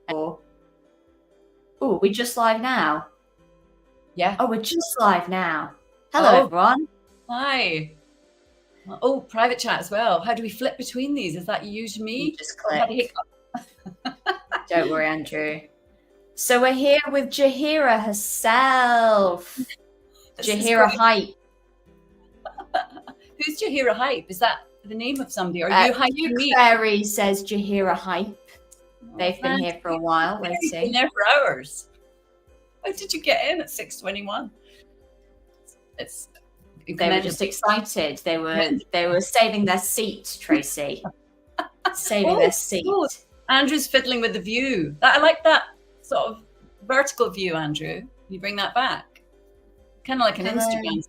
Oh, we're just live now. Yeah. Oh, we're just live now. Hello, everyone. Hi. Oh, private chat as well. How do we flip between these? Is that you to me? You just click. Don't worry, Andrew. So we're here with Jaheira herself. Jaheira Hype. Who's Jaheira Hype? Is that the name of somebody? Are you hyping me? Fairy says Jaheira Hype. They've been here for a while. Let's see. They've been there for hours. How did you get in at 6:21? They were just excited. They were saving their seat, Tracy. Saving their seat. Oh, Andrew's fiddling with the view. I like that sort of vertical view, Andrew. You bring that back. Kind of like an Instagram.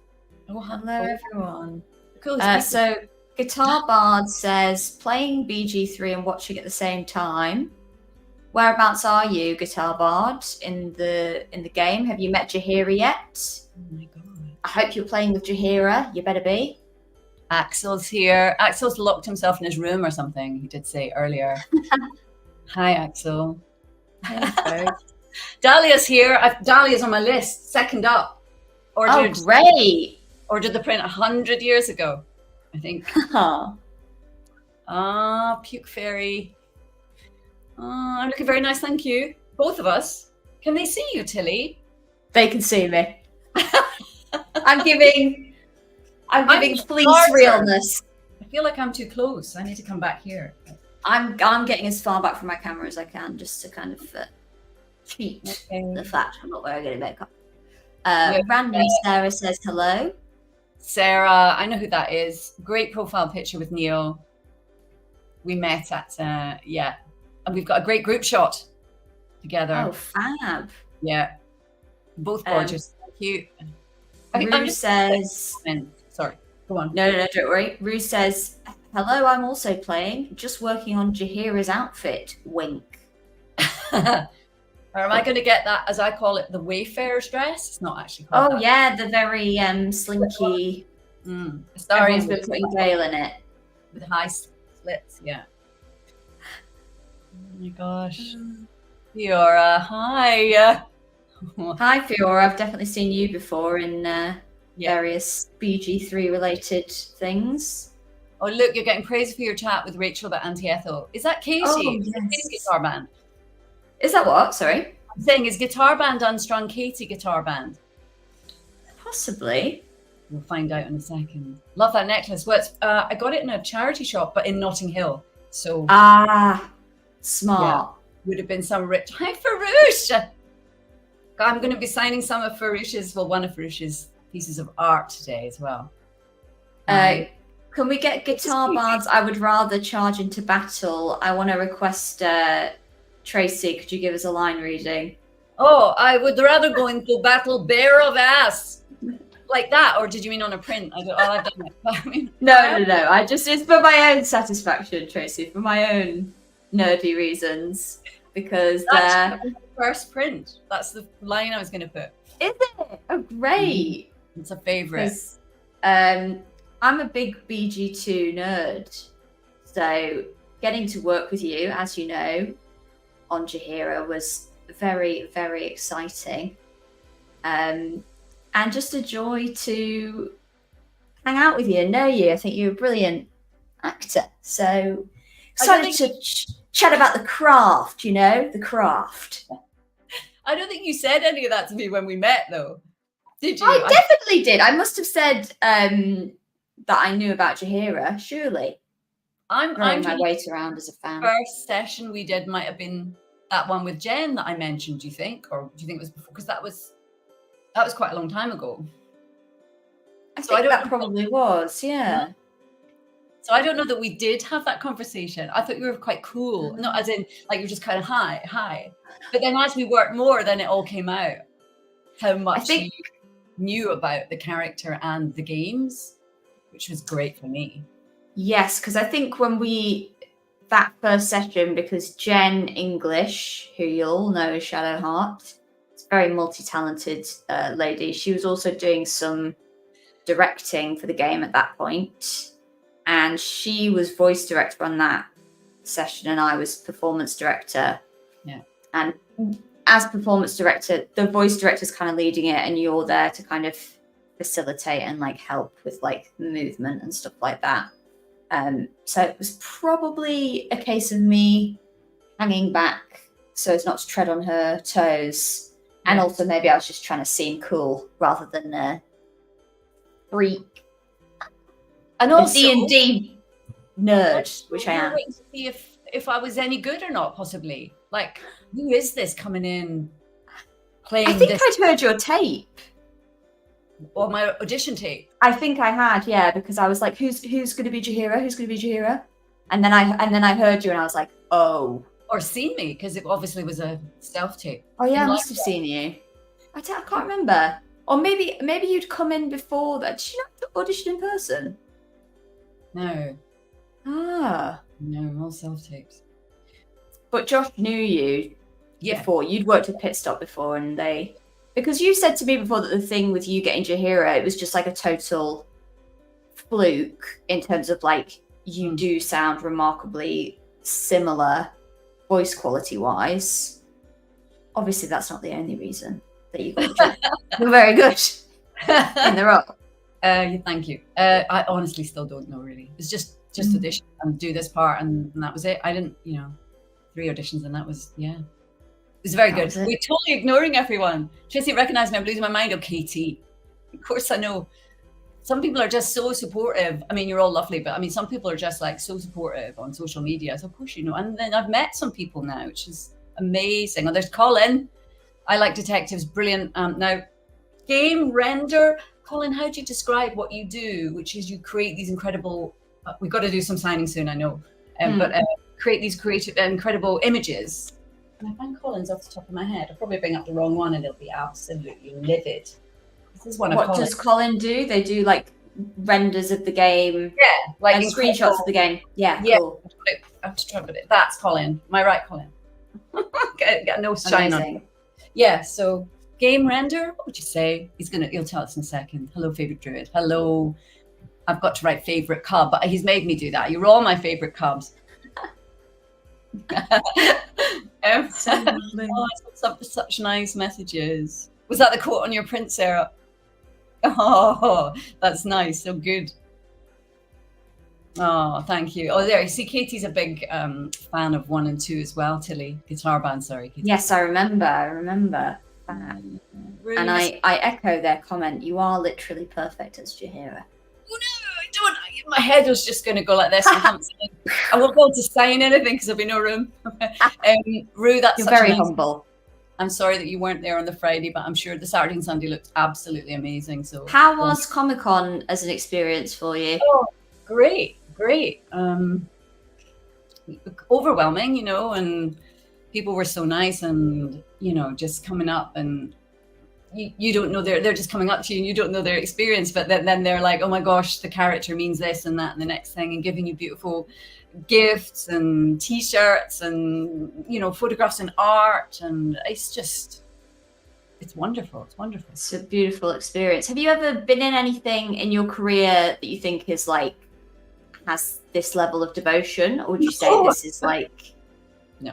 Oh, hello, everyone. Cool. So Guitar Bard says playing BG3 and watching at the same time. Whereabouts are you, Guitar Bard, in the game? Have you met Jaheira yet? Oh my god. I hope you're playing with Jaheira. You better be. Axel's here. Axel's locked himself in his room or something, he did say earlier. Hi, Axel. Hey, Dahlia's here. Dahlia's on my list, second up. Great. Ordered the print 100 years ago, I think. Puke Fairy. I'm looking very nice, thank you. Both of us. Can they see you, Tilly? They can see me. I'm giving fleece realness. I feel like I'm too close. I need to come back here. I'm getting as far back from my camera as I can, just to kind of cheat the fact I'm not wearing any makeup. Random Sarah says hello. Sarah, I know who that is. Great profile picture with Neil. We met at and we've got a great group shot together. Oh, fab! Yeah, both gorgeous, cute. Rue says, sorry, go on. No, don't worry. Rue says, hello, I'm also playing, just working on Jaheira's outfit, wink. Or am I going to get that, as I call it, the Wayfarer's dress? It's not actually called that. Yeah, the very slinky. Everyone's been putting Dale in it. With high slits, yeah. Oh my gosh. Fiora, hi. Hi, Fiora. I've definitely seen you before in various BG3 related things. Oh, look, you're getting praise for your chat with Rachel about Auntie Ethel. Is that Katie? Oh, yes. Guitar band. Is that what? Sorry? I'm saying, is Guitar Band Unstrung Katie Guitar Band? Possibly. We'll find out in a second. Love that necklace. Well, I got it in a charity shop, but in Notting Hill. So smart. Yeah, would have been some rich. Hi, Farouche. I'm going to be signing some of Farouche's, one of Farouche's pieces of art today as well. Can we get Guitar Bards? I would rather charge into battle. I want to request Tracy. Could you give us a line reading? Oh, I would rather go into battle bare of ass. Like that, or did you mean on a print? I've done it. No. It's for my own satisfaction, Tracy, for my own nerdy reasons. Because that's the first print. That's the line I was going to put. Is it? Oh, great! It's a favorite. I'm a big BG2 nerd, so getting to work with you, as you know, on Jaheira was very, very exciting. And just a joy to hang out with you and know you. I think you're a brilliant actor. So excited to chat about the craft, the craft. I don't think you said any of that to me when we met, though. Did you? I definitely did. I must have said that I knew about Jaheira, surely. I'm my weight around as a fan. First session we did might have been that one with Jen that I mentioned, do you think? Or do you think it was before? Because that was quite a long time ago. I think that probably was, yeah. So I don't know that we did have that conversation. I thought you were quite cool. Not as in, like, you were just kind of hi. But then as we worked more, then it all came out. How much you knew about the character and the games, which was great for me. Yes, because I think that first session, because Jen English, who you'll all know as Shadowheart, is a very multi-talented lady. She was also doing some directing for the game at that point. And she was voice director on that session, and I was performance director. Yeah. And as performance director, the voice director's kind of leading it, and you're there to kind of facilitate and like help with like movement and stuff like that. So it was probably a case of me hanging back so as not to tread on her toes. And also maybe I was just trying to seem cool rather than freak. And also D&D nerd, which I am. Waiting to see if I was any good or not, possibly. Like, who is this coming in playing I think this? I'd heard your tape. Or my audition tape. I think I had, yeah, because I was like, who's going to be Jaheira? Who's going to be Jaheira? And then I heard you, and I was like, oh. Or seen me, because it obviously was a stealth tape. Oh yeah, I must have seen you. I can't remember. Or maybe you'd come in before that. Did you not audition in person? No. Ah. No, all self tapes. But Josh knew you before. You'd worked at Pit Stop before, and because you said to me before that the thing with you getting Jaheira, it was just like a total fluke in terms of like you do sound remarkably similar voice quality wise. Obviously, that's not the only reason that you got You're very good in the role. Thank you. I honestly still don't know really. It's just audition and do this part, and that was it. I didn't, 3 auditions, and that was It was very good. We're totally ignoring everyone. Tracy recognized me. I'm losing my mind. Oh, Katie. Of course I know. Some people are just so supportive. I mean, you're all lovely, but I mean, some people are just like so supportive on social media. So of course, and then I've met some people now, which is amazing. Oh, there's Colin. I like detectives. Brilliant. Now, game render. Colin, how do you describe what you do? Which is you create these incredible, we've got to do some signing soon, I know, but create these creative, incredible images. And I find Colin's off the top of my head. I'll probably bring up the wrong one and it'll be absolutely livid. This is one of What does Colin do? They do like renders of the game. Yeah, like and screenshots of the game. Yeah, cool. I have to try to put it. That's Colin. Am I right, Colin? Got no shine on it. Yeah, so game render, what would you say? He'll tell us in a second. Hello, favorite druid. Hello. I've got to write favorite cub, but he's made me do that. You're all my favorite cubs. Such nice messages. Was that the quote on your print, Sarah? Oh, that's nice. So good. Oh, thank you. Oh, there. You see, Katie's a big fan of 1 and 2 as well. Tilly, guitar band. Sorry, Katie. Yes, I remember. And I echo their comment. You are literally perfect as Jaheira. Oh no, I don't. My head was just going to go like this. I won't be able to sign anything because there'll be no room. Rue, that's You're very humble. I'm sorry that you weren't there on the Friday, but I'm sure the Saturday and Sunday looked absolutely amazing. So, how was Comic-Con as an experience for you? Oh, great. Overwhelming, and people were so nice, and just coming up, and you don't know they're just coming up to you, and you don't know their experience, but then they're like, oh my gosh, the character means this and that and the next thing, and giving you beautiful gifts and t-shirts and photographs and art, and it's wonderful. It's a beautiful experience. Have you ever been in anything in your career that you think is like has this level of devotion, or would you say this is like no?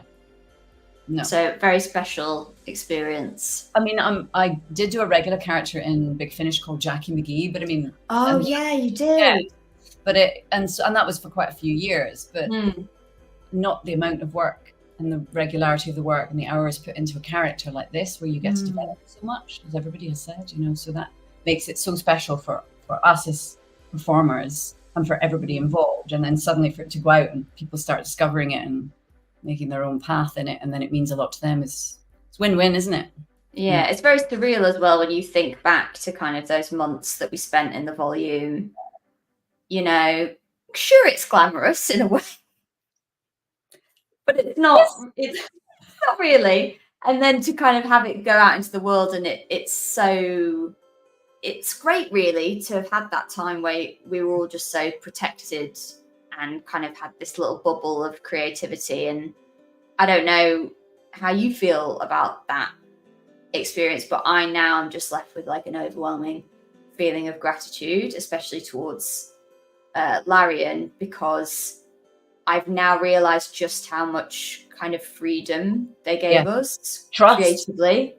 So very special experience. I mean, I did do a regular character in Big Finish called Jackie McGee, but I mean, yeah, you did. Yeah, but and that was for quite a few years, but not the amount of work and the regularity of the work and the hours put into a character like this, where you get to develop so much, as everybody has said, so that makes it so special for us as performers and for everybody involved. And then suddenly for it to go out and people start discovering it and making their own path in it, and then it means a lot to them. It's win-win, isn't it? Yeah, it's very surreal as well when you think back to kind of those months that we spent in the volume. Sure, it's glamorous in a way, but it's not. Yes. It's not really. And then to kind of have it go out into the world, and it's great, really, to have had that time where we were all just so protected and kind of had this little bubble of creativity. And I don't know how you feel about that experience, but I'm just left with like an overwhelming feeling of gratitude, especially towards Larian, because I've now realized just how much kind of freedom they gave us creatively.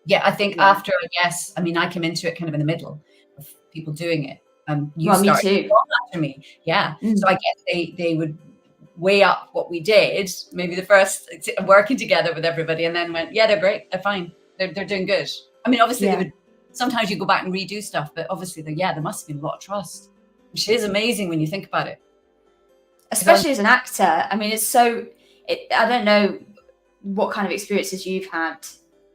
Yeah, I think after, yes, I mean, I came into it kind of in the middle of people doing it. You started me too. After me. Yeah. So I guess they would weigh up what we did, maybe the first working together with everybody, and then went, yeah, they're great. They're fine. They're doing good. I mean, obviously they would, sometimes you go back and redo stuff, but obviously there must have been a lot of trust, which is amazing when you think about it. Especially as an actor. I mean, I don't know what kind of experiences you've had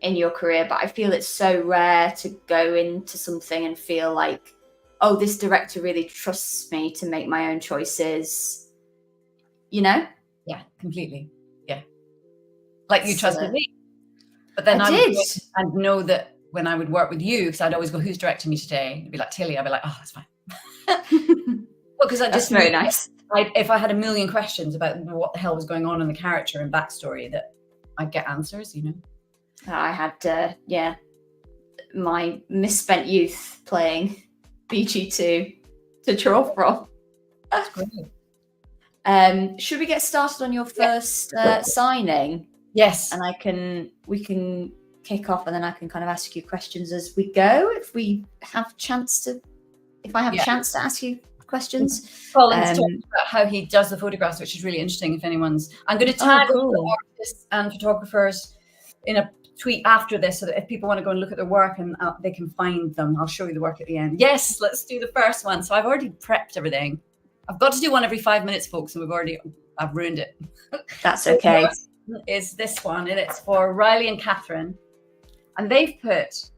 in your career, but I feel it's so rare to go into something and feel like, oh, this director really trusts me to make my own choices, you know? Yeah, completely. Yeah. Like you trusted me. But then I did. I'd know that when I would work with you, because I'd always go, who's directing me today? It'd be like Tilly. I'd be like, oh, that's fine. Well, because I just very nice. If I had a million questions about what the hell was going on in the character and backstory, that I'd get answers, you know? I had, my misspent youth playing BG2 to draw from. That's great. Should we get started on your first signing? Yes. And we can kick off, and then I can kind of ask you questions as we go if I have a chance to ask you questions. Colin's talking about how he does the photographs, which is really interesting. I'm going to tag all the artists and photographers in a tweet after this, so that if people want to go and look at their work and they can find them. I'll show you the work at the end. Yes, let's do the first one. So I've already prepped everything. I've got to do one every 5 minutes, folks, and I've ruined it. That's okay. Is this one, and it's for Riley and Catherine, and they've put,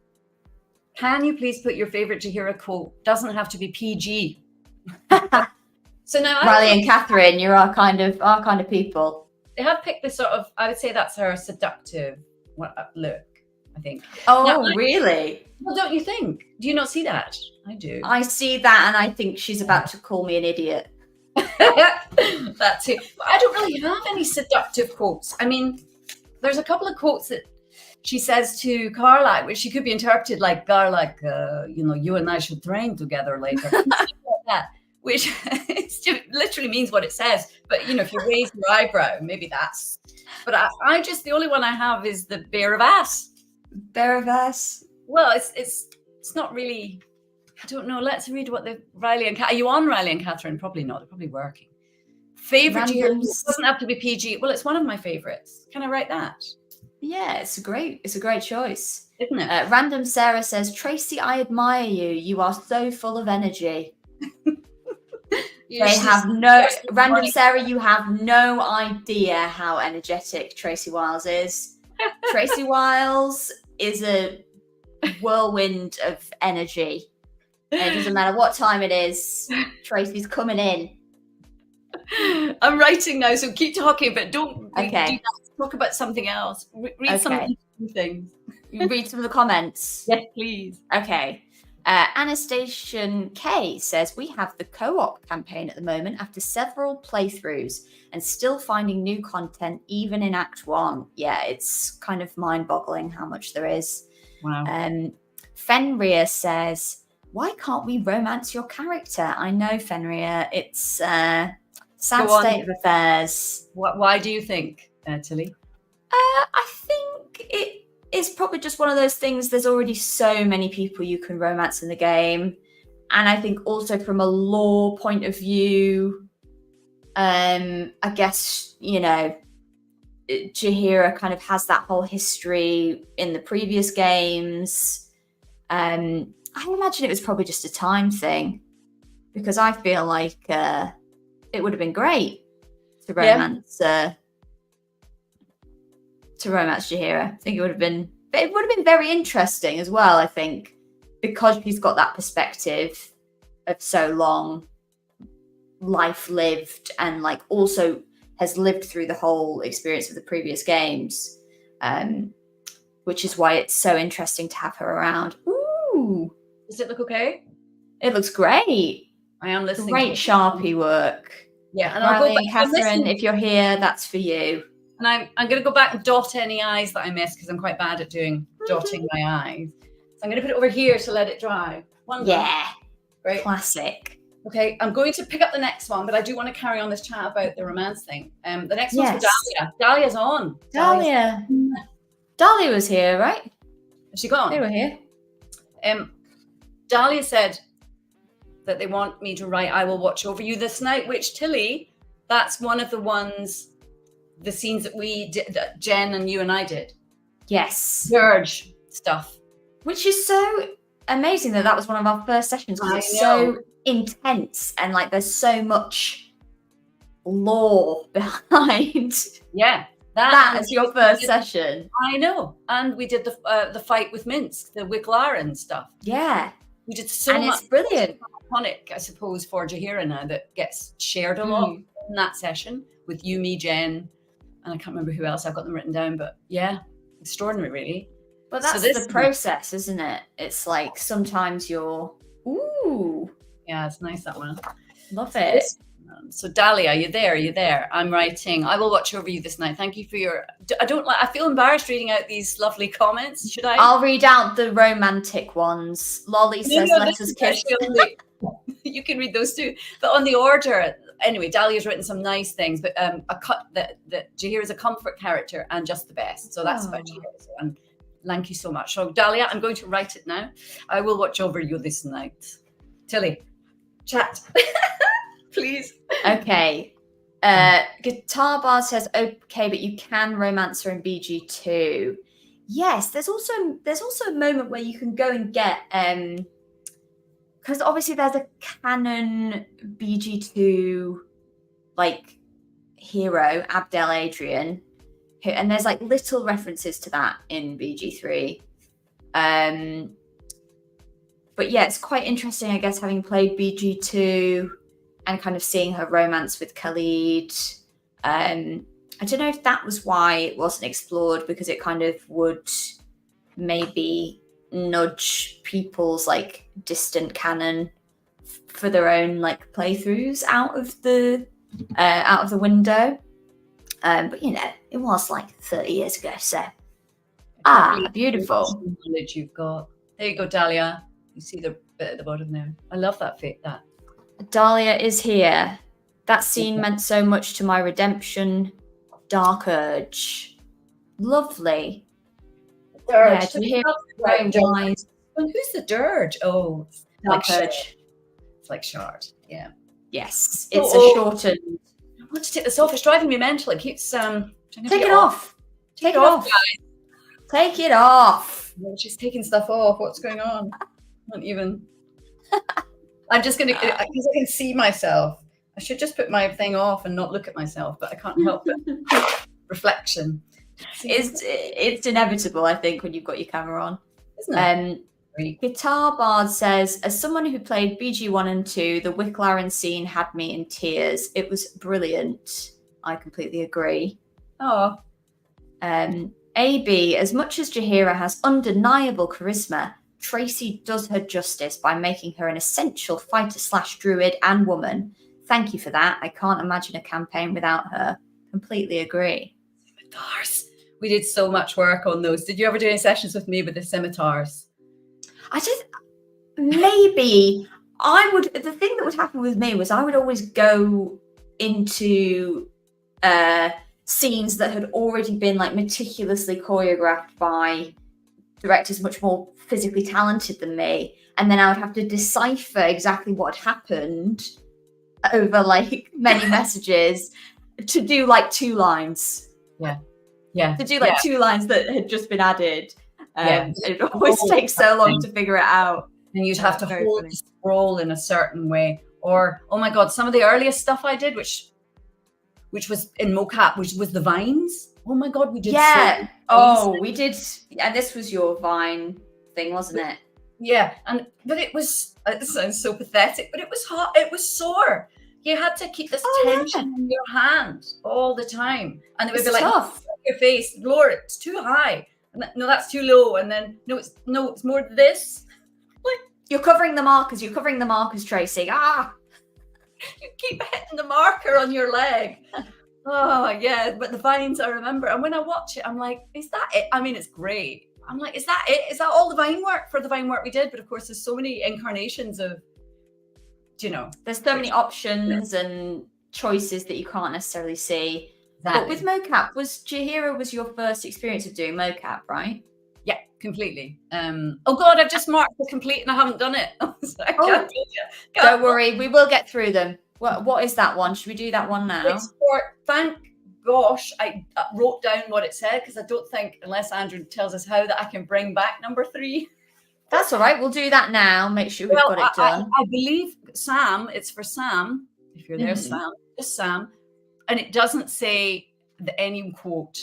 can you please put your favorite Jaheira quote? Doesn't have to be PG. So now Riley and Catherine, you're our kind of people. They have picked this sort of, I would say that's her seductive look, I think. Oh, now, really? Well, don't you think? Do you not see that? I do. I see that, and I think she's about to call me an idiot. That too. But I don't really have any seductive quotes. I mean, there's a couple of quotes that she says to Carla, which she could be interpreted like, Carla, you and I should train together later. Like that, which literally means what it says. But, if you raise your eyebrow, maybe that's... But I just, the only one I have is the bear of ass. Bear of ass? Well, it's not really... I don't know. Let's read what the Riley and Are you on Riley and Catherine? Probably not. They're probably working. Favorite doesn't have to be PG. Well, it's one of my favorites. Can I write that? Yeah, it's a great choice, isn't it? Random Sarah says, Tracy, I admire you. You are so full of energy. Random Sarah, you have no idea how energetic Tracy Wiles is. Tracy Wiles is a whirlwind of energy. It doesn't matter what time it is. Tracy's coming in. I'm writing now, so keep talking, but don't do that. Talk about something else. Read some of these things. Read some of the comments. Yes, please. Okay. Anastasia K says, we have the co-op campaign at the moment after several playthroughs and still finding new content even in Act 1. Yeah, it's kind of mind-boggling how much there is. Wow. Fenrir says, why can't we romance your character? I know, Fenrir, it's sad state of affairs. Why do you think, Tilly? I think it is probably just one of those things. There's already so many people you can romance in the game. And I think also from a lore point of view, I guess, Jaheira kind of has that whole history in the previous games. I imagine it was probably just a time thing, because I feel like it would have been great to romance Jaheira. I think it would have been very interesting as well, I think, because she's got that perspective of so long life lived, and like also has lived through the whole experience of the previous games, which is why it's so interesting to have her around. Ooh, does it look okay? It looks great. I am listening. Great Sharpie work. Yeah, and Riley and Catherine, if you're here, that's for you. And I'm going to go back and dot any eyes that I missed, because I'm quite bad at dotting my eyes. So I'm going to put it over here to let it dry. Wonderful. Yeah. Great. Classic. Okay, I'm going to pick up the next one, but I do want to carry on this chat about the romance thing. The next one's for Dahlia. Dahlia's on. Dahlia was here, right? Has she gone? They were here. Dahlia said that they want me to write I Will Watch Over You this night, which, Tilly, that's one of the scenes that we did, that Jen and you and I did. Yes. Urge stuff. Which is so amazing that was one of our first sessions, because it's so intense and like there's so much lore behind. Yeah. That is your first session. I know. And we did the fight with Minsk, the Wicklaren stuff. Yeah. We did so much. It's brilliant. Iconic, I suppose, for Jaheira now that gets shared a lot in that session with you, me, Jen, and I can't remember who else. I've got them written down, but yeah, extraordinary, really. But that's the process, isn't it? It's like sometimes you're, ooh. Yeah, it's nice, that one. Love it. So Dahlia, are you there? Are you there? I'm writing, I will watch over you this night. Thank you for your, I feel embarrassed reading out these lovely comments. Should I? I'll read out the romantic ones. Lolly says, let us kiss. You can read those too. But on the order, anyway, Dahlia's written some nice things, but that Jaheira is a comfort character and just the best. So that's about Jaheira. And thank you so much. So Dahlia, I'm going to write it now. I will watch over you this night. Tilly, chat. Please. Okay. Guitar Bar says, okay, but you can romance her in BG2. Yes, there's also a moment where you can go and get because obviously there's a canon BG2 like hero, Abdel Adrian, and there's like little references to that in BG3. But yeah, it's quite interesting, I guess, having played BG2 and kind of seeing her romance with Khalid. I don't know if that was why it wasn't explored, because it kind of would maybe nudge people's like distant canon for their own like playthroughs out of the window. But you know, it was like 30 years ago, so beautiful knowledge you've got. There you go, Dahlia. You see the bit at the bottom there. I love that fit. That Dahlia is here. That scene meant so much to my redemption. Dark Urge. Lovely. Dirge. Yeah, to hear very wise. Well, who's the Dirge? Oh, Dark Urge. It's like Shard. Yeah. Yes. It's a shortened. I want to take this off. It's driving me mental. It keeps take it off. Take it off. Guys. Take it off. Well, she's taking stuff off. What's going on? I don't even. I'm just going to, because I can see myself. I should just put my thing off and not look at myself, but I can't help it. Reflection. It's inevitable, I think, when you've got your camera on. Isn't it? Guitar Bard says, as someone who played BG1 and 2, the Wicklaren scene had me in tears. It was brilliant. I completely agree. Oh. AB, as much as Jaheira has undeniable charisma, Tracy does her justice by making her an essential fighter/druid and woman. Thank you for that. I can't imagine a campaign without her. Completely agree. Scimitars. We did so much work on those. Did you ever do any sessions with me with the scimitars? I just, maybe I would, the thing that would happen with me was I would always go into scenes that had already been like meticulously choreographed by directors much more physically talented than me, and then I would have to decipher exactly what happened over like many messages to do like 2 lines. Yeah. To do like 2 lines that had just been added. It always takes so long to figure it out. And you'd have to hold the scroll in a certain way. Or, oh my God, some of the earliest stuff I did, which was in mocap, which was the vines. Oh my God, we did. Yeah. We did. Yeah, this was your Vine thing, wasn't it? Yeah. But it was, it sounds so pathetic, but it was hot. It was sore. You had to keep this tension in your hand all the time. And it would be like, tough. Your face, lower it, it's too high. And no, that's too low. And then, no, it's more this. Like, you're covering the markers, Tracy. You keep hitting the marker on your leg. Oh, yeah. But the vines, I remember. And when I watch it, I'm like, is that it? I mean, it's great. I'm like, is that it? Is that all the vine work for the vine work we did? But of course, there's so many incarnations of you know, there's so many options and choices that you can't necessarily see. Exactly. But with mocap, Jaheira was your first experience of doing mocap, right? Yeah, completely. Oh God, I've just marked the complete and I haven't done it. Don't worry, we will get through them. What is that one? Should we do that one now? It's for, thank gosh, I wrote down what it said because I don't think, unless Andrew tells us how, that I can bring back number 3. That's all right. We'll do that now. Make sure we've got it done. I believe Sam, it's for Sam. If you're there, Sam, just Sam. And it doesn't say any quote,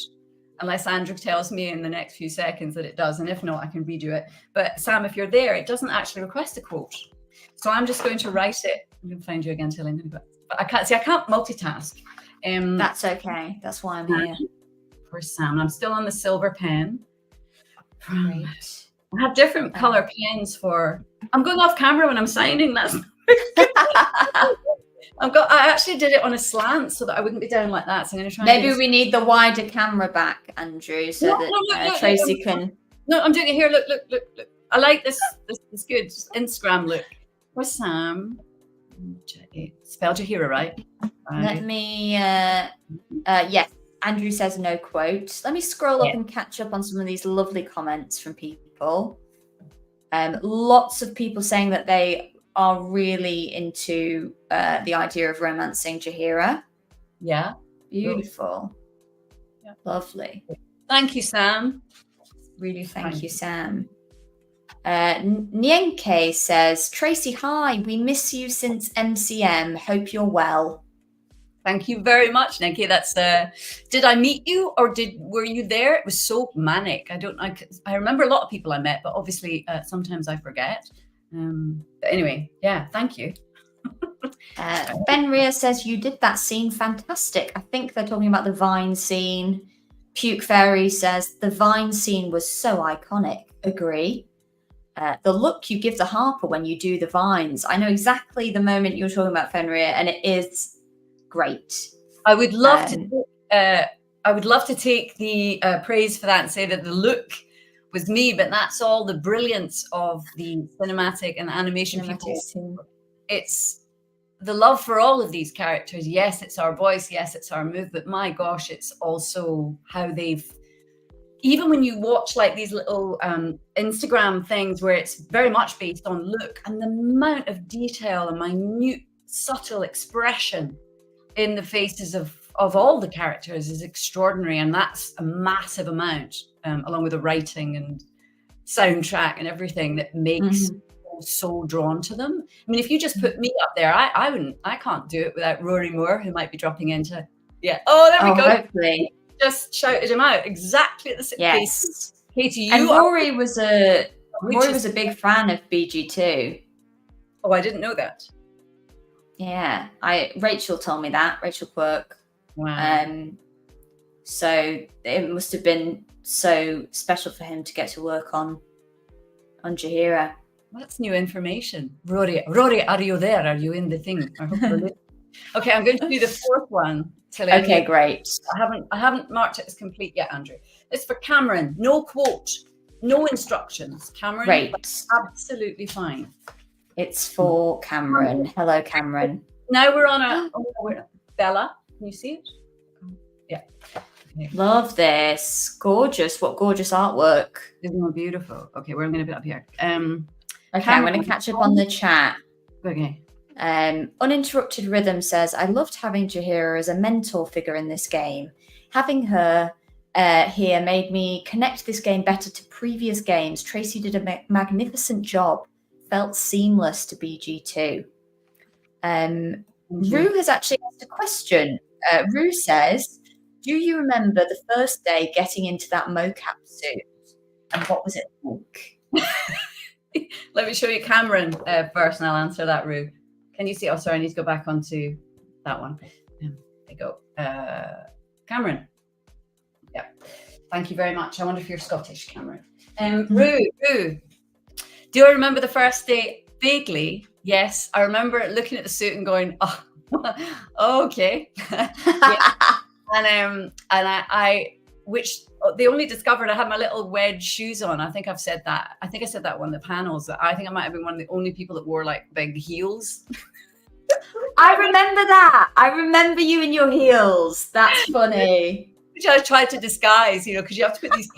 unless Andrew tells me in the next few seconds that it does. And if not, I can redo it. But Sam, if you're there, it doesn't actually request a quote. So I'm just going to write it. I'm going to find you again, Tilly. But I can't multitask. That's okay. That's why I'm here. For Sam. I'm still on the silver pen. Great. I have different color pens for. I'm going off camera when I'm signing. That's. I actually did it on a slant so that I wouldn't be down like that. So I'm going to try. Maybe we need the wider camera back, Andrew, so that Tracy can. No, I'm doing it here. Look. I like this. This is good. Just Instagram look. Where's Sam? Spell Jaheira, right? Let me. Yes. Andrew says no quote. Let me scroll up and catch up on some of these lovely comments from people. Lots of people saying that they are really into the idea of romancing Jaheira. Yeah. Beautiful. Yeah. Lovely. Thank you, Sam. Really thank you, Sam. Nienke says, Tracy, hi. We miss you since MCM. Hope you're well. Thank you very much, Nikki. That's did I meet you or were you there? It was so manic. I remember a lot of people I met, but obviously sometimes I forget. But anyway, yeah, thank you. Benria says you did that scene fantastic. I think they're talking about the vine scene. Puke Fairy says the vine scene was so iconic. Agree. The look you give the harper when you do the vines. I know exactly the moment you're talking about, Fenrir, and it is great. I would love to take the praise for that and say that the look was me, but that's all the brilliance of the cinematic and animation people. It's the love for all of these characters. Yes, it's our voice. Yes, it's our move. But my gosh, it's also how they've. Even when you watch like these little Instagram things where it's very much based on look, and the amount of detail and minute, subtle expression in the faces of all the characters is extraordinary, and that's a massive amount, along with the writing and soundtrack and everything that makes people so drawn to them. I mean, if you just put me up there, I can't do it without Rory Moore, who might be dropping into. Yeah. Oh, there we go. Hopefully. Just shouted him out exactly at the same yes. Katie, you and Rory was a big fan of BG2. Oh, I didn't know that. Yeah, Rachel told me that. Rachel Quirk. Wow. So it must have been so special for him to get to work on Jaheira. That's new information. Rory, are you there? Are you in the thing? Okay, I'm going to do the fourth one. Okay, great. I haven't marked it as complete yet, Andrew. It's for Cameron. No quote, no instructions. Cameron, great. Absolutely fine. It's for Cameron. Hello, Cameron. Now we're on Bella. Can you see it? Yeah. Okay. Love this. Gorgeous. What gorgeous artwork. Isn't it beautiful? Okay, we're going to put it up here. Okay, I'm going to catch up on the chat. Okay. Uninterrupted Rhythm says, I loved having Jaheira as a mentor figure in this game. Having her here made me connect this game better to previous games. Tracy did a magnificent job. Felt seamless to BG2. Rue has actually asked a question. Rue says, do you remember the first day getting into that mocap suit? And what was it like? Let me show you Cameron first, and I'll answer that, Rue. Can you see? Oh, sorry, I need to go back onto that one. There you go. Cameron. Yeah. Thank you very much. I wonder if you're Scottish, Cameron. Rue. Do you remember the first day? Vaguely, yes. I remember looking at the suit and going, oh, okay. And I, which they only discovered I had my little wedge shoes on. I think I've said that. I think I said that one of the panels, that I think I might have been one of the only people that wore like big heels. I remember that. I remember you in your heels. That's funny. Which I tried to disguise, because you have to put these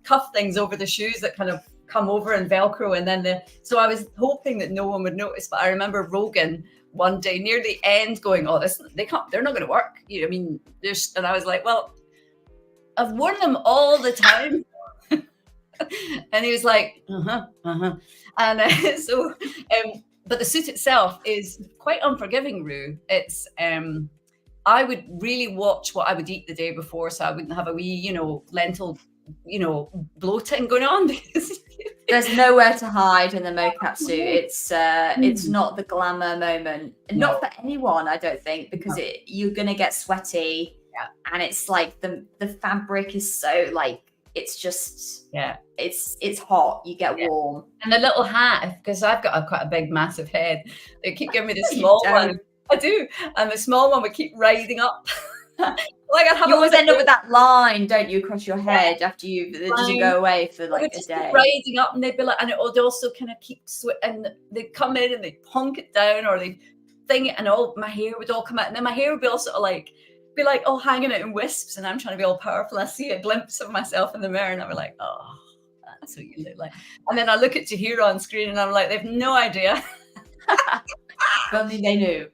cuff things over the shoes that kind of come over and Velcro, and then so I was hoping that no one would notice. But I remember Rogan one day near the end going, "Oh, they're not going to work." And I was like, "Well, I've worn them all the time." And he was like, And but the suit itself is quite unforgiving, Rue. It's I would really watch what I would eat the day before, so I wouldn't have a wee, lentil, bloating going on. Because there's nowhere to hide in the mocap suit. It's not the glamour moment, not for anyone, I don't think, because you're gonna get sweaty, and it's like the fabric is so like it's just it's hot. You get warm, and the little hat, because I've got quite a big, massive head. They keep giving me the small one. I do, and the small one would keep riding up. You always end up with that line, don't you, across your head after it doesn't go away for like a day. Riding up, and they'd be like, and it would also kind of keep and they'd come in and they'd punk it down, or they'd thing it, and all my hair would all come out, and then my hair would be also be like all hanging out in wisps, and I'm trying to be all powerful. I see a glimpse of myself in the mirror, and I'm like, oh, that's what you look like. And then I look at Jaheira on screen, and I'm like, they've no idea. If only they knew.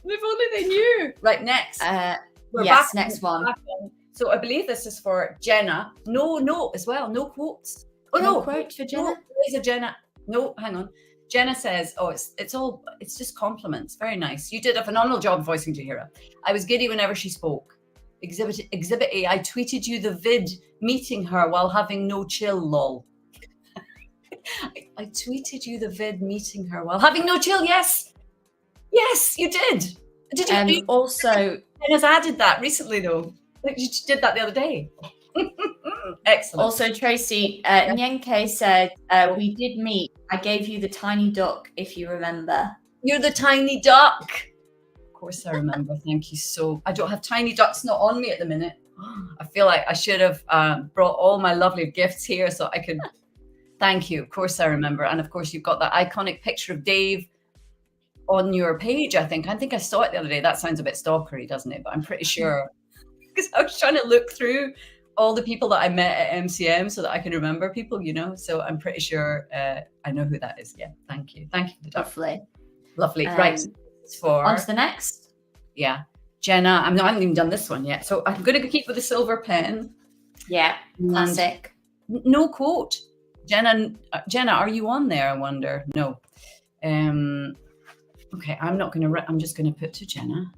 If only they knew. Right, next. Yes, next one. So I believe this is for Jenna. No note as well. No quotes. Oh, no quote for Jenna. No, there's a Jenna. No, hang on. Jenna says, "Oh, it's just compliments. Very nice. You did a phenomenal job voicing Jaheira. I was giddy whenever she spoke. Exhibit A. I tweeted you the vid meeting her while having no chill. Lol. I tweeted you the vid meeting her while having no chill. Yes, you did. Did you? Also, Jenna's added that recently, though. You did that the other day. Excellent. Also, Tracy, Nyenke said, we did meet. I gave you the tiny duck, if you remember. You're the tiny duck. Of course I remember. Thank you so. I don't have tiny ducks not on me at the minute. I feel like I should have brought all my lovely gifts here so I could. Thank you. Of course I remember. And of course you've got that iconic picture of Dave on your page, I think. I think I saw it the other day. That sounds a bit stalkery, doesn't it? But I'm pretty sure. Because I was trying to look through all the people that I met at MCM so that I can remember people, So I'm pretty sure I know who that is. Yeah, thank you. Thank you. Lovely. Right. On to the next. Yeah. Jenna, I haven't even done this one yet. So I'm going to keep with the silver pen. Yeah, classic. No quote. Jenna, are you on there, I wonder? No. Okay, I'm not going to, I'm just going to put to Jenna.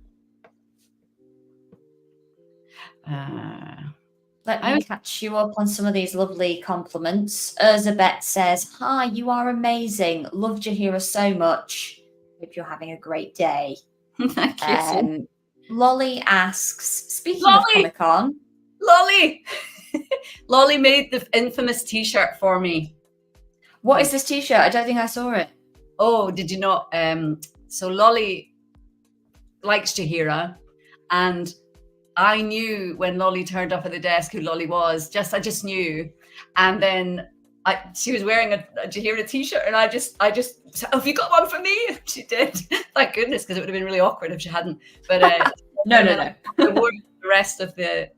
Let me catch you up on some of these lovely compliments. Erzabet says, "Hi, you are amazing. Love Jaheira so much. Hope you're having a great day." Thank you. Lolly asks, speaking of Comic-Con. Lolly made the infamous t-shirt for me. What is this t-shirt? I don't think I saw it. Oh, did you not? So Lolly likes Jaheira, and I knew when Lolly turned up at the desk who Lolly was. I just knew. And then she was wearing a Jaheira t-shirt, and I just said, "Have you got one for me?" And she did. Thank goodness, because it would have been really awkward if she hadn't. But no. I wore the rest of the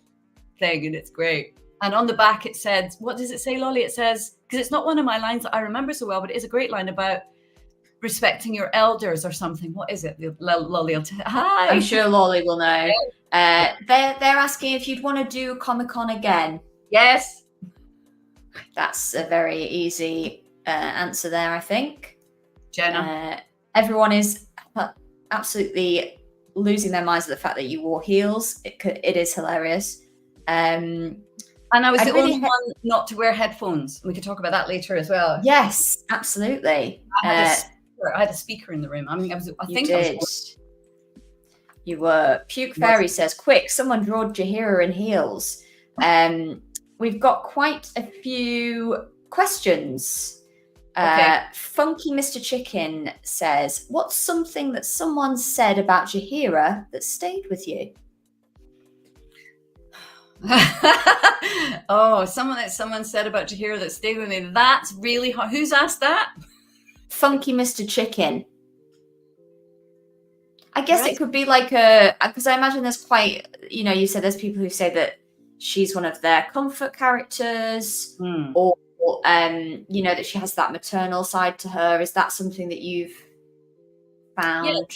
thing, and it's great. And on the back it said, what does it say, Lolly? It says, because it's not one of my lines that I remember so well, but it is a great line about respecting your elders or something. What is it? Lolly will hi. I'm sure Lolly will know. They're asking if you'd want to do Comic-Con again. Yes. That's a very easy answer there, I think. Jenna. Everyone is absolutely losing their minds at the fact that you wore heels. It is hilarious. And I was the only one not to wear headphones. We could talk about that later as well. Yes, absolutely. I had a speaker in the room. I mean, You were. Puke Fairy says, "Quick, someone draw Jaheira in heels." We've got quite a few questions. Okay. Funky Mr. Chicken says, "What's something that someone said about Jaheira that stayed with you?" Oh, someone said about Jaheira that stayed with me. That's really hard. Who's asked that? Funky Mr. Chicken. I guess it could be like because I imagine there's quite, you said there's people who say that she's one of their comfort characters, or that she has that maternal side to her. Is that something that you've found?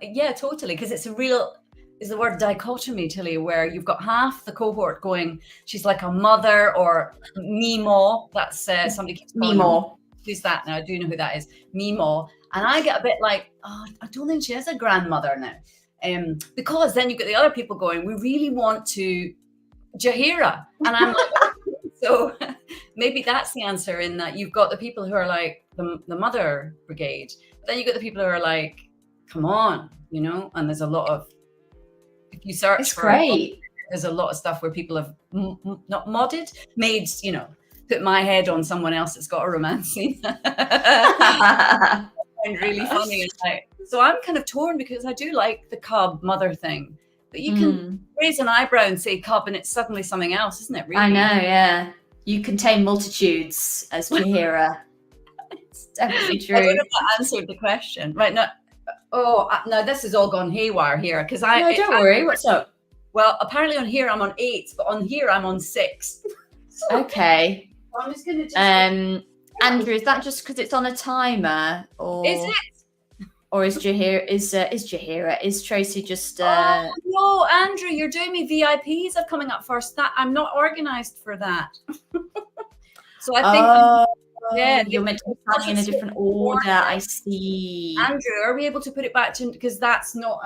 Yeah, totally. Because it's is the word dichotomy, Tilly, where you've got half the cohort going, she's like a mother, or Meemaw. That's somebody keeps calling Meemaw. Who's that now? I do know who that is. Meemaw. And I get a bit like, oh, I don't think she is a grandmother now. Because then you get the other people going, we really want to Jaheira. And I'm like, so maybe that's the answer, in that you've got the people who are like the mother brigade. But then you get the people who are like, come on, and there's a lot of, if you search it's for great. There's a lot of stuff where people have not modded, made, put my head on someone else that's got a romance scene. Really funny. It's like, so I'm kind of torn, because I do like the cub mother thing, but you can raise an eyebrow and say cub and it's suddenly something else, isn't it? Really? I know, yeah. You contain multitudes as Jaheira. It's definitely true. I don't know if that answered the question. Right, no, this has all gone haywire here, because No, don't worry. What's up? Well, apparently on here I'm on 8, but on here I'm on 6. Okay. So I'm just going to Andrew, is that just because it's on a timer, or is it? Or is Jaheira? Is Tracy just? Oh no, Andrew, you're doing me VIPs are coming up first. That I'm not organised for that. So I think you're meant to be planning in a different order. I see. Andrew, are we able to put it back to, because that's not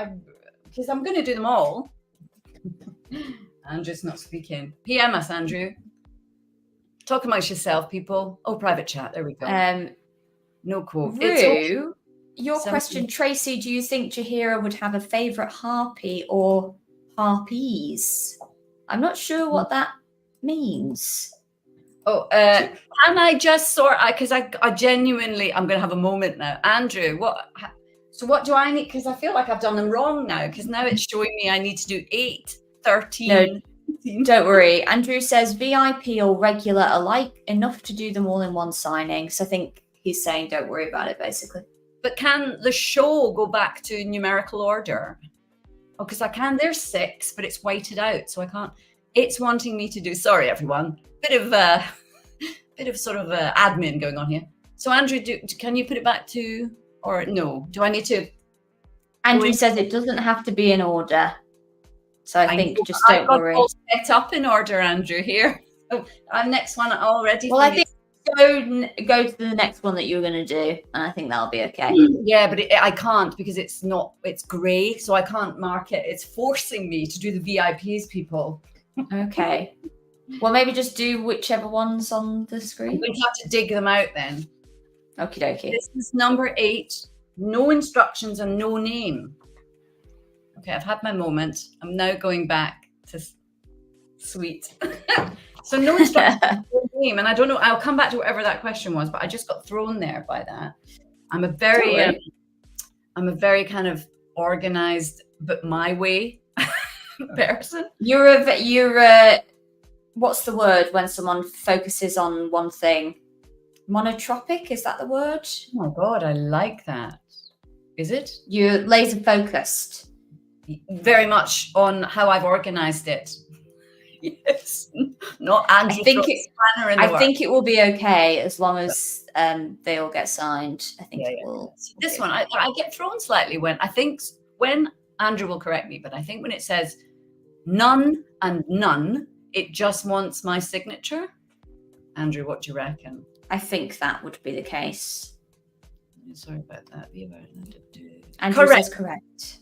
because I'm going to do them all. Andrew's not speaking. PM us, Andrew. Talk amongst yourself, people. Oh, private chat. There we go. No quote. Rue, your question, Tracy, do you think Jaheira would have a favourite harpy or harpies? I'm not sure what that means. Oh, can I just because I genuinely, I'm going to have a moment now. Andrew, what do I need? Because I feel like I've done them wrong now, because now it's showing me I need to do 8, 13. No, don't worry. Andrew says VIP or regular alike, enough to do them all in one signing. So I think he's saying don't worry about it, basically. But can the show go back to numerical order? Oh, because I can. There's 6, but it's whited out, so I can't. It's wanting me to do. Sorry, everyone. Bit of sort of admin going on here. So Andrew, can you put it back to, or no? Do I need to? Andrew says it doesn't have to be in order. So I think just don't worry. All set up in order, Andrew. Here, next one already. Well, I think go to the next one that you were going to do, and I think that'll be okay. Yeah, but I can't, because it's grey, so I can't mark it. It's forcing me to do the VIPs, people. Okay. Well, maybe just do whichever one's on the screen. We have to dig them out then. Okie dokie. This is number 8. No instructions and no name. Okay, I've had my moment. I'm now going back to sweet. So no instructions, no name. And I don't know, I'll come back to whatever that question was, but I just got thrown there by that. I'm a very kind of organized, but my way person. You're a what's the word when someone focuses on one thing? Monotropic, is that the word? Oh my God, I like that. Is it? You're laser focused. Very much on how I've organized it. Yes. Not Andrew. I think it will be okay as long as they all get signed. I think it will. This one, I get thrown slightly when Andrew will correct me, but I think when it says none and none, it just wants my signature. Andrew, what do you reckon? I think that would be the case. Sorry about that. Andrew says correct.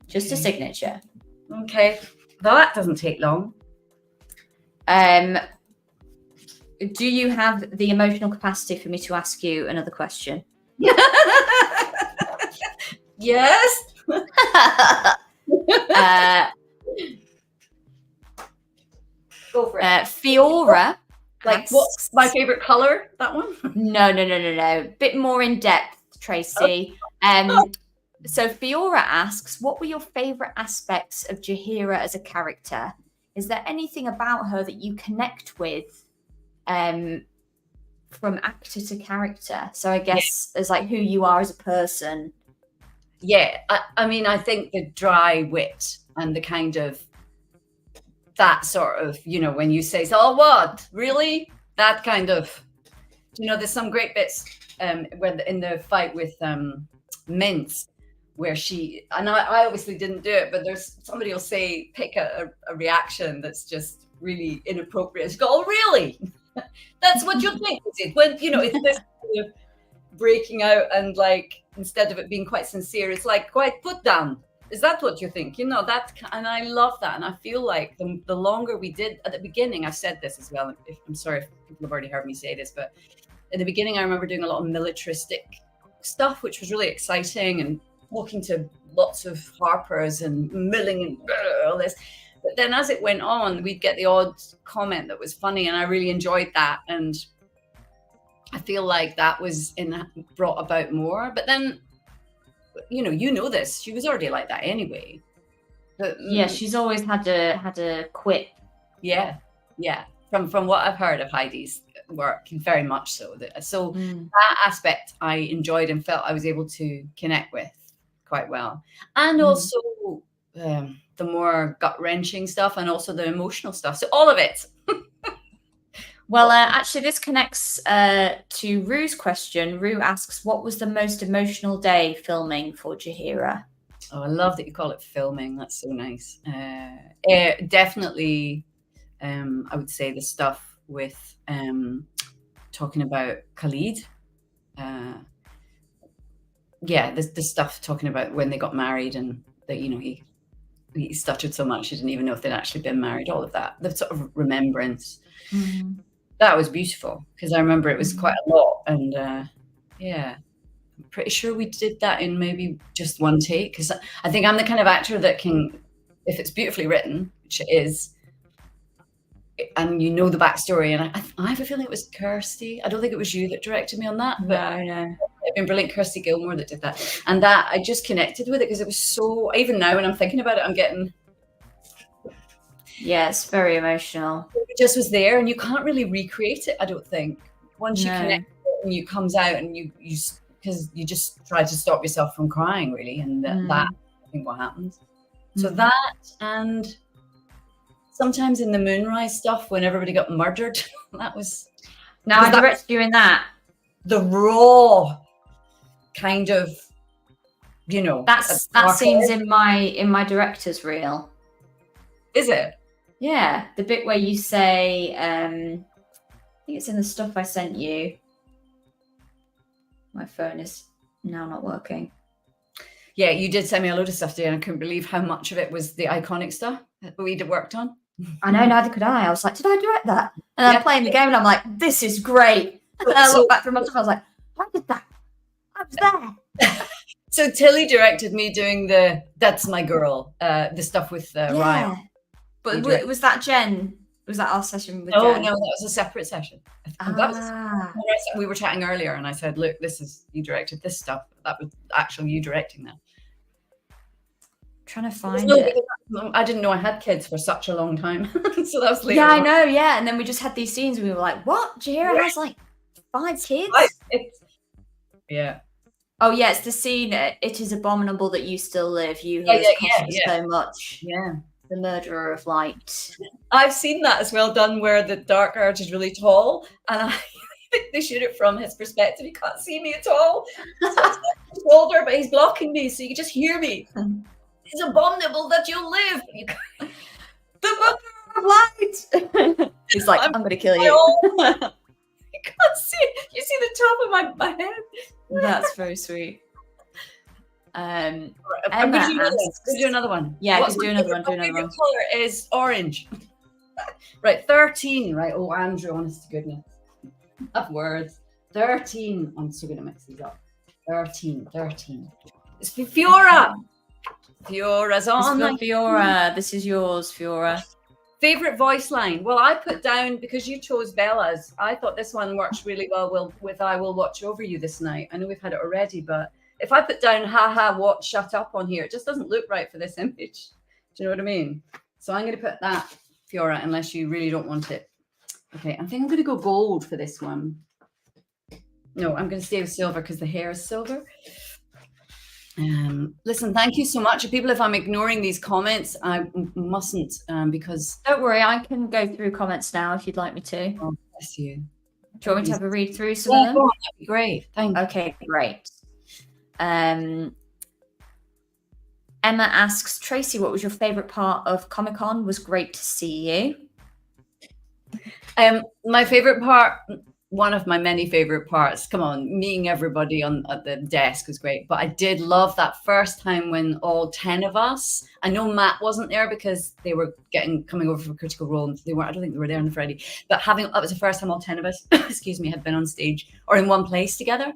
Just a signature. Okay. That doesn't take long. Do you have the emotional capacity for me to ask you another question? Yes. Go for it. Fiora. What's my favorite color? That one? No. Bit more in depth, Tracy. So Fiora asks, what were your favorite aspects of Jaheira as a character? is there anything about her that you connect with from actor to character? So I guess as like who you are as a person. Yeah, I mean, I think the dry wit and the kind of that sort of, you know, when you say, "Oh, what? Really?" That kind of, you know, there's some great bits when in the fight with Mince, where she, and I obviously didn't do it, but there's somebody will say, pick a reaction that's just really inappropriate. Go, "Oh, really? That's what you think, is it?" When, you know, it's this kind of breaking out, and like, instead of it being quite sincere, it's like quite put down. Is that what you think? You know, that, and I love that. And I feel like the longer we did at the beginning, I've said this as well. I'm sorry if people have already heard me say this, but in the beginning, I remember doing a lot of militaristic stuff, which was really exciting, and talking to lots of harpers and milling and all this. But then as it went on, we'd get the odd comment that was funny, and I really enjoyed that. And I feel like that was brought about more. But then, you know this, she was already like that anyway. But yeah, she's always had a quip. Yeah. From what I've heard of Heidi's work, very much so. That aspect I enjoyed and felt I was able to connect with quite well. And also the more gut-wrenching stuff, and also the emotional stuff. So all of it. Well, actually, this connects to Rue's question. Rue asks, what was the most emotional day filming for Jaheira? Oh, I love that you call it filming. That's so nice. Definitely, I would say the stuff with talking about Khalid. The stuff talking about when they got married, and that, you know, he stuttered so much he didn't even know if they'd actually been married. All of that, the sort of remembrance. Mm-hmm. That was beautiful, because I remember it was quite a lot. And I'm pretty sure we did that in maybe just one take, because I think I'm the kind of actor that can, if it's beautifully written, which it is, and you know the backstory, and I have a feeling it was Kirsty. I don't think it was you that directed me on that. But no. It'd been brilliant. Kirsty Gilmore that did that. And that, I just connected with it, because it was so, even now when I'm thinking about it, I'm getting... Yeah, it's very emotional. It just was there, and you can't really recreate it, I don't think. Once you connect it and it comes out, and you because you just try to stop yourself from crying, really. And that, I think, what happens. So that, and sometimes in the Moonrise stuff, when everybody got murdered, that was... Now, I directed you in that. The raw kind of, you know... That scene's in my director's reel. Is it? Yeah, the bit where you say, I think it's in the stuff I sent you. My phone is now not working. Yeah, you did send me a load of stuff today, and I couldn't believe how much of it was the iconic stuff that we'd worked on. I know, neither could I. I was like, did I direct that? And I'm playing the game, and I'm like, this is great. And then I look back through my stuff, I was like, I did that. I was there. So Tilly directed me doing the That's My Girl, the stuff with Ryan. But was that Jen? Was that our session with Jen? No, that was a separate session. We were chatting earlier, and I said, look, you directed this stuff. That was actually you directing that. Trying to find it. I didn't know I had kids for such a long time. So that was later. Yeah, I know, yeah. And then we just had these scenes, and we were like, what? Jaheira has like 5 kids? Yeah. Oh, yeah, it's the scene, It Is Abominable That You Still Live. You who has cost so much. Yeah. The murderer of light. I've seen that as well done, where the dark arch is really tall, and I think they shoot it from his perspective. He can't see me at all. So he's older, but he's blocking me, so you can just hear me. It's abominable that you live. The murderer of light. He's like, I'm going to kill you. You can't see it. You see the top of my head. That's very sweet. I'm going to do another one. Yeah, do another one. My favorite color is orange. Right, 13. Right, oh, Andrew, honest to goodness. Of words. 13. I'm still going to mix these up. 13. It's Fiora. Fiora's on. Fiora. This is yours, Fiora. Favorite voice line? Well, I put down, because you chose Bella's, I thought this one works really well with I Will Watch Over You This Night. I know we've had it already, but if I put down what, shut up on here, it just doesn't look right for this image. Do you know what I mean? So I'm going to put that Fiora, unless you really don't want it. Okay, I think I'm going to go gold for this one. No, I'm going to stay with silver because the hair is silver. Listen, thank you so much. People, if I'm ignoring these comments, I mustn't because... Don't worry, I can go through comments now if you'd like me to. Oh, bless you. Do you want me to have a read through some of them? Go on, that'd be great. Thank you. Okay, great. Emma asks, Tracy, what was your favourite part of Comic-Con? Was great to see you. My favourite part, one of my many favourite parts, come on, meeting everybody at the desk was great. But I did love that first time when all 10 of us, I know Matt wasn't there because they were coming over for Critical Role. And I don't think they were there on the Friday. But that was the first time all 10 of us, excuse me, had been on stage or in one place together.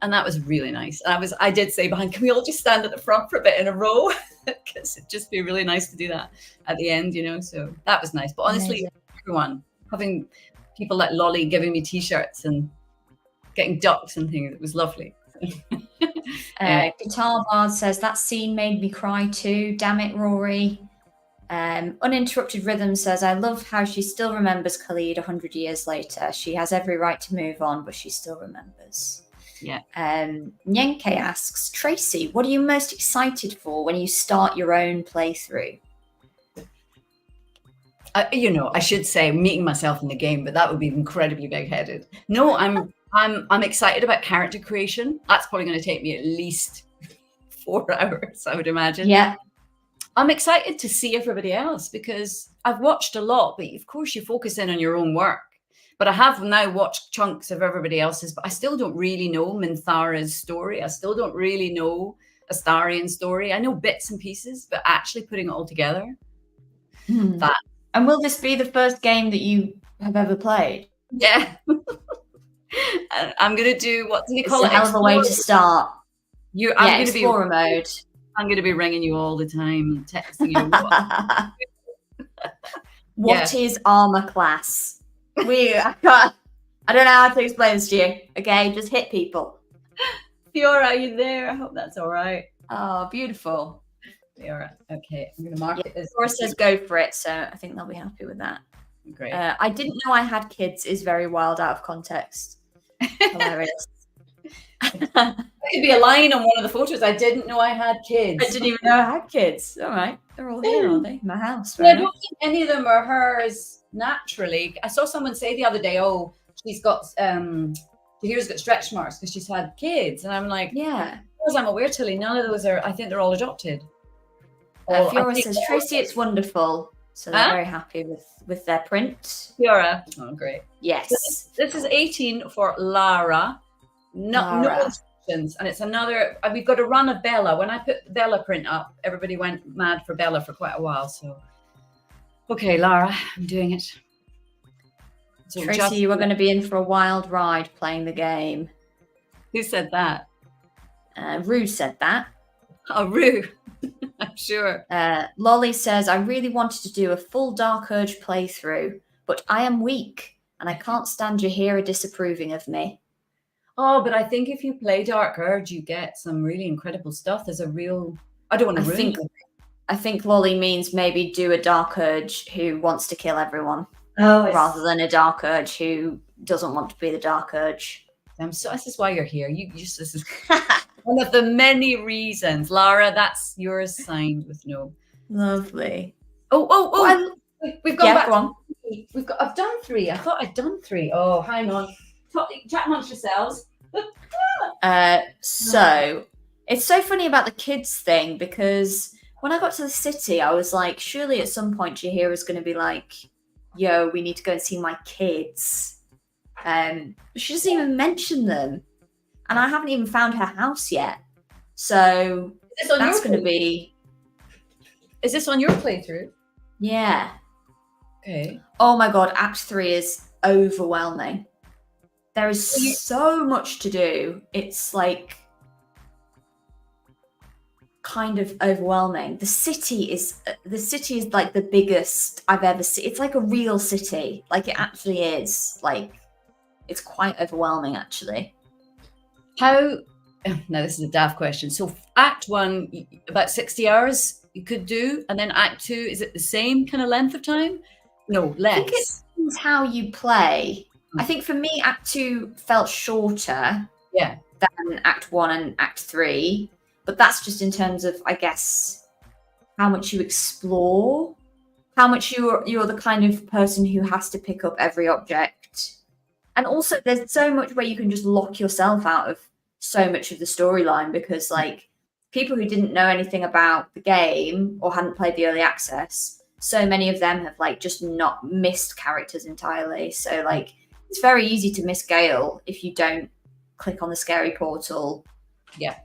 And that was really nice. And I did say behind, can we all just stand at the front for a bit in a row? Because it'd just be really nice to do that at the end, So that was nice. But honestly, Amazing. Everyone, having people like Lolly giving me T-shirts and getting ducks and things, it was lovely. Guitar Bard says, that scene made me cry too. Damn it, Rory. Uninterrupted Rhythm says, I love how she still remembers Khalid 100 years later. She has every right to move on, but she still remembers. Yeah. Nyenke asks, Tracy, what are you most excited for when you start your own playthrough? I should say meeting myself in the game, but that would be incredibly big-headed. No, I'm excited about character creation. That's probably going to take me at least 4 hours, I would imagine. Yeah. I'm excited to see everybody else because I've watched a lot, but of course you focus in on your own work. But I have now watched chunks of everybody else's, but I still don't really know Minthara's story. I still don't really know Astarian's story. I know bits and pieces, but actually putting it all together, that. And will this be the first game that you have ever played? Yeah. I'm going to do, what do they call it? It's a hell of a way to start. Explorer mode. I'm going to be ringing you all the time and texting you. What is armor class? I don't know how to explain this to you. Okay, just hit people. Fiora, are you there? I hope that's all right. Oh, beautiful. Fiora. Okay, I'm going to mark it as... Fiora says go for it, so I think they'll be happy with that. Great. I didn't know I had kids is very wild out of context. Hilarious. That could be a line on one of the photos. I didn't know I had kids. I didn't even know I had kids. All right. They're all here, aren't they? In my house. Yeah, I don't think any of them are hers naturally. I saw someone say the other day, oh, she's got Jaheira's got stretch marks because she's had kids. And I'm like, yeah. As far as I'm aware, Tilly, none of those are, I think they're all adopted. Fiora says, Tracy, it's wonderful. So they're very happy with their print. Fiora. Oh, great. Yes. So this is 18 for Lara. No instructions. And it's another, we've got a run of Bella. When I put the Bella print up, everybody went mad for Bella for quite a while. So, okay, Lara, I'm doing it. So Tracy, you are going to be in for a wild ride playing the game. Who said that? Rue said that. Oh, Rue. I'm sure. Lolly says, I really wanted to do a full Dark Urge playthrough, but I am weak and I can't stand Jaheira disapproving of me. Oh, but I think if you play Dark Urge, you get some really incredible stuff. There's a real... I don't want to ruin it. I think Lolly means maybe do a Dark Urge who wants to kill everyone. Rather than a Dark Urge who doesn't want to be the Dark Urge. This is why you're here. This is one of the many reasons. Lara, that's yours signed with no. Lovely. We've gone back. Go on. I've done 3. I thought I'd done 3. Oh, hang on. Chat amongst yourselves. So it's so funny about the kids thing because when I got to the city, I was like, surely at some point Jaheira's going to be like, yo, we need to go and see my kids. She doesn't even mention them. And I haven't even found her house yet. So that's going to be... Is this on your playthrough? Yeah. Okay. Oh my God, Act 3 is overwhelming. There is so much to do. It's like kind of overwhelming. The city is like the biggest I've ever seen. It's like a real city. Like it actually is. Like it's quite overwhelming actually. How now this is a daft question. So Act 1, about 60 hours you could do, and then Act 2, is it the same kind of length of time? No, I think it less. depends how you play. I think for me, Act 2 felt shorter Yeah. than Act 1 and Act 3, but that's just in terms of, I guess, how much you explore, how much you're the kind of person who has to pick up every object. And also, there's so much where you can just lock yourself out of so much of the storyline because, like, people who didn't know anything about the game or hadn't played the early access, so many of them have, like, just not missed characters entirely. So, like, it's very easy to miss Gale if you don't click on the scary portal. Yeah.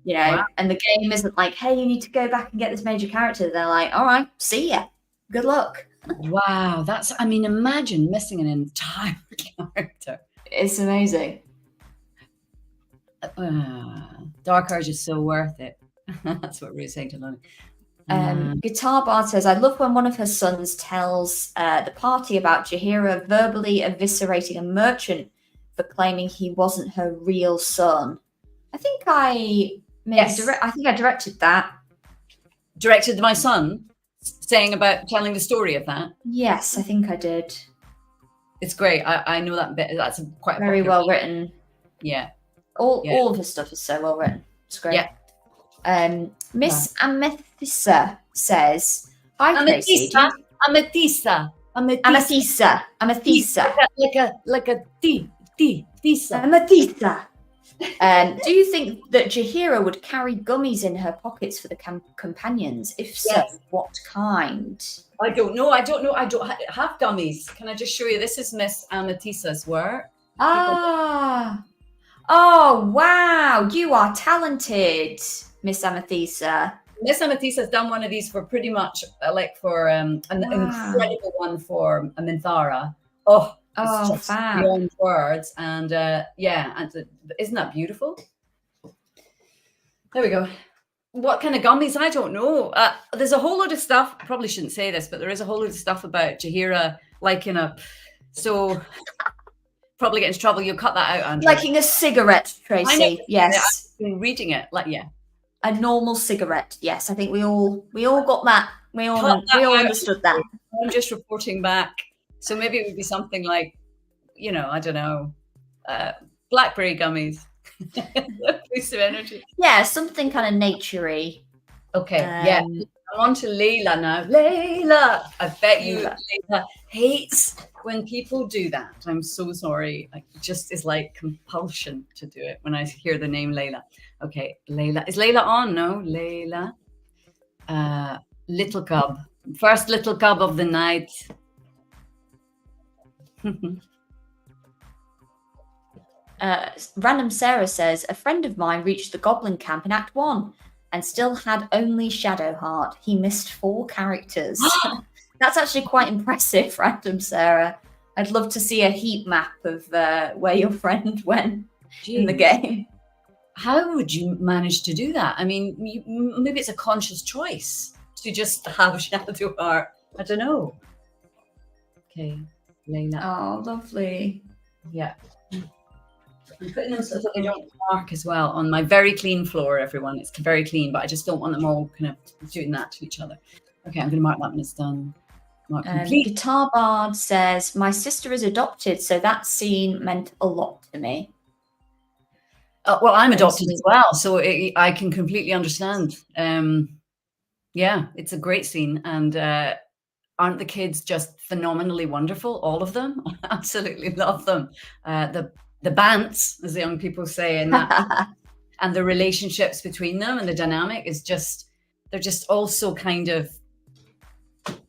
You know, and the game isn't like, hey, you need to go back and get this major character. They're like, all right, see ya. Good luck. Wow, I mean, imagine missing an entire character. It's amazing. Dark Urge is so worth it. That's what Ruth's saying to Lonnie. Guitar Bard says, I love when one of her sons tells the party about Jaheira verbally eviscerating a merchant for claiming he wasn't her real son. I think I directed that. Directed my son saying about telling the story of that? Yes, I think I did. It's great. I know that bit. That's quite very well written. Yeah. All of his stuff is so well written. It's great. Yeah. Miss Amethysa says, hi, Tracy. Amethysa. Like a Tisa. Amethysa. Do you think that Jaheira would carry gummies in her pockets for the companions? If so, what kind? I don't know. I don't have gummies. Can I just show you? This is Miss Amethysa's work. Oh, wow. You are talented, Miss Amethysa. Miss Amethysa has done one of these for pretty much an incredible one for a Minthara. Oh, fab. Beyond words. And isn't that beautiful? There we go. What kind of gummies? I don't know. There's a whole load of stuff. Probably shouldn't say this, but there is a whole load of stuff about Jaheira liking so probably get into trouble. You'll cut that out, Andrew. Liking a cigarette, Tracy. Yes. I've been reading it. A normal cigarette. Yes, I think we all got that. We all understood that. I'm just reporting back. So maybe it would be something like, I don't know, blackberry gummies. Boost of energy. Yeah, something kind of naturey. Okay, I'm on to Layla now. Layla! I bet you Layla hates when people do that. I'm so sorry. Just is like compulsion to do it when I hear the name Layla. Okay, Layla. Is Layla on? No, Layla. Little cub. First little cub of the night. Random Sarah says, a friend of mine reached the Goblin Camp in Act 1 and still had only Shadowheart. He missed 4 characters. That's actually quite impressive, Random Sarah. I'd love to see a heat map of where your friend went in the game. How would you manage to do that? I mean, maybe it's a conscious choice to just have Shadowheart. I don't know. Okay, Layla. Oh, lovely. Yeah. I'm putting them so that they don't mark as well on my very clean floor, everyone. It's very clean, but I just don't want them all kind of doing that to each other. Okay, I'm going to mark that when it's done. Mark complete. Guitar Bard says, my sister is adopted, so that scene meant a lot to me. Well, I'm adopted as well, so I can completely understand. Yeah, it's a great scene. And aren't the kids just phenomenally wonderful? All of them? I absolutely love them. The bants, as the young people say, and and the relationships between them and the dynamic is just, they're just also kind of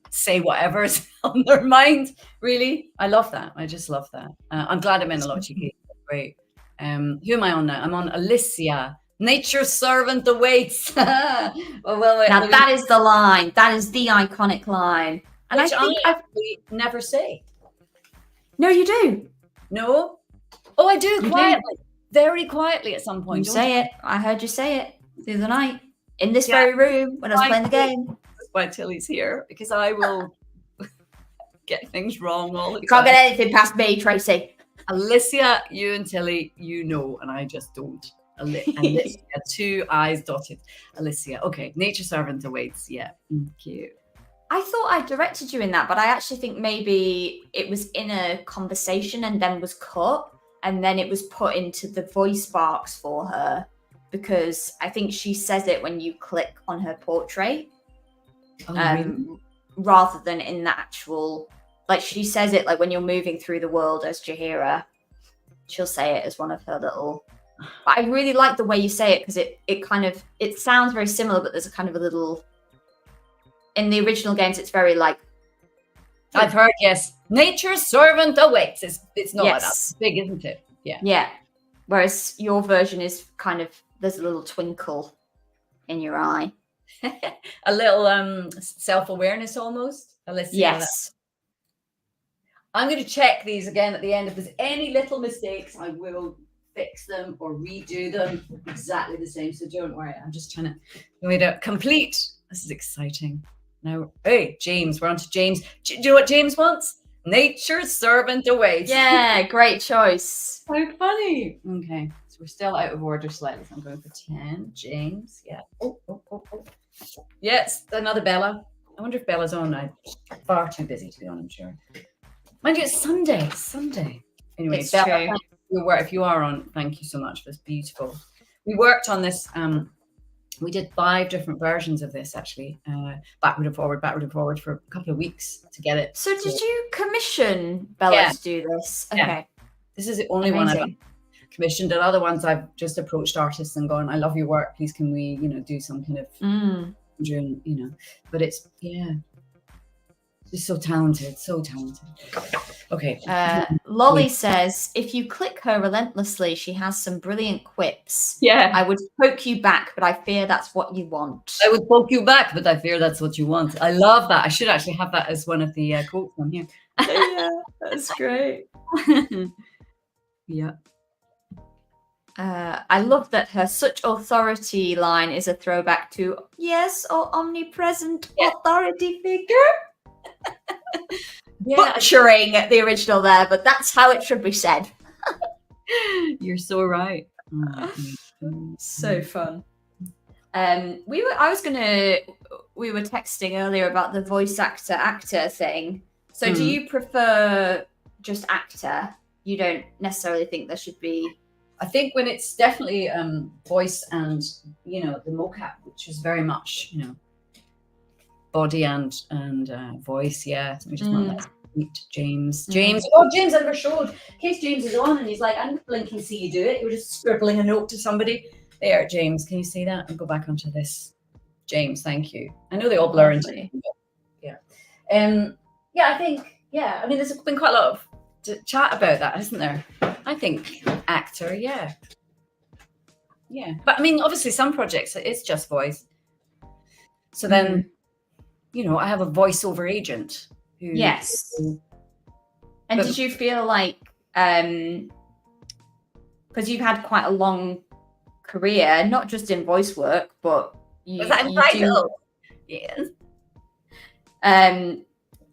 say whatever's on their mind, really. I love that. I just love that. I'm glad it meant a lot to you. Great. Who am I on now? I'm on Alicia. Nature's servant awaits. Now that is the line. That is the iconic line. And which I never say. No, you do. No? Oh, I do, quietly. Very quietly at some point. You say it. I heard you say it through the night. In this very room when I was playing the game. That's why Tilly's here. Because I will get things wrong all the time. You can't get anything past me, Tracy. Alicia, you and Tilly, and I just don't. Alicia, 2 eyes dotted. Alicia. Okay, nature servant awaits. Yeah, cute. I thought I directed you in that, but I actually think maybe it was in a conversation and then was cut, and then it was put into the voice box for her, because I think she says it when you click on her portrait, Really? rather than in the actual, like she says it like when you're moving through the world as Jaheira, she'll say it as one of her little. But I really like the way you say it, because it sounds very similar, but there's a kind of a little. In the original games, it's very like. I've heard, yes. Nature's servant awaits. It's not like that. Yes. It's big, isn't it? Yeah. Yeah. Whereas your version is kind of, there's a little twinkle in your eye. A little self-awareness almost. Let's see. Yes. I'm going to check these again at the end. If there's any little mistakes, I will fix them or redo them exactly the same. So don't worry. I'm just trying to wait out complete. This is exciting. Now, hey, James, we're on to James. Do you know what James wants? Nature's servant awaits. Yeah, great choice. So funny. Okay, so we're still out of order slightly. So I'm going for 10. James, yeah. Oh. Yes, another Bella. I wonder if Bella's on now. Far too busy to be on, I'm sure. Mind you, it's Sunday. Anyway, It's Bella, true. thank you for your work. If you are on, thank you so much. That's beautiful. We worked on this. We did 5 different versions of this, actually, backward and forward for a couple of weeks to get it. So did you commission Bella to do this? Okay. Yeah. This is the only one I've commissioned. And other ones I've just approached artists and gone, I love your work. Please, can we, do some kind of, but it's, she's so talented. Okay. Lolly says, if you click her relentlessly, she has some brilliant quips. Yeah. I would poke you back, but I fear that's what you want. I would poke you back, but I fear that's what you want. I love that. I should actually have that as one of the quotes on here. Yeah, that's great. Yeah. I love that her such authority line is a throwback to yes, or omnipresent authority figure. Butchering the original there, but that's how it should be said. You're so right. So fun. We were texting earlier about the voice actor thing. So do you prefer just actor? You don't necessarily think there should be. I think when it's definitely voice and the mocap, which is very much body and voice. Yeah, so we just want that sweet James. Oh, James, I never showed. In case James is on and he's like, I didn't blink and see you do it. You were just scribbling a note to somebody. There, James, can you see that? I'll go back onto this. James, thank you. I know they all blur into it. Yeah. I think. I mean, there's been quite a lot of chat about that, hasn't there? I think actor. Yeah. But I mean, obviously, some projects it's just voice. So then. I have a voiceover agent. Yes. And did you feel like, because you've had quite a long career, not just in voice work, but Was that entitled? Yes.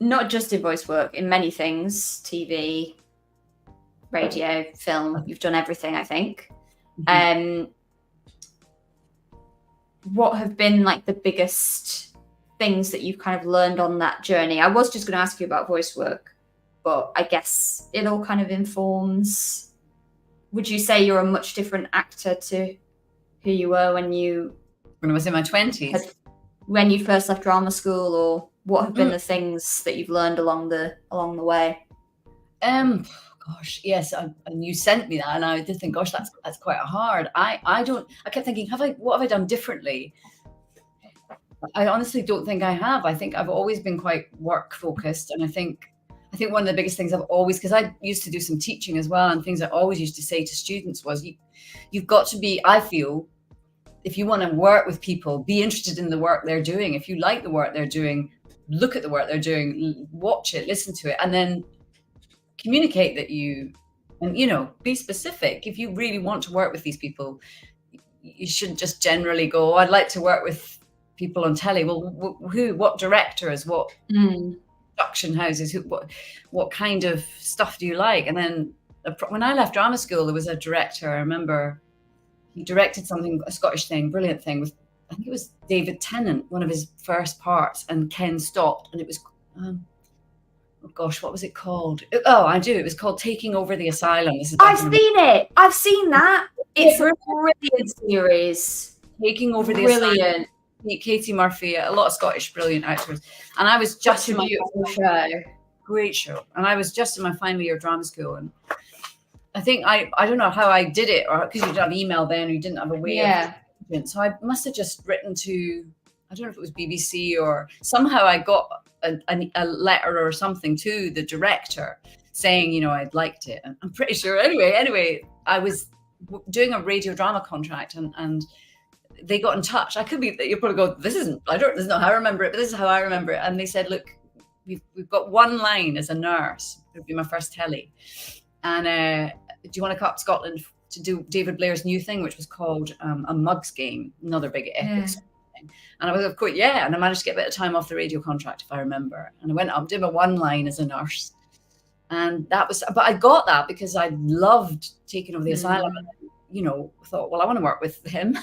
Not just in voice work, in many things, TV, radio, film. You've done everything, I think. What have been like the biggest things that you've kind of learned on that journey? I was just going to ask you about voice work, but I guess it all kind of informs. Would you say you're a much different actor to who you were when I was in my 20s? When you first left drama school, or what have been the things that you've learned along the way? Gosh, yes, and you sent me that, and I did think, gosh, that's quite hard. I kept thinking, what have I done differently? I honestly don't think I have. I think I've always been quite work focused, and I think one of the biggest things I've always, because I used to do some teaching as well, and things I always used to say to students was, you've got to be, I feel, if you want to work with people, be interested in the work they're doing. If you like the work they're doing, look at the work they're doing, watch it, listen to it, and then communicate that and be specific. If you really want to work with these people, you shouldn't just generally go, I'd like to work with people on telly. Well, what directors, what production houses, what kind of stuff do you like? And then when I left drama school, there was a director, I remember he directed something, a Scottish thing, brilliant thing, with I think it was David Tennant, one of his first parts, and Ken stopped, and it was, oh gosh, what was it called? Oh, I do. It was called Taking Over the Asylum. I've seen it. I've seen that. It's a brilliant series. Taking Over the Asylum. Katie Murphy, a lot of Scottish brilliant actors, and I was just a beautiful show. Great show, and I was just in my final year of drama school, and I think I don't know how I did it, or because you didn't have email then, or you didn't have a way of, so I must have just written to, I don't know if it was BBC or somehow I got a letter or something to the director saying, you know, I'd liked it, and I'm pretty sure anyway I was doing a radio drama contract, and they got in touch. I could be, you'll probably go, this is not how I remember it, but this is how I remember it. And they said, look, we've got one line as a nurse. It would be my first telly. And do you want to come up to Scotland to do David Blair's new thing, which was called A Mugs Game, another big epic thing. And I was, of course, and I managed to get a bit of time off the radio contract, if I remember. And I went up, did my one line as a nurse. And that was, but I got that because I loved Taking Over the Asylum. You know, thought, well, I want to work with him.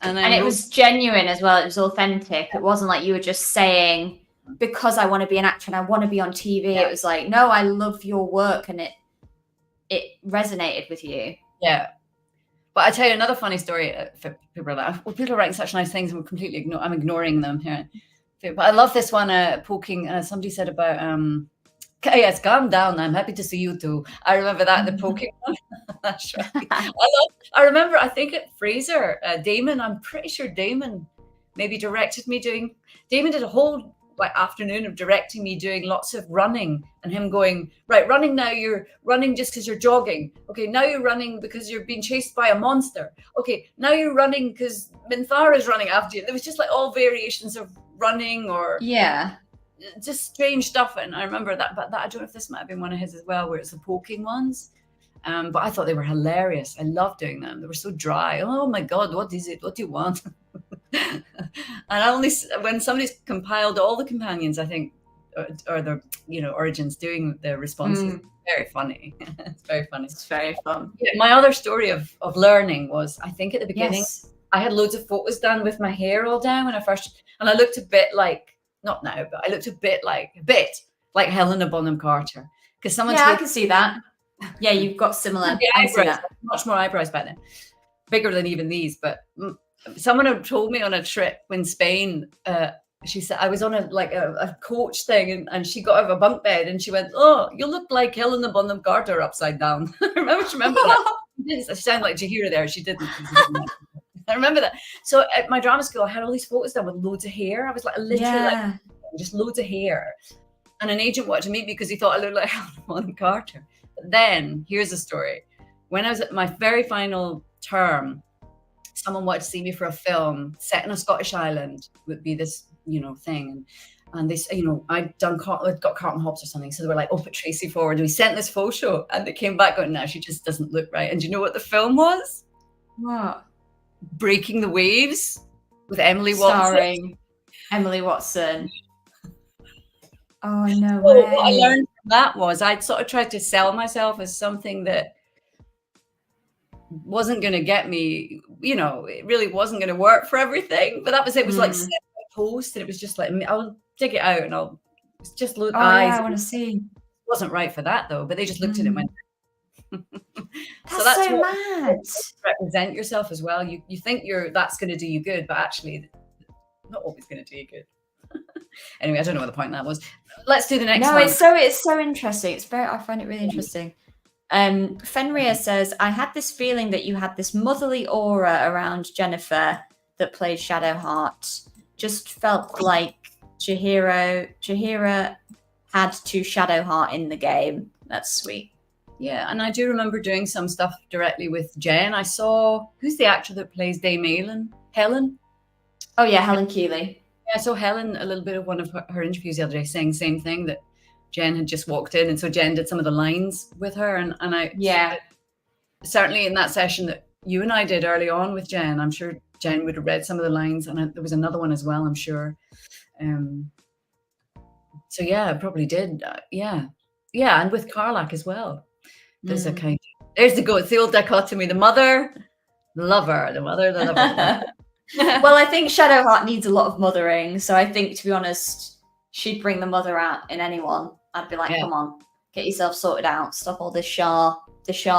and it was genuine as well. It was authentic. It wasn't like you were just saying, because I want to be an actor and I want to be on TV. It was like, no, I love your work, and it resonated with you. Yeah. But I tell you another funny story for people like, well, people are writing such nice things and I'm ignoring them here. But I love this one, poking, somebody said about, yes, calm down. I'm happy to see you too. I remember that, the poking one. That's right. I remember, I think at Fraser, Damon, I'm pretty sure Damon maybe directed me doing, Damon did a whole afternoon of directing me doing lots of running, and him going, right, running now, you're running just because you're jogging. Okay, now you're running because you're being chased by a monster. Okay, now you're running because Minthara is running after you. There was just like all variations of running or just strange stuff. And I remember that, but that, I don't know if this might have been one of his as well, where it's the poking ones. But I thought they were hilarious. I loved doing them. They were so dry. Oh my God, what is it? What do you want? And I only, when somebody's compiled all the companions, I think, or the, you know, origins doing the responses, very funny. It's very funny. It's very fun. Yeah, my other story of learning was, I think at the beginning, I had loads of photos done with my hair all down when I first, and I looked a bit like, not now, but I looked a bit like Helena Bonham Carter. Because someone I can see that. Yeah, you've got similar eyebrows, much more eyebrows back then, bigger than even these. But someone had told me on a trip in Spain, she said, I was on a coach thing, and she got out of a bunk bed and she went, oh, you look like Helena Bonham Carter upside down. Remember that? She sounded like Jaheira there. She didn't. I remember that. So at my drama school, I had all these photos done with loads of hair. I was like literally just loads of hair. And an agent wanted to meet me because he thought I looked like Helena Bonham Carter. But then here's a story. When I was at my very final term, someone wanted to see me for a film set in a Scottish island. Would be this, you know, thing. And they, you know, I'd got Carlton Hobbs or something. So they were like, oh, put Tracy forward. And we sent this photo, and they came back going, no, she just doesn't look right. And do you know what the film was? What? Breaking the Waves with Emily Watson. Starring Emily Watson. Oh, no way. What I learned from that was I'd sort of tried to sell myself as something that wasn't going to get me, you know, it really wasn't going to work for everything. But that was it. It was like set a post, and it was just like, I'll dig it out and I'll just look eyes. Yeah, I want to see. It wasn't right for that though, but they just looked at it and went. That's so mad. Represent yourself as well. You think that's going to do you good, but actually not always going to do you good. Anyway, I don't know what the point of that was. Let's do the next one. No, it's so interesting. I find it really interesting. Fenrir says, I had this feeling that you had this motherly aura around Jennifer that played Shadowheart. Just felt like Jaheira had to Shadowheart in the game. That's sweet. Yeah, and I do remember doing some stuff directly with Jen. I saw, who's the actor that plays Dame Helen? Oh yeah, Helen Keeley. Yeah, I saw Helen, a little bit of one of her interviews the other day, saying the same thing, that Jen had just walked in, and so Jen did some of the lines with her, and I certainly in that session that you and I did early on with Jen, I'm sure Jen would have read some of the lines, and there was another one as well, I'm sure. So yeah, I probably did. Yeah, and with Carlac as well. There's a kind. There's the goat. It's the old dichotomy: the mother, the lover, the mother, the lover. Well, I think Shadowheart needs a lot of mothering. So I think, to be honest, she'd bring the mother out in anyone. I'd be like, come on, get yourself sorted out. Stop all this Shah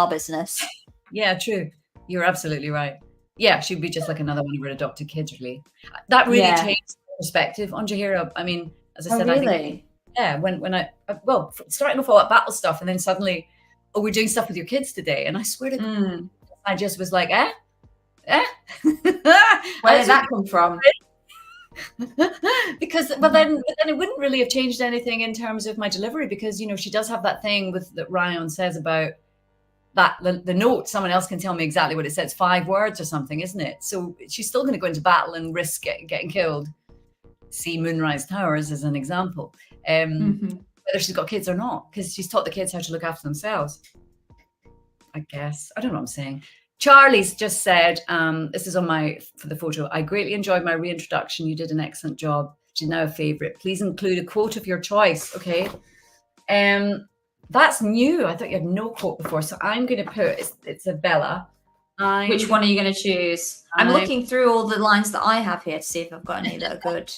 business. Yeah, true. You're absolutely right. Yeah, she'd be just like another one of her adopted kids, really. That really changed perspective on Jaheira. I mean, as I said, really? I think, when I, well, starting off all that battle stuff, and then suddenly, oh, we're doing stuff with your kids today. And I swear to God, I just was like, Where did that come from? Because, but then it wouldn't really have changed anything in terms of my delivery, because, you know, she does have that thing with that Ryan says about that the note. Someone else can tell me exactly what it says, 5 words or something, isn't it? So she's still going to go into battle and risk getting killed. See Moonrise Towers as an example. Whether she's got kids or not, because she's taught the kids how to look after themselves, I guess. I don't know what I'm saying. Charlie's just said, this is on for the photo, I greatly enjoyed my reintroduction. You did an excellent job. She's now a favorite. Please include a quote of your choice. Okay. That's new. I thought you had no quote before. So I'm going to put, it's a Bella. Which one are you going to choose? I'm looking through all the lines that I have here to see if I've got any that are good.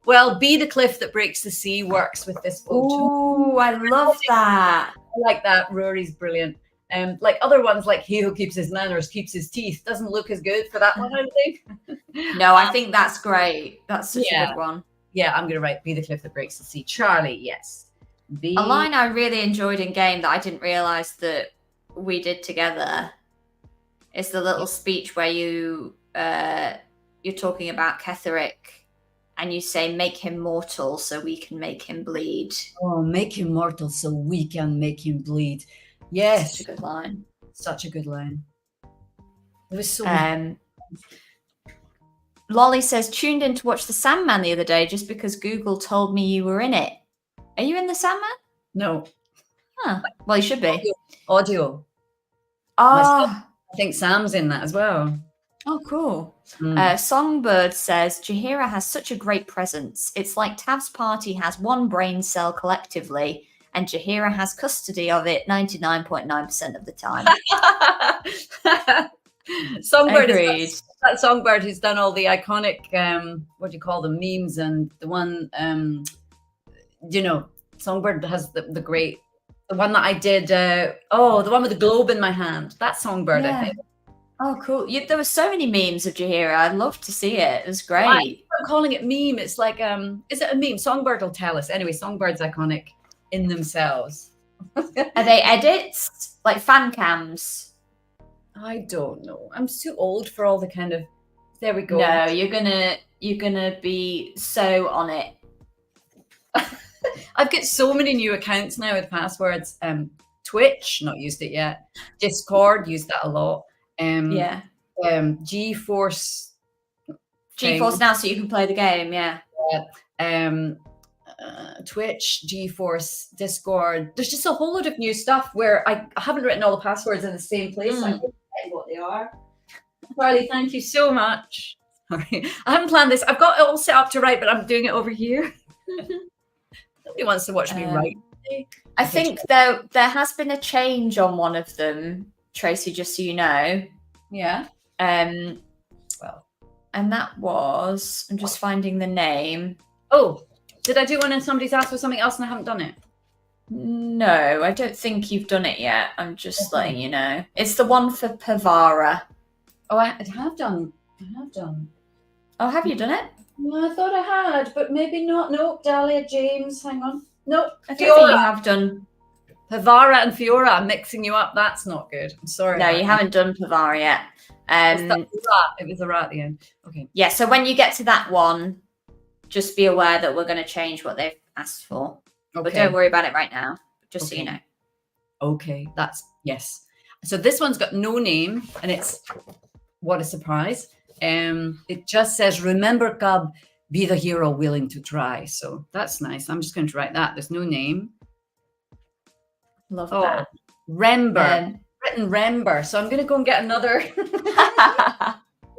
Well, be the cliff that breaks the sea works with this photo. Oh, I love that. I like that. Rory's brilliant. Like other ones, like he who keeps his manners keeps his teeth, doesn't look as good for that one, I think. No, I think that's great. That's such a good one. Yeah, I'm going to write be the cliff that breaks the sea. Charlie, yes. A line I really enjoyed in game that I didn't realize that we did together is the little speech where you're talking about Ketheric. And you say, make him mortal so we can make him bleed. Oh, make him mortal so we can make him bleed. Yes. Such a good line. Such a good line. It was so Lolly says, tuned in to watch The Sandman the other day just because Google told me you were in it. Are you in The Sandman? No. Huh. Well, you should be. Audio. Oh. I think Sam's in that as well. Oh, cool. Songbird says, Jaheira has such a great presence. It's like Tav's party has one brain cell collectively, and Jaheira has custody of it 99.9% of the time. Songbird is that Songbird who's done all the iconic, what do you call them, memes, and the one, Songbird has the great, the one that I did, the one with the globe in my hand. That's Songbird, I think. Oh, cool. There were so many memes of Jaheira. I'd love to see it. It was great. I'm calling it meme. It's like, is it a meme? Songbird will tell us. Anyway, Songbird's iconic in themselves. Are they edits? Like fan cams? I don't know. I'm too old for all the kind of, there we go. No, you're gonna be so on it. I've got so many new accounts now with passwords. Twitch, not used it yet. Discord, used that a lot. GeForce now, so you can play the game. Twitch, GeForce, Discord. There's just a whole lot of new stuff where I haven't written all the passwords in the same place. I don't know what they are. Charlie, thank you so much. Sorry, I haven't planned this. I've got it all set up to write, but I'm doing it over here. Nobody wants to watch me write. I think there has been a change on one of them, Tracy, just so you know. Yeah. Well, and that was, I'm just finding the name. Oh, did I do one and somebody's asked for something else and I haven't done it? No, I don't think you've done it yet. I'm just letting you know. It's the one for Pavara. Oh, I have done. Oh, have you done it? No, I thought I had, but maybe not. Nope, Dahlia, James, hang on. Nope, I don't think you have done. Pavara and Fiora, I'm mixing you up. That's not good. I'm sorry. No, you haven't done Pavara yet. It was a rat at the end. Okay. Yeah, so when you get to that one, just be aware that we're going to change what they've asked for. Okay. But don't worry about it right now, just so you know. Okay, yes. So this one's got no name, and it's, what a surprise. It just says, remember, Cub, be the hero willing to try. So that's nice. I'm just going to write that. There's no name. Love that. Rember. Written Rember. So I'm going to go and get another.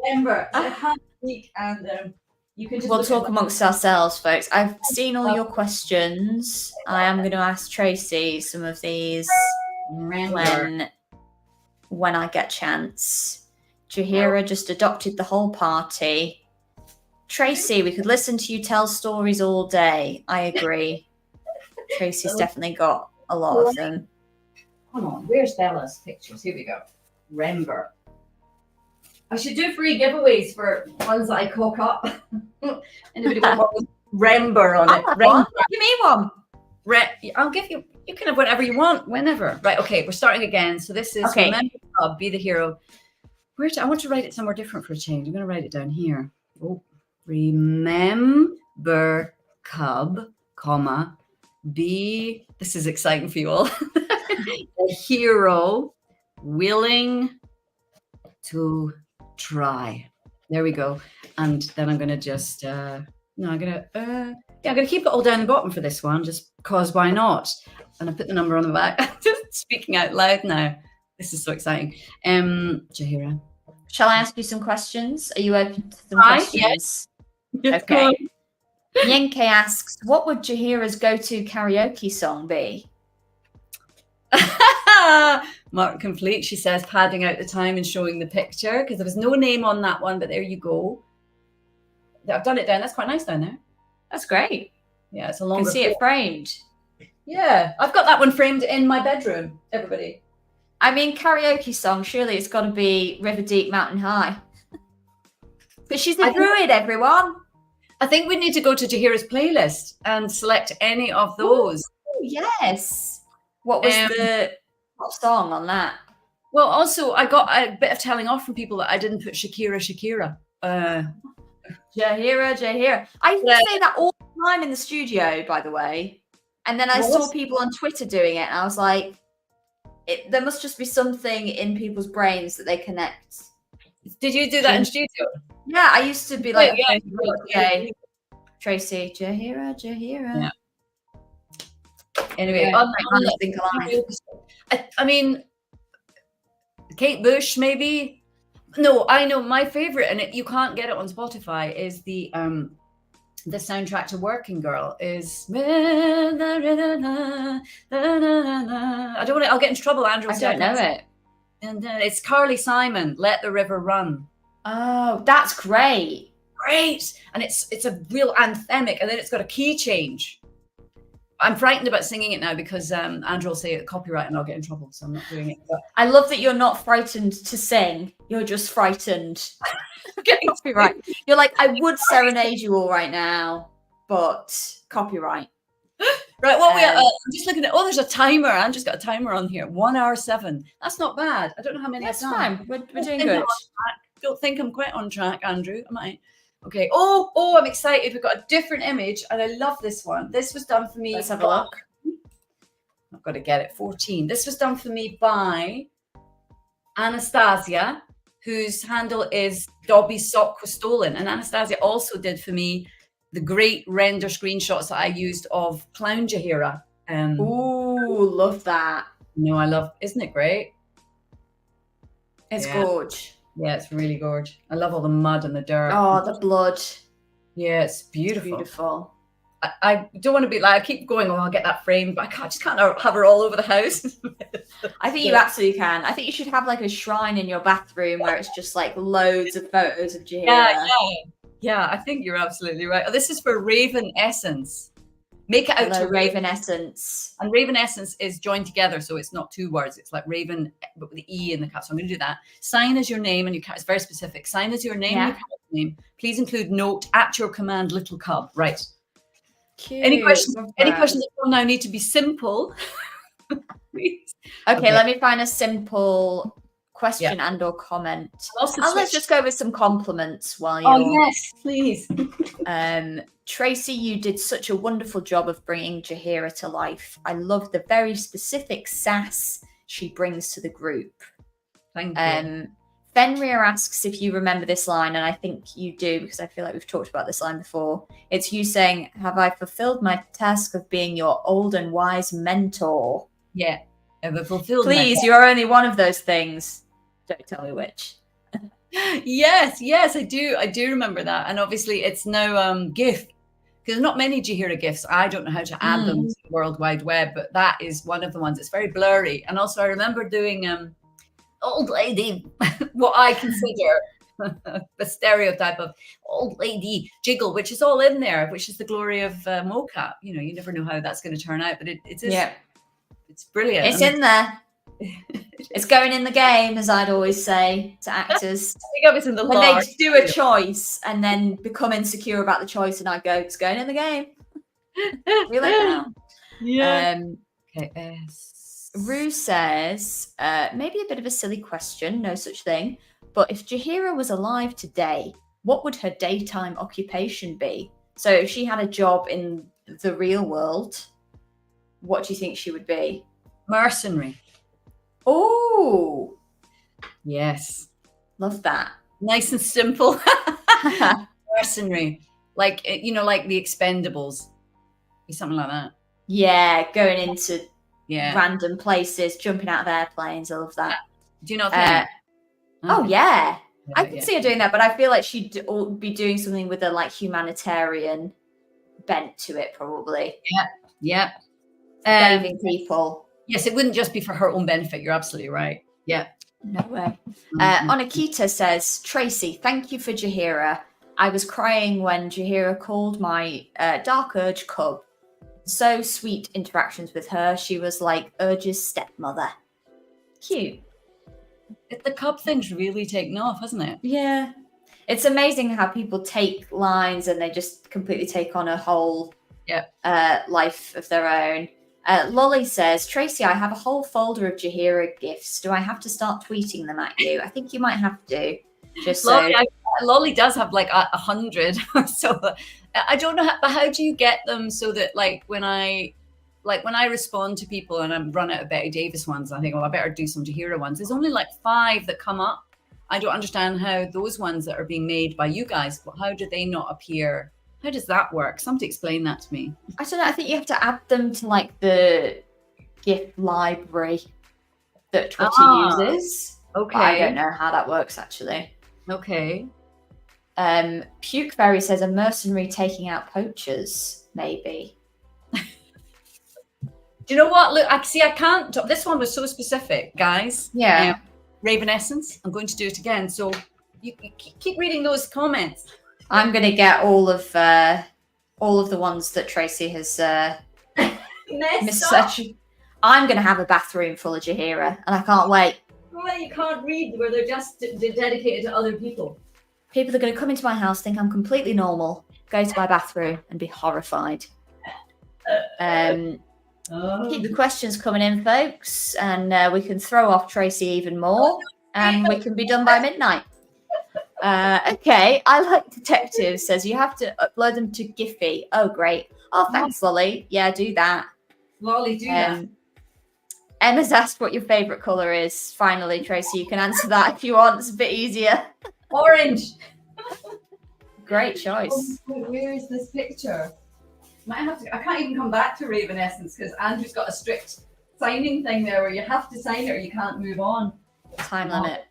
Rember. So I can't speak, and you can just we'll talk amongst ourselves, folks. I've seen all your questions. I am going to ask Tracy some of these when I get chance. Jaheira just adopted the whole party. Tracy, we could listen to you tell stories all day. I agree. Tracy's definitely got a lot of them. Come on, where's Bella's pictures? Here we go. Remember. I should do free giveaways for ones that I cock up. Anybody want one with Remember on it? Give me one. I'll give you. You can have whatever you want, whenever. Right, okay, we're starting again. So this is Remember Cub, Be the Hero. I want to write it somewhere different for a change. I'm going to write it down here. Oh, Remember Cub, comma, be, this is exciting for you all, a hero willing to try. There we go. And then I'm going to just, I'm going to keep it all down the bottom for this one, just because why not? And I put the number on the back. Just speaking out loud now. This is so exciting. Jaheira. Shall I ask you some questions? Are you open to some questions? Yes. Okay. Yenke asks, what would Jaheira's go-to karaoke song be? Mark complete, she says, padding out the time and showing the picture, because there was no name on that one, but there you go. I've done it down. That's quite nice down there. That's great. Yeah, it's a longer. You can see it framed. Yeah, I've got that one framed in my bedroom, everybody. I mean, karaoke song, surely it's got to be River Deep, Mountain High. But she's a druid, everyone. I think we need to go to Jaheira's playlist and select any of those. Oh, yes. What was the song on that? Well, also, I got a bit of telling off from people that I didn't put Shakira. Jaheira. I used to say that all the time in the studio, by the way. And then I saw people on Twitter doing it, and I was like, there must just be something in people's brains that they connect. Did you do that in studio? Yeah, I used to be like, okay, Tracy, Jaheira. Yeah. Anyway, I mean, Kate Bush, maybe. No, I know my favorite, and you can't get it on Spotify, is the soundtrack to Working Girl is. I don't want to. I'll get into trouble, Andrew. I don't know it. And it's Carly Simon, Let the River Run. Oh, that's great. Great. And it's a real anthemic, and then it's got a key change. I'm frightened about singing it now because Andrew will say copyright and I'll get in trouble, so I'm not doing it. But I love that you're not frightened to sing. You're just frightened. Getting copyright. You're like, I would serenade you all right now, but copyright. Right, what I'm just looking at. Oh, there's a timer. I've just got a timer on here. 1 hour 7. That's not bad. I don't know how many I've done. That's fine. We're doing good. Don't think I'm quite on track, Andrew. Am I? Okay. Oh, I'm excited. We've got a different image, and I love this one. This was done for me. Let's have a look. I've got to get it. 14. This was done for me by Anastasia, whose handle is Dobby's Sock Was Stolen. And Anastasia also did for me the great render screenshots that I used of Clown Jaheira. Ooh, love that. No, I love. Isn't it great? It's gorge. Yeah, it's really gorge. I love all the mud and the dirt. Oh, the blood. Yeah, it's beautiful. It's beautiful. I don't want to be like, I keep going, I'll get that framed, but I just can't have her all over the house. I think you absolutely can. I think you should have like a shrine in your bathroom where it's just like loads of photos of Jaheira. Yeah, I think you're absolutely right. Oh, this is for Raven Essence. Make it out to Raven Essence. And Raven Essence is joined together, so it's not 2 words. It's like Raven, but with the E in the cap. So I'm going to do that. Sign as your name, and it's very specific. Sign as your name and your character name. Please include note at your command, little cub. Right. Cute. Any questions? Any questions that will now need to be simple? Please. Okay, let me find a simple question and or comment. Let's just go with some compliments while you're... Oh, yes, please. Tracy, you did such a wonderful job of bringing Jaheira to life. I love the very specific sass she brings to the group. Thank you. Fenrir asks if you remember this line, and I think you do because I feel like we've talked about this line before. It's you saying, have I fulfilled my task of being your old and wise mentor? Yeah, have I fulfilled Please, you're only one of those things. Don't tell me which. Yes, I do. I do remember that. And obviously it's now GIF. Because there's not many Jaheira GIFs. I don't know how to add them to the World Wide Web, but that is one of the ones. It's very blurry. And also I remember doing old lady, what I consider the stereotype of old lady jiggle, which is all in there, which is the glory of mocap. You know, you never know how that's going to turn out, but it's brilliant. It's in there. It's going in the game, as I'd always say to actors. In the when they do a choice and then become insecure about the choice, and I go, it's going in the game. Reel it down. Yeah. Okay. Rue says, maybe a bit of a silly question, no such thing, but if Jaheira was alive today, what would her daytime occupation be? So if she had a job in the real world, what do you think she would be? Mercenary. Oh, yes. Love that. Nice and simple. Mercenary. Like, you know, like the Expendables. Be something like that. Yeah, going into random places, jumping out of airplanes. I love that. Do you not think? Oh, yeah. I can see her doing that, but I feel like she'd be doing something with a like humanitarian bent to it, probably. Yeah. Saving people. Yes, it wouldn't just be for her own benefit. You're absolutely right. Yeah. No way. Onakita says, Tracy, thank you for Jaheira. I was crying when Jaheira called my Dark Urge cub. So sweet interactions with her. She was like Urge's stepmother. Cute. The cub thing's really taken off, hasn't it? Yeah. It's amazing how people take lines and they just completely take on a whole life of their own. Lolly says, Tracy, I have a whole folder of Jaheira gifts. Do I have to start tweeting them at you? I think you might have to. Just Lolly does have like 100 or so. I don't know, but how do you get them so that when I respond to people and I run out of Betty Davis ones, I think, well, I better do some Jaheira ones. There's only like 5 that come up. I don't understand how those ones that are being made by you guys, how do they not appear? How does that work? Somebody explain that to me. I don't know. I think you have to add them to like the gift library that Twitter uses. Okay. I don't know how that works actually. Okay. Puke Fairy says a mercenary taking out poachers, maybe. Do you know what? Look, I can't. This one was so specific, guys. Yeah. Raven Essence. I'm going to do it again. So you keep reading those comments. I'm going to get all of the ones that Tracy has missearched. I'm going to have a bathroom full of Jaheira, and I can't wait. Well, you can't read where they're dedicated to other people. People are going to come into my house, think I'm completely normal, go to my bathroom, and be horrified. Keep the questions coming in, folks, and we can throw off Tracy even more, and we can be done by midnight. Okay, I like Detective says you have to upload them to Giphy. Oh, great. Oh, thanks, Lolly. Yeah, do that. Lolly, do that. Emma's asked what your favourite colour is. Finally, Tracy, you can answer that if you want. It's a bit easier. Orange. Great choice. Where is this picture? Might have to. I can't even come back to Raven Essence because Andrew's got a strict signing thing there where you have to sign it or you can't move on. Time limit.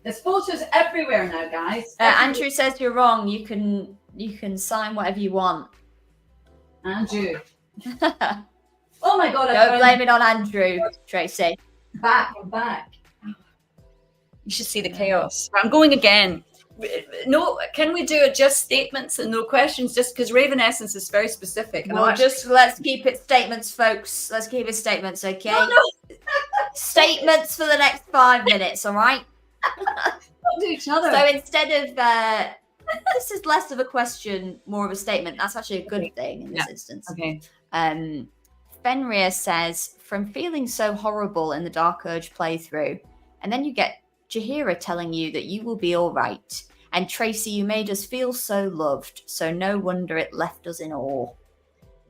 There's photos everywhere now, guys. Andrew says you're wrong. You can sign whatever you want. Andrew. Oh my God. Don't blame it on Andrew, Tracy. I'm back. You should see the chaos. I'm going again. No, can we do just statements and no questions? Just because Raven Essence is very specific. Let's keep it statements, folks. Let's keep it statements, okay? No. Statements for the next 5 minutes, all right? Don't do each other. So instead of this is less of a question, more of a statement. That's actually a good thing in this instance. Okay. Fenrir says, from feeling so horrible in the Dark Urge playthrough, and then you get Jaheira telling you that you will be all right. And Tracy, you made us feel so loved, so no wonder it left us in awe.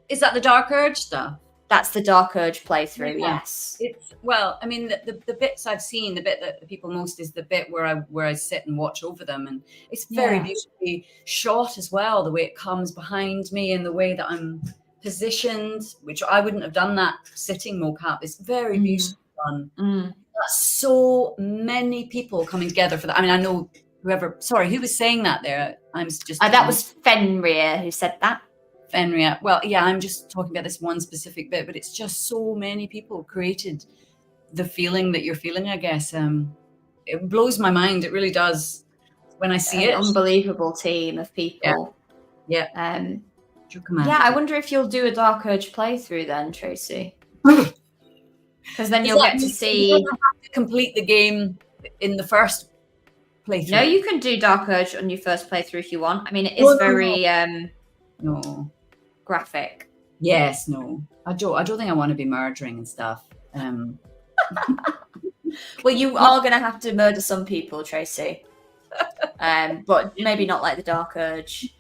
Is that the Dark Urge stuff? That's the Dark Urge playthrough, yes. It's I mean, the bits I've seen, the bit that the people most is the bit where I sit and watch over them, and it's very beautifully shot as well. The way it comes behind me and the way that I'm positioned, which I wouldn't have done that sitting mocap. It's very beautifully done. That's so many people coming together for that. I mean, I know who was saying that there? I'm just that was Fenrir who said that. Fenrir. Well, yeah, I'm just talking about this one specific bit, but it's just so many people created the feeling that you're feeling, I guess. It blows my mind. It really does when I see it. Unbelievable team of people. Yeah. Yeah, I wonder if you'll do a Dark Urge playthrough then, Tracy. Because then you'll get to see. You don't have to complete the game in the first playthrough. No, you can do Dark Urge on your first playthrough if you want. I mean, it is very graphic. Yes, no. I don't think I want to be murdering and stuff. Well, you are going to have to murder some people, Tracy. But maybe not like the Dark Urge.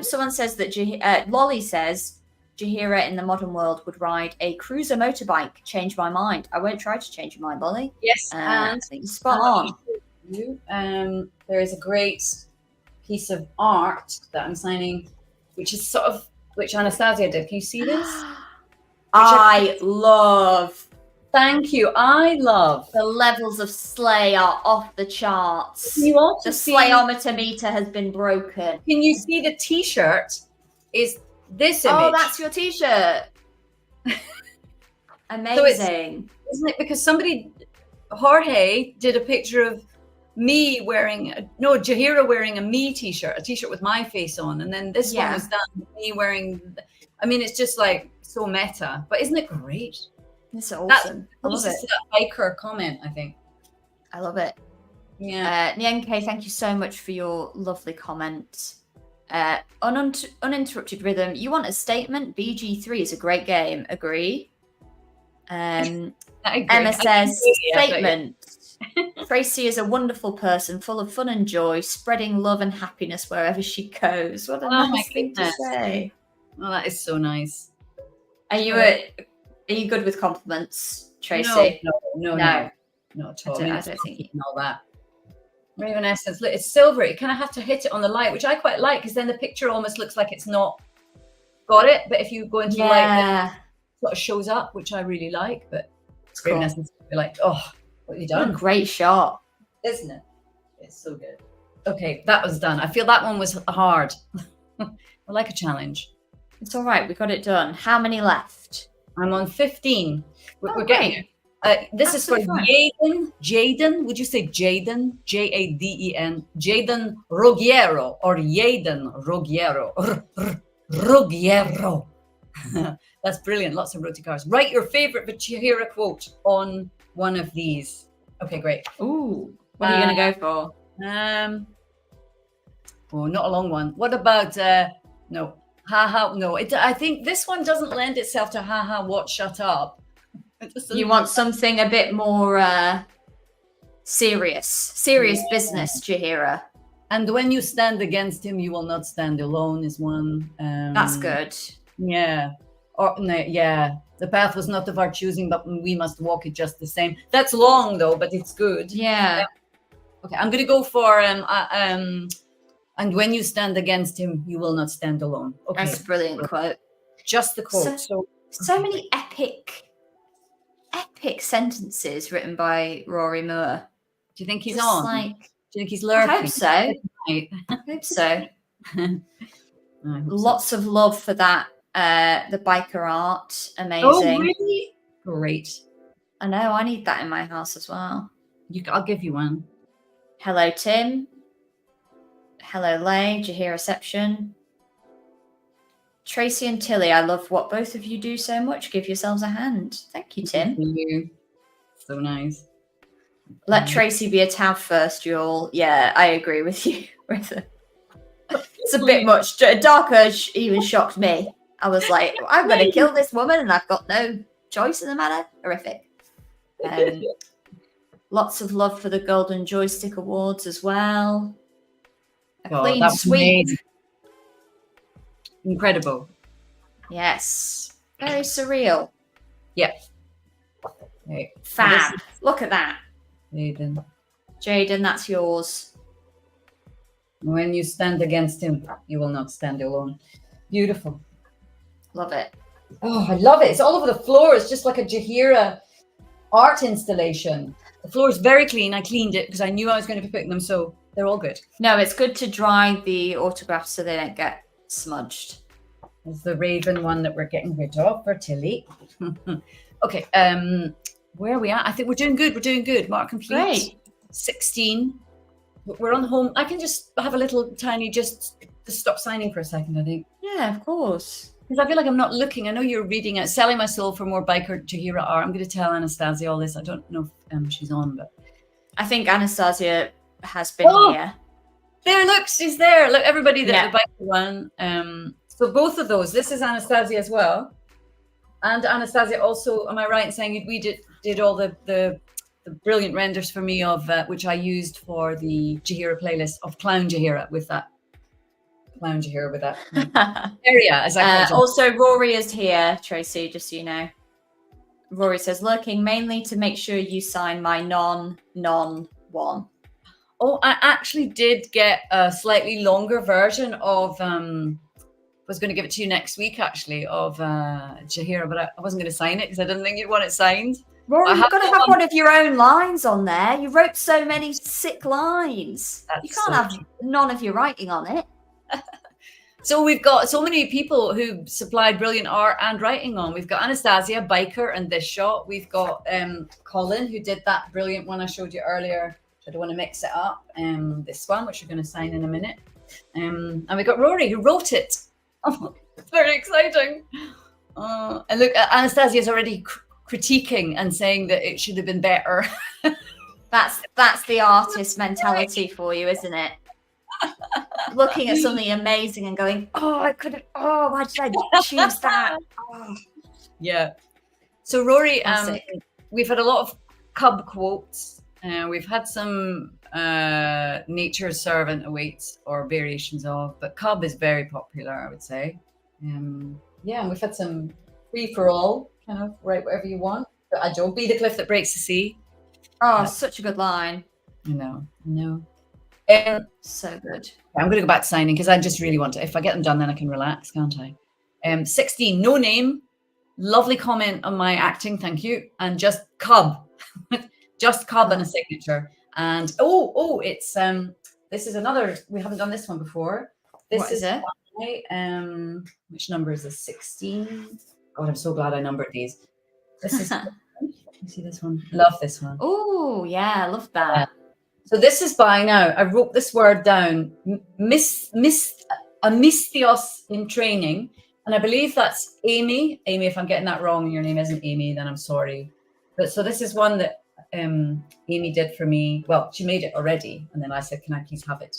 Someone says that Lolly says Jaheira in the modern world would ride a cruiser motorbike. Change my mind. I won't try to change your mind, Lolly. Yes, and spot on. There is a great piece of art that I'm signing, which is which Anastasia did. Can you see this? I love. Thank you. I love the levels of slay are off the charts. Can you also the slayometer meter has been broken. Can you see the T-shirt? Is this image? Oh, that's your T-shirt. Amazing. So isn't it? Because Jorge did a picture of me Jaheira wearing a me T-shirt, a T-shirt with my face on, and then this one was done with me wearing. I mean, it's just like so meta, but isn't it great? It's awesome. I love it. That Iker comment, I think. I love it. Yeah. Nyenke, thank you so much for your lovely comment. Uninterrupted Rhythm, you want a statement? BG3 is a great game. Agree. Agree. Emma says, statement. Tracy is a wonderful person, full of fun and joy, spreading love and happiness wherever she goes. What a nice thing to say. Oh, that is so nice. Are you good with compliments, Tracy? No, not at all. I don't think all that. Raven Essence, look, it's silver. You kind of have to hit it on the light, which I quite like, because then the picture almost looks like it's not got it. But if you go into the light, it sort of shows up, which I really like. But Raven Essence would be like, oh, what have you done? What a great shot, isn't it? It's so good. Okay, that was done. I feel that one was hard. I like a challenge. It's all right. We got it done. How many left? I'm on 15. We're getting this is for Jaden. Would you say Jaden? Jaden. Jaden Ruggiero or Jaden Ruggiero. Ruggiero. That's brilliant. Lots of roti cars. Write your favorite Jaheira quote on one of these. Okay, great. Ooh, what are you going to go for? Oh, not a long one. What about no? Haha, no. I think this one doesn't lend itself to haha. What? Shut up. You want something a bit more serious business, Jaheira. And when you stand against him, you will not stand alone. Is one. That's good. Yeah. Or no, yeah. The path was not of our choosing, but we must walk it just the same. That's long though, but it's good. Yeah. Okay, I'm gonna go for and when you stand against him, you will not stand alone. Okay. That's a brilliant quote. Just the quote. So many epic sentences written by Rory Moore. Do you think he's on? Do you think he's lurking? I hope so. I hope so. Lots of love for that. The biker art, amazing. Oh, really? Great. I know. I need that in my house as well. I'll give you one. Hello, Tim. Hello, Lay. Jaheiraception. Tracy and Tilly, I love what both of you do so much. Give yourselves a hand. Thank you, Tim. Thank you. So nice. Let Tracy be a tab first, y'all. Yeah, I agree with you. It's a bit much. Dark Urge even shocked me. I was like, I'm going to kill this woman and I've got no choice in the matter. Horrific. Lots of love for the Golden Joystick Awards as well. A clean sweep. Amazing. Incredible. Yes. Very surreal. Yep. Okay. Fab. Look at that. Jaden, that's yours. When you stand against him, you will not stand alone. Beautiful. Love it. Oh, I love it. It's all over the floor. It's just like a Jaheira art installation. The floor is very clean. I cleaned it because I knew I was going to be putting them, so they're all good. No, it's good to dry the autographs so they don't get smudged. There's the Raven one that we're getting rid of for Tilly. Okay. where are we at? I think we're doing good. We're doing good. Mark complete. Great. 16. We're on home. I can just have a little tiny, just stop signing for a second, I think. Yeah, of course. Because I feel like I'm not looking. I know you're reading it. Selling my soul for more biker Jaheira art. I'm going to tell Anastasia all this. I don't know if she's on, but I think Anastasia has been here. There, look, she's there. Look, everybody, the Yeah. biker one. So both of those. This is Anastasia as well, and Anastasia also. Am I right in saying we did all the brilliant renders for me of which I used for the Jaheira playlist of Clown Jaheira with that. Clown Jaheira with that area, as I call it. Also, Rory is here, Tracy, just so you know. Rory says, lurking mainly to make sure you sign my non-one. Oh, I actually did get a slightly longer version of, was going to give it to you next week, actually, of Jaheira, but I wasn't going to sign it because I didn't think you'd want it signed. Rory, you've got to have one of your own lines on there. You wrote so many sick lines. You can't have none of your writing on it. So we've got so many people who supplied brilliant art and writing on. We've got Anastasia, biker, and this shot. We've got Colin, who did that brilliant one I showed you earlier. I don't want to mix it up. This one, which you're going to sign in a minute. And we got Rory, who wrote it. Oh, it's very exciting. And look, Anastasia is already critiquing and saying that it should have been better. That's the artist mentality for you, isn't it? Looking at something amazing and going, why did I choose that? Oh. Yeah. So Rory, we've had a lot of Cub quotes. We've had some Nature's Servant awaits or variations of, but Cub is very popular, I would say. And we've had some free for all, kind of write whatever you want. But I don't be the cliff that breaks the sea. Oh, such a good line. I know. So good. I'm going to go back to signing because I just really want to. If I get them done, then I can relax, can't I? 16, no name. Lovely comment on my acting, thank you. And just Cub. Just Cub and a signature. And it's this is another. We haven't done this one before. What is it? Which number is this? 16. God, I'm so glad I numbered these. This is. You see this one? Love this one. Oh yeah, I love that. Yeah. So this is by now. I wrote this word down. Amisthios in training, and I believe that's Amy. Amy, if I'm getting that wrong and your name isn't Amy, then I'm sorry. But so this is one that Amy did for me. Well, she made it already, and then I said, "Can I please have it?"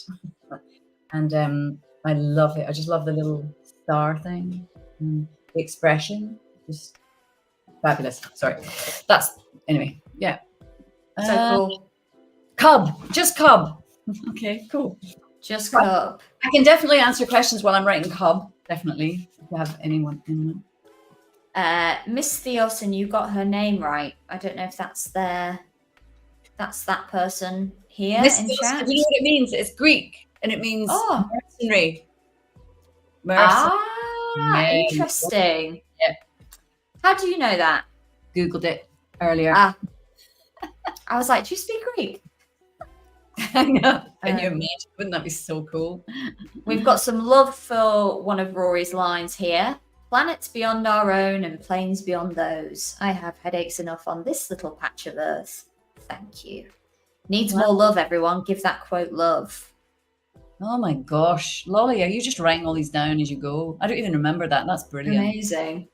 And I love it. I just love the little star thing, the expression, just fabulous. Sorry, anyway. Yeah, so cool. Cub, just Cub. Okay, cool. Just Cub. I can definitely answer questions while I'm writing Cub. Definitely, if you have anyone. Miss Theos, and you got her name right. I don't know if that's that person here Miss in Theos, chat. do you know what it means? It's Greek, and it means mercenary. Interesting. Yeah. How do you know that? Googled it earlier. I was like, do you speak Greek? I know. Can you imagine? Wouldn't that be so cool? We've got some love for one of Rory's lines here. Planets beyond our own and planes beyond those. I have headaches enough on this little patch of earth. Thank you. Needs more love, everyone. Give that quote love. Oh my gosh. Lolly, are you just writing all these down as you go? I don't even remember that. That's brilliant. Amazing.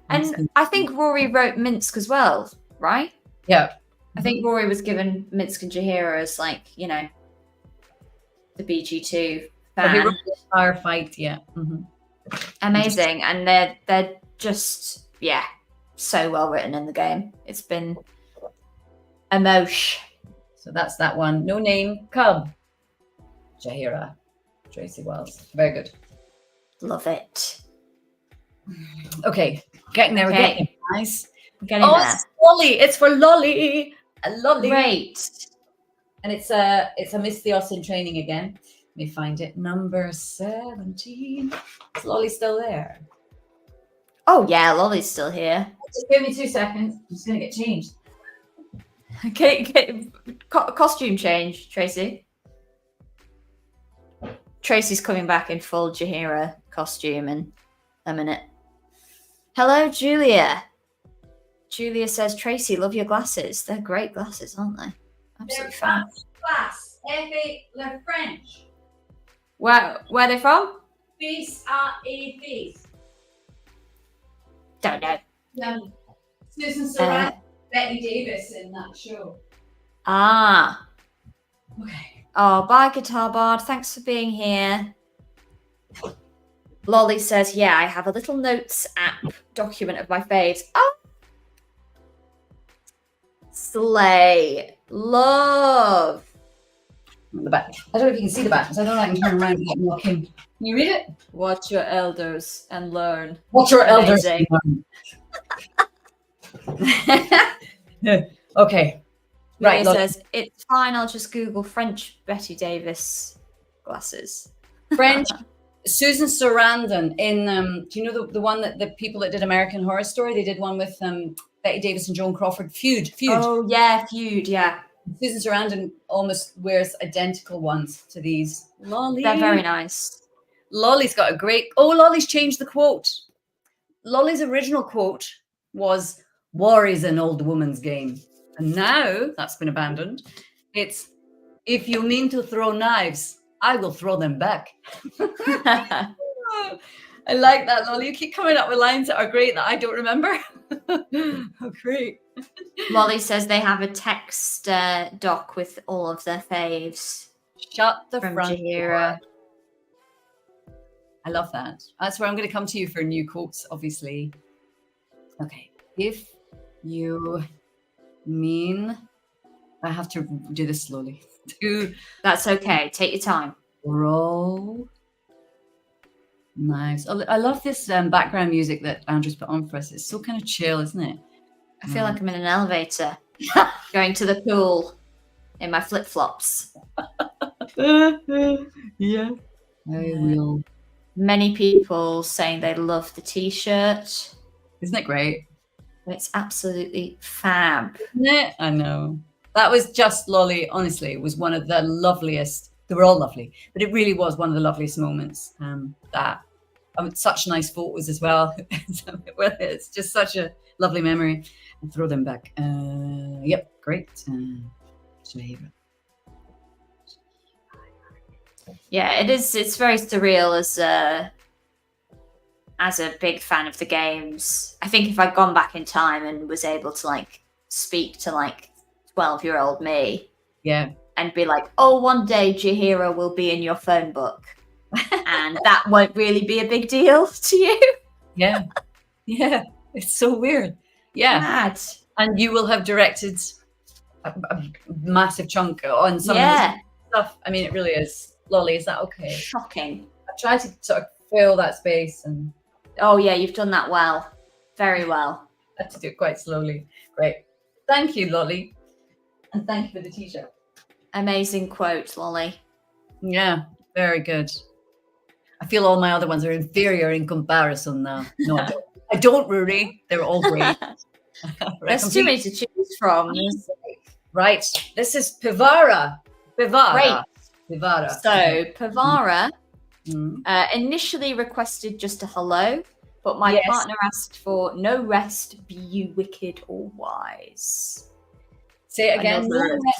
And I think Rory wrote Minsk as well, right? Yeah. I think Rory was given Minsk and Jaheira as the BG2 fan. He wrote the firefight, yeah. Mm-hmm. Amazing. And they're just, so well written in the game. It's been emotion. So that's that one. No name, Cub. Jaheira. Tracy Wiles. Very good. Love it. Okay. Getting there. We're getting there, guys. Getting there. It's Lolly. It's for Lolly. A Lolly. Great. And it's a Miss Theos in training again. Let me find it. Number 17. Is Lolly still there? Oh yeah, Lolly's still here. Just give me 2 seconds. I'm just gonna get changed. Okay, costume change, Tracy. Tracy's coming back in full Jaheira costume in a minute. Hello, Julia. Julia says, Tracy, love your glasses. They're great glasses, aren't they? Absolutely fab. Glass. F-A, they're French. Where are they from? Face A face. Don't know. Susan Sarandon, Betty Davis in that show. Ah. Okay. Oh, bye, Guitar Bard. Thanks for being here. Lolly says, yeah, I have a little notes app document of my faves. Oh. Slay. Love. The back. I don't know if you can see the back because I don't know I can turn around and get walking. Can you read it? Watch your elders and learn. Watch your elders. Okay. Right. Says, it's fine. I'll just Google French Betty Davis glasses. French Susan Sarandon in do you know the one that the people that did American Horror Story? They did one with Betty Davis and Joan Crawford. Feud. Oh yeah, Feud. Yeah. Susan Sarandon almost wears identical ones to these. Lolly. They're very nice. Lolly's got a great. Oh, Lolly's changed the quote. Lolly's original quote was, "War is an old woman's game," and now that's been abandoned. It's, "If you mean to throw knives, I will throw them back." I like that, Lolly. You keep coming up with lines that are great that I don't remember. Oh, great. Lolly says they have a text doc with all of their faves. Shut the from front Jaheira. door. I love that. That's where I'm going to come to you for new quotes, obviously. Okay. If you mean... I have to do this slowly. That's okay. Take your time. Roll knives. Oh, I love this background music that Andrew's put on for us. It's so kind of chill, isn't it? I feel like I'm in an elevator going to the pool in my flip-flops. Yeah. I will. Many people saying they love the t-shirt. Isn't it great? It's absolutely fab. Isn't it? I know. That was just Lolly, honestly, it was one of the loveliest. They were all lovely, but it really was one of the loveliest moments. Such nice photos as well. It's just such a lovely memory. I'll throw them back. Yep, great. Jaheira. Yeah, it is. It's very surreal as a big fan of the games. I think if I'd gone back in time and was able to like speak to like 12-year-old me, yeah, and be like, oh, one day Jaheira will be in your phone book, and that won't really be a big deal to you. Yeah, yeah, it's so weird. Yeah, mad. And you will have directed a massive chunk on some of the stuff. I mean, it really is. Lolly, is that okay? Shocking. I tried to sort of fill that space, and oh yeah, you've done that well, very well. I had to do it quite slowly. Great, thank you, Lolly, and thank you for the t-shirt. Amazing quote, Lolly. Yeah, very good. I feel all my other ones are inferior in comparison now. No, I don't, Rory. They're all great. There's too many to choose from. Right. This is Pivara. Great. Pivara. So, Pivara initially requested just a hello, but my partner asked for no rest, be you wicked or wise. Say it again.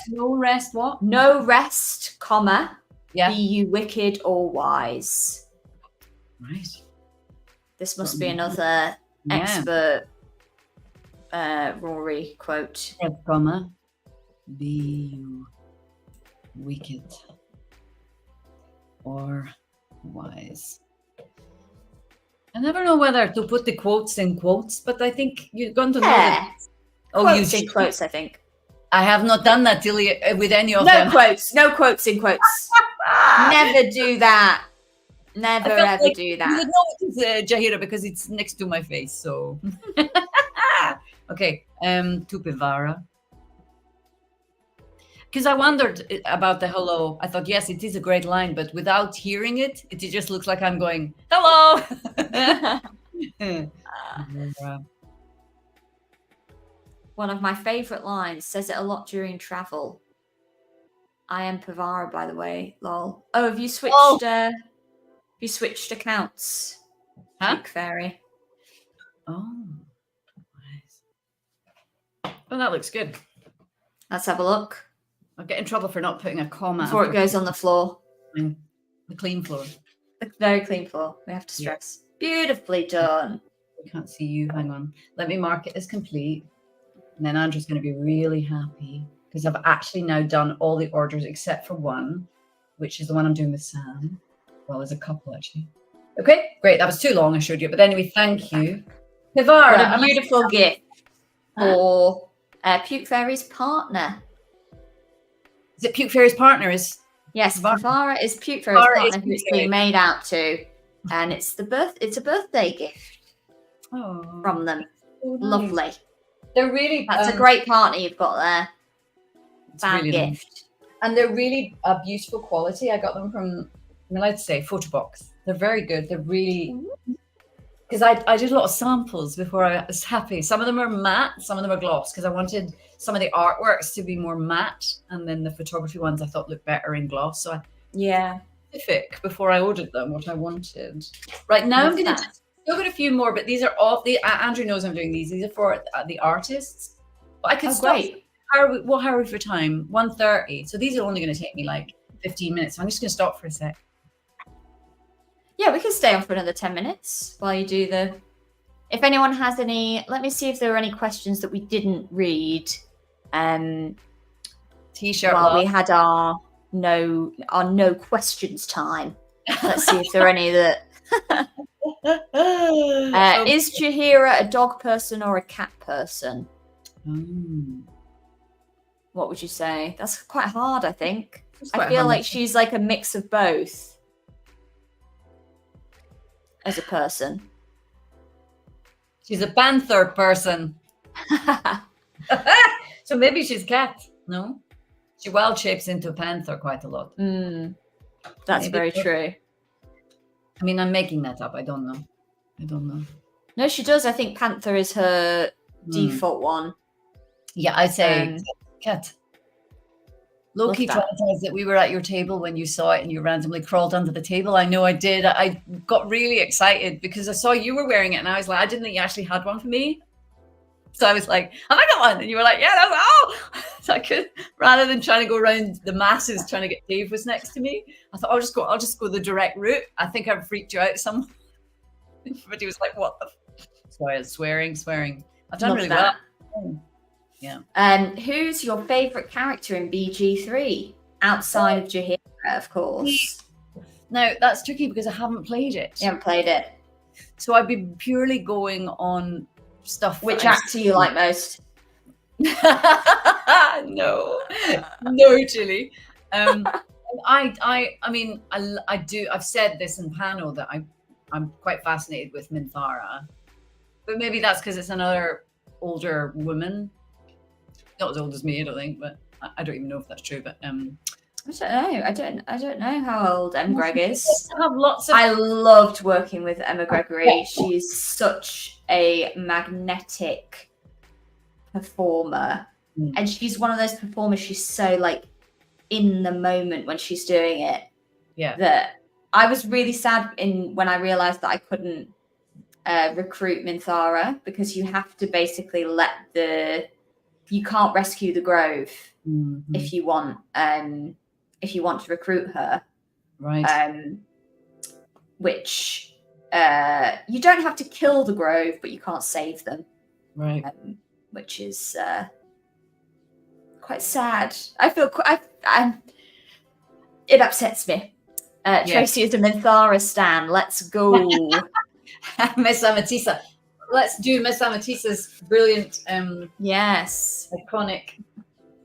No rest, what? No rest, comma, be you wicked or wise. Right. This must be another expert Rory quote. Comma, be you wicked or wise. I never know whether to put the quotes in quotes, but I think you're going to know that. Oh, quotes in quotes, I think. I have not done that with any of them. No quotes in quotes. Never do that. Never ever do that. You would know it is Jaheira because it's next to my face. So, okay. To Pivara. Because I wondered about the hello. I thought, yes, it is a great line, but without hearing it, it just looks like I'm going, hello. One of my favourite lines, says it a lot during travel. I am Pivara, by the way. Lol. Oh, have you switched accounts? Huh? Big Fairy. Oh. Nice. Oh, that looks good. Let's have a look. I'll get in trouble for not putting a comma before it goes on the floor. The clean floor. The very clean floor. We have to stress. Beautifully done. I can't see you. Hang on. Let me mark it as complete. And then Andrew's going to be really happy because I've actually now done all the orders except for one, which is the one I'm doing with Sam. Well, there's a couple actually. Okay, great. That was too long, I showed you. But anyway, thank you. Hivara, what a beautiful gift for Puke Fairy's partner. Is it Puke Fairy's partner? Yes, Hivara is Puke Fairy's partner who it's being made out to. And it's a birthday gift from them. So nice. Lovely. They're really that's a great partner you've got there. Bad really gift. Nice. And they're really a beautiful quality. I got them from, I'm allowed to say, Photo Box. They're very good. They're really, because I did a lot of samples before I was happy. Some of them are matte, some of them are gloss, because I wanted some of the artworks to be more matte, and then the photography ones I thought looked better in gloss. So specific before I ordered them what I wanted. Right now I'm going to still got a few more, but these are off. Andrew knows I'm doing these. These are for the artists. But I could stop. Great. How are we for time? 1:30. So these are only going to take me like 15 minutes. So I'm just going to stop for a sec. Yeah, we can stay on for another 10 minutes while you do the... If anyone has any... Let me see if there are any questions that we didn't read. T-shirt while we had our no questions time. Let's see if there are any that... Is Jaheira a dog person or a cat person? What would you say? That's quite hard, I think. I feel like she's like a mix of both as a person. She's a panther person. So maybe she's cat, no? She wild shapes into a panther quite a lot. That's very true. I mean, I'm making that up. I don't know. No, she does. I think panther is her default one. Yeah, I'd say cat. Loki traumatized that we were at your table when you saw it and you randomly crawled under the table. I know I did. I got really excited because I saw you were wearing it and I was like, I didn't think you actually had one for me. So I was like, have I got one? And you were like, yeah, that's So I could, rather than trying to go around the masses trying to get Dave was next to me, I thought I'll just go the direct route. I think I've freaked you out some. But he was like, what the Sorry, I was swearing. I've done really well. Yeah. Who's your favourite character in BG3 outside of Jaheira, of course? Now that's tricky because I haven't played it. You haven't played it, so I'd be purely going on stuff. Which actor you like most? No, Julie. I mean, I do. I've said this in panel that I'm quite fascinated with Minthara, but maybe that's because it's another older woman. Not as old as me, I don't think, but I don't even know if that's true. But I don't know how old Emma Greg is. I loved working with Emma Gregory. She's such a magnetic performer, and she's one of those performers. She's so like in the moment when she's doing it. Yeah. That I was really sad when I realized that I couldn't recruit Minthara because you have to basically you can't rescue the Grove if you want to recruit her, right? Which you don't have to kill the Grove, but you can't save them, right? Which is quite sad. I feel it upsets me. Tracy is a Minthara stan. Let's go, Miss Amatisa. Let's do Miss Amatisa's brilliant, iconic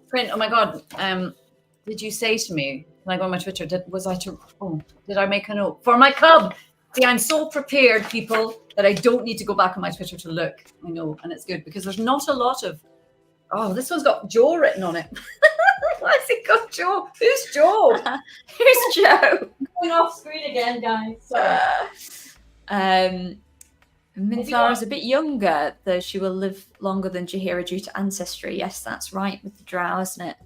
print. Oh my God! Did you say to me? Can I go on my Twitter? Did I make a note for my cub? See, I'm so prepared, people, that I don't need to go back on my Twitter to look. I know, and it's good because there's not a lot of. Oh, this one's got Joe written on it. Why has it got Joe? Who's Joe? Who's Joe? Going off screen again, guys. Sorry. Minthara's a bit younger, though she will live longer than Jaheira due to ancestry. Yes, that's right with the drow, isn't it?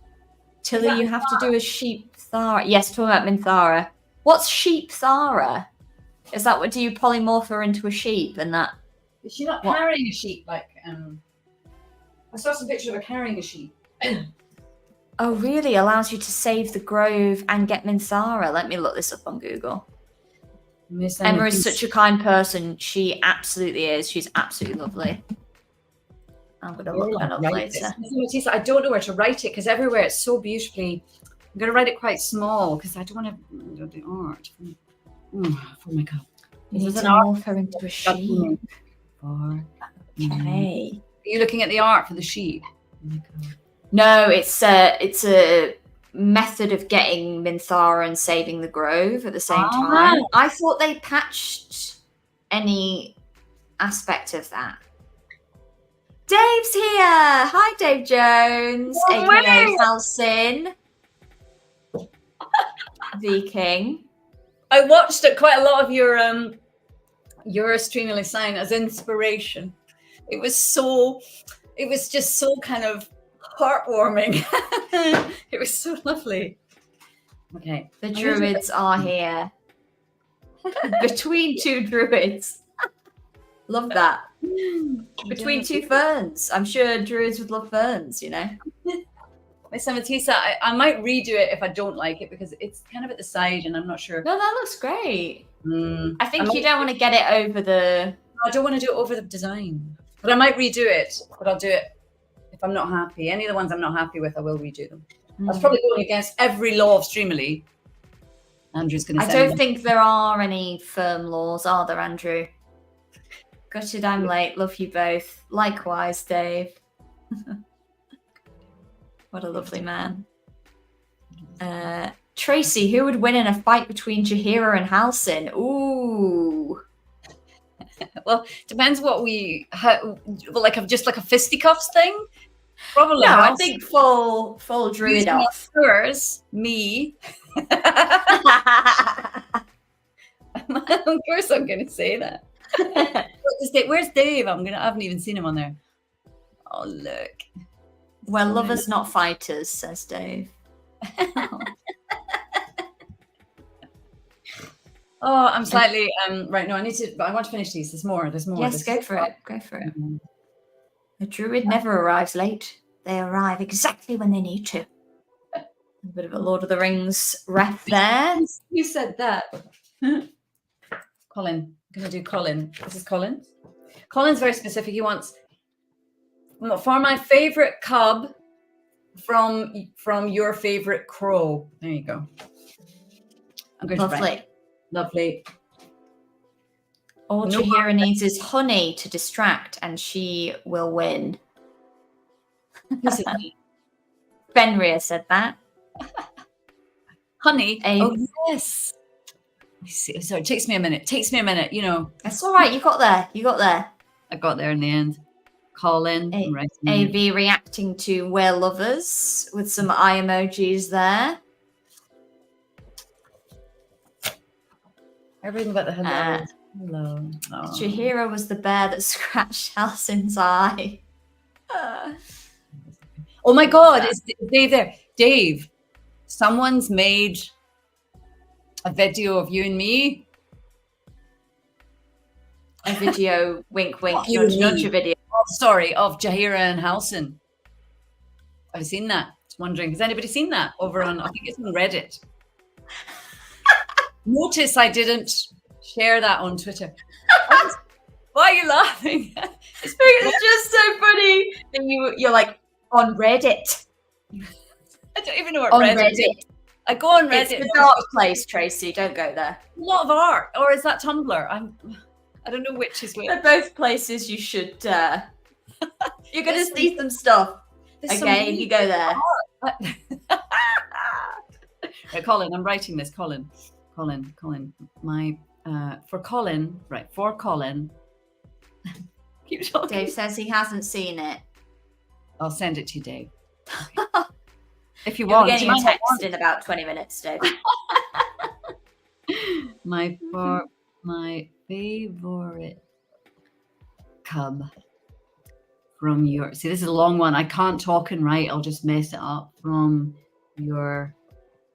Tilly, you have to do a sheep Thara. Yes, talking about Minthara. What's sheep Thara? Is that what do you polymorph her into a sheep and that? Is she not carrying a sheep like I saw some picture of her carrying a sheep. Oh, really? Allows you to save the grove and get Minthara. Let me look this up on Google. Emma is such a kind person. She absolutely is. She's absolutely lovely. I'm going to look that up later. I don't know where to write it because everywhere it's so beautifully. I'm going to write it quite small because I don't want to do the art. Oh my God. You need to morph her into a sheep. Okay. Are you looking at the art for the sheep? Oh my God. No, it's a method of getting Minthara and saving the grove at the same time. I thought they patched any aspect of that. Dave's here. Hi, Dave Jones, aka Halsin, the King. I watched quite a lot of your Streamily sign as inspiration. It was just so kind of heartwarming. It was so lovely. Okay. The druids are here. Between two druids. Love that. Between two ferns. I'm sure druids would love ferns, you know. Miss Amatisa, I might redo it if I don't like it because it's kind of at the side and I'm not sure. No, that looks great. I think you don't want to get it over the... I don't want to do it over the design. But I might redo it. But I'll do it if I'm not happy. Any of the ones I'm not happy with, I will redo them. That's probably going against every law of Streamily. Andrew's going to say. I don't think there are any firm laws, are there, Andrew? Gutted I'm late. Love you both. Likewise, Dave. What a lovely man. Tracy, who would win in a fight between Jaheira and Halsin? Ooh. Well, depends what just like a fisticuffs thing. Probably. No, I think full druid off. Yours, me. Of course, I'm going to say that. Where's Dave? I haven't even seen him on there. Oh, look. We're lovers, not fighters, says Dave. Oh, I'm slightly right. No, I want to finish these. There's more. Yes, go for it. Go for it. A druid never arrives late. They arrive exactly when they need to. A bit of a Lord of the Rings ref there. You said that. Colin. I'm going to do Colin. This is Colin. Colin's very specific. He wants for my favorite cub from your favorite crow. There you go. I'm going to write. Lovely. All Jaheira needs is honey to distract, and she will win. Fenrir said that. Honey. Oh yes. Sorry, it takes me a minute. You know. That's all right. You got there. I got there in the end. Colin. AV reacting to We're Lovers with some eye emojis there. Everything about the hello. Hello. Oh. Jaheira was the bear that scratched Halsin's eye. Oh my God, is Dave there? Dave, someone's made a video of you and me. A video, wink, wink, nudge video. Oh, sorry, of Jaheira and Halsin. Have you seen that? Just wondering, has anybody seen that over on, I think it's on Reddit. Notice I didn't share that on Twitter. Why are you laughing? It's just so funny. And you're like, on Reddit. I don't even know what Reddit is. I go on Reddit. It's a dark place, Tracy. Don't go there. A lot of art. Or is that Tumblr? I don't know which is which. They're both places you should... you're going to see some stuff. Okay, you go there. Right, Colin, I'm writing this. Colin. For Colin. Keep talking. Dave says he hasn't seen it. I'll send it to you, Dave. Okay. If you You're want. getting a text in about 20 minutes, Dave. My favorite cub from your... See, this is a long one. I can't talk and write. I'll just mess it up. From your...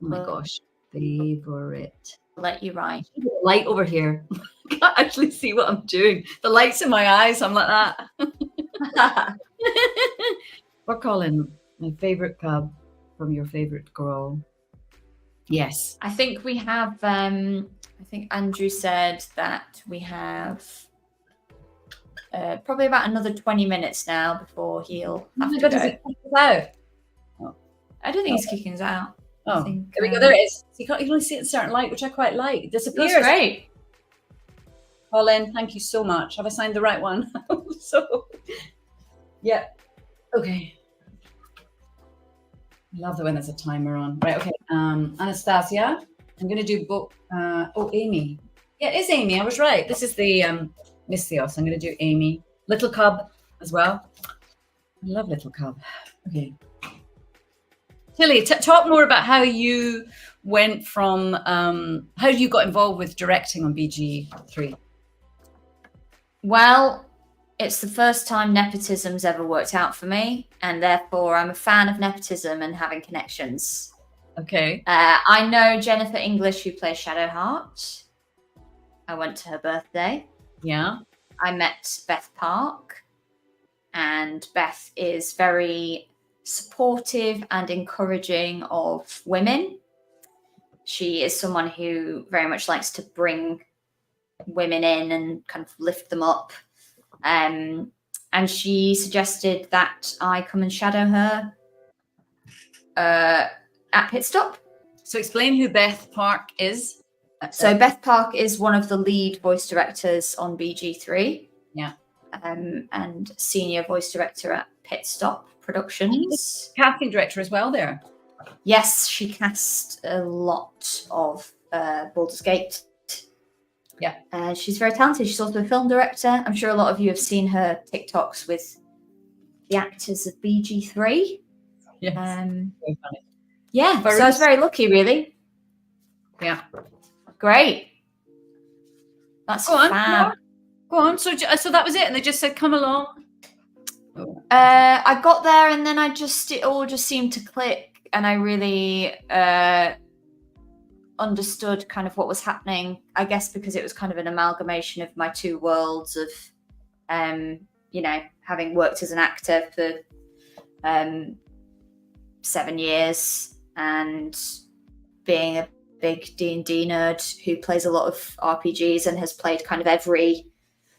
Oh my gosh. Favorite. I'll let you write. Light over here. I can't actually see what I'm doing. The light's in my eyes. I'm like that. We're calling my favorite cub from your favorite girl. Yes. I think we have, I think Andrew said that we have probably about another 20 minutes now before he'll have to go. Does he kick us out? I don't think he's kicking us out. Oh, I think, there we go. There it is. So you can only see it in a certain light, which I quite like. It disappears. That's great. Colin, thank you so much. Have I signed the right one? So, yeah. Okay. I love the when there's a timer on. Right, okay. Anastasia, I'm going to do both. Amy. Yeah, it is Amy. I was right. This is the Mystios. I'm going to do Amy. Little Cub as well. I love Little Cub. Okay. Tilly, talk more about how you went from, how you got involved with directing on BG3. Well, it's the first time nepotism's ever worked out for me, and therefore I'm a fan of nepotism and having connections. Okay. I know Jennifer English, who plays Shadowheart. I went to her birthday. Yeah. I met Beth Park, and Beth is very supportive and encouraging of women. She is someone who very much likes to bring women in and kind of lift them up. And she suggested that I come and shadow her at Pit Stop. So explain who Beth Park is. So Beth Park is one of the lead voice directors on BG3. Yeah. And senior voice director at Pit Stop Productions. Casting director as well there. Yes, she cast a lot of Baldur's Gate. Yeah. She's very talented. She's also a film director. I'm sure a lot of you have seen her TikToks with the actors of BG3. Yes. Very funny. Yeah, so I was very lucky, really. Yeah. Great. That's fab. Go on. So that was it, and they just said, "Come along." I got there, and then it all just seemed to click, and I really understood kind of what was happening. I guess because it was kind of an amalgamation of my two worlds of, having worked as an actor for 7 years and being a big D&D nerd who plays a lot of RPGs and has played kind of every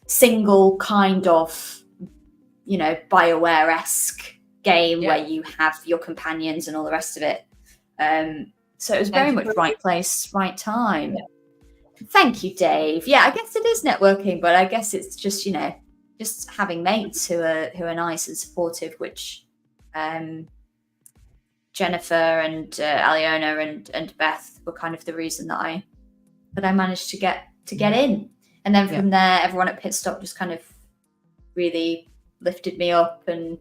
single kind of, BioWare-esque game where you have your companions and all the rest of it. So it was very much right place, right time. Yeah. Thank you, Dave. Yeah, I guess it is networking, but I guess it's just, just having mates who are nice and supportive, which Jennifer and Aliona and Beth were kind of the reason that I managed to get in. And then from there, everyone at Pit Stop just kind of really lifted me up and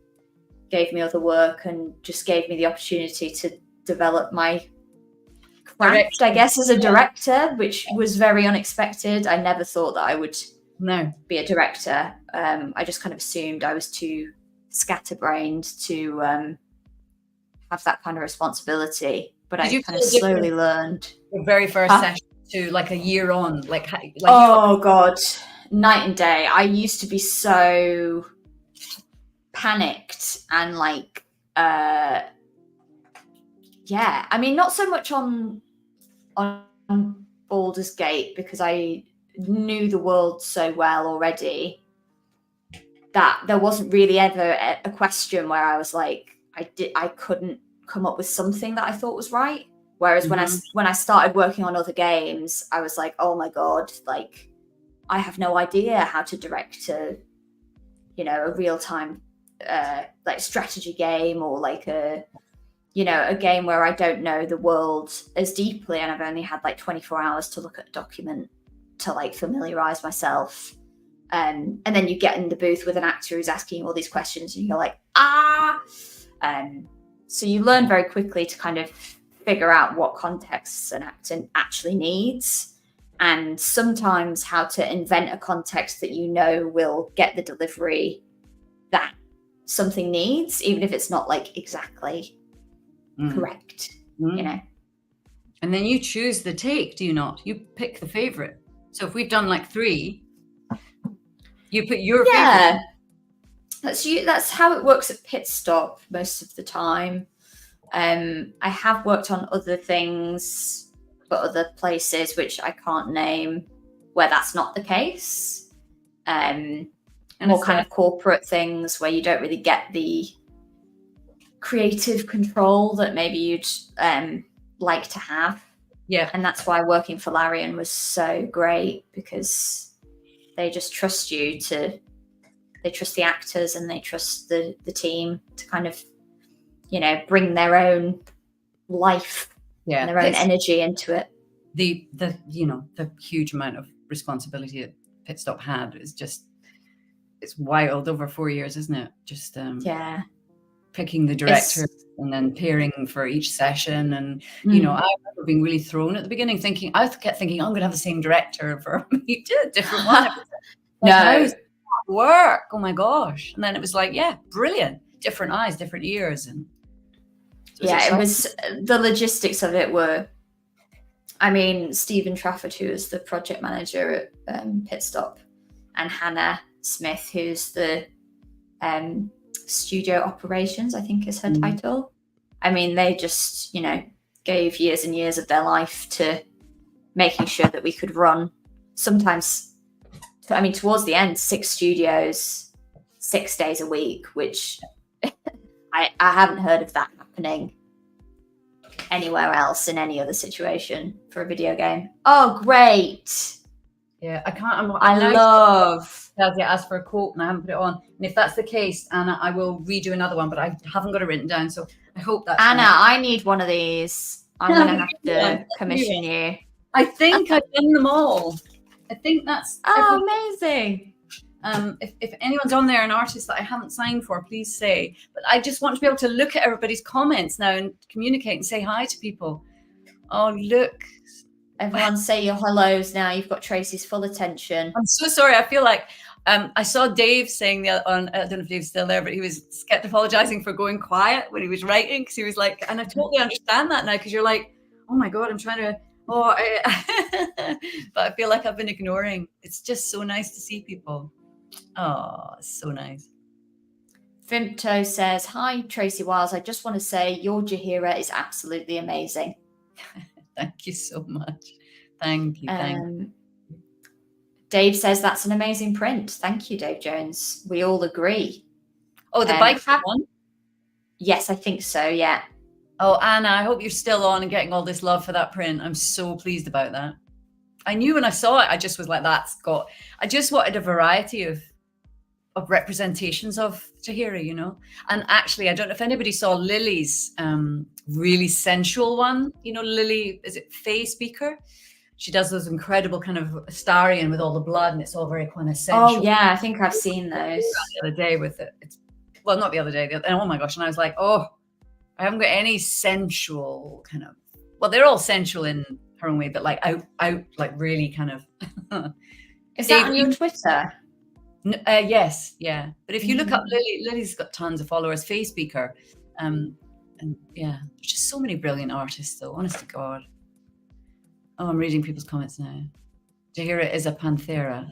gave me other work and just gave me the opportunity to develop my craft, I guess, as a director, which was very unexpected. I never thought that I would be a director. I just kind of assumed I was too scatterbrained to have that kind of responsibility. But I kind of slowly learned. Your very first session to like a year on, God, night and day. I used to be so panicked and I mean, not so much on Baldur's Gate because I knew the world so well already that there wasn't really ever a question where I was like, I couldn't come up with something that I thought was right. Whereas when I started working on other games, I was like, oh my God, like I have no idea how to direct a real-time like strategy game or like a game where I don't know the world as deeply and I've only had like 24 hours to look at a document to like familiarize myself. And then you get in the booth with an actor who's asking you all these questions and you're like, so you learn very quickly to kind of figure out what contexts an actor actually needs and sometimes how to invent a context that will get the delivery that something needs, even if it's not like exactly correct, And then you choose the take, do you not? You pick the favorite. So if we've done like 3, you put your favorite. That's how it works at Pit Stop most of the time. I have worked on other things, but other places which I can't name, where that's not the case. More kind of corporate things where you don't really get the creative control that maybe you'd like to have. Yeah. And that's why working for Larian was so great, because they just trust you to, they trust the actors and they trust the team to kind of, you know, bring their own life and their own energy into it. The you know, the huge amount of responsibility that Pit Stop had is just, it's wild over 4 years, isn't it? Just picking the director and then pairing for each session. And you know, I remember being really thrown at the beginning, thinking, I kept thinking, I'm gonna have the same director for each different one. No, work, oh my gosh. And then it was like, yeah, brilliant, different eyes, different ears. And it was the logistics of it were, I mean, Stephen Trafford, who is the project manager at Pit Stop, and Hannah Smith, who's the studio operations, I think is her title. I mean, they just, you know, gave years and years of their life to making sure that we could run, sometimes, I mean, towards the end, 6 studios, 6 days a week, which I haven't heard of that happening anywhere else in any other situation for a video game. Oh, great. Yeah, I can't. I love. Asked for a quote and I haven't put it on. And if that's the case, Anna, I will redo another one, but I haven't got it written down. So I hope that's Anna, I need one of these. I'm going to have to commission you. I think I've done them all. I think that's. Amazing. If anyone's on there, an artist that I haven't signed for, please say. But I just want to be able to look at everybody's comments now and communicate and say hi to people. Oh, look. Everyone say your hellos now. You've got Tracy's full attention. I'm so sorry. I feel like I saw Dave saying I don't know if Dave's still there, but he was kept apologizing for going quiet when he was writing, because he was like, and I totally understand that now, because you're like, oh my God, I'm trying to, but I feel like I've been ignoring. It's just so nice to see people. Oh, it's so nice. Vimto says, hi, Tracy Wiles. I just want to say your Jaheira is absolutely amazing. Thank you so much. Thank you. Dave says that's an amazing print. Thank you, Dave Jones. We all agree. Oh, the bike one? Yes, I think so, yeah. Oh, Anna, I hope you're still on and getting all this love for that print. I'm so pleased about that. I knew when I saw it, I just was like, I just wanted a variety of representations of Jaheira, you know. And actually, I don't know if anybody saw Lily's really sensual one. You know, Lily, is it Faye Speaker? She does those incredible kind of Astarian with all the blood, and it's all very kind of sensual. Oh yeah, I think I've seen those. The other day with it. Well, not the other day. And oh my gosh, and I was like, oh, I haven't got any sensual kind of. Well, they're all sensual in her own way, but like out, like really kind of. Is that on your Twitter? Yes, yeah. But if you look up Lily's got tons of followers. Faye Speaker, and yeah, there's just so many brilliant artists, though. Honest to God. Oh, I'm reading people's comments now. Jaheira is a panthera.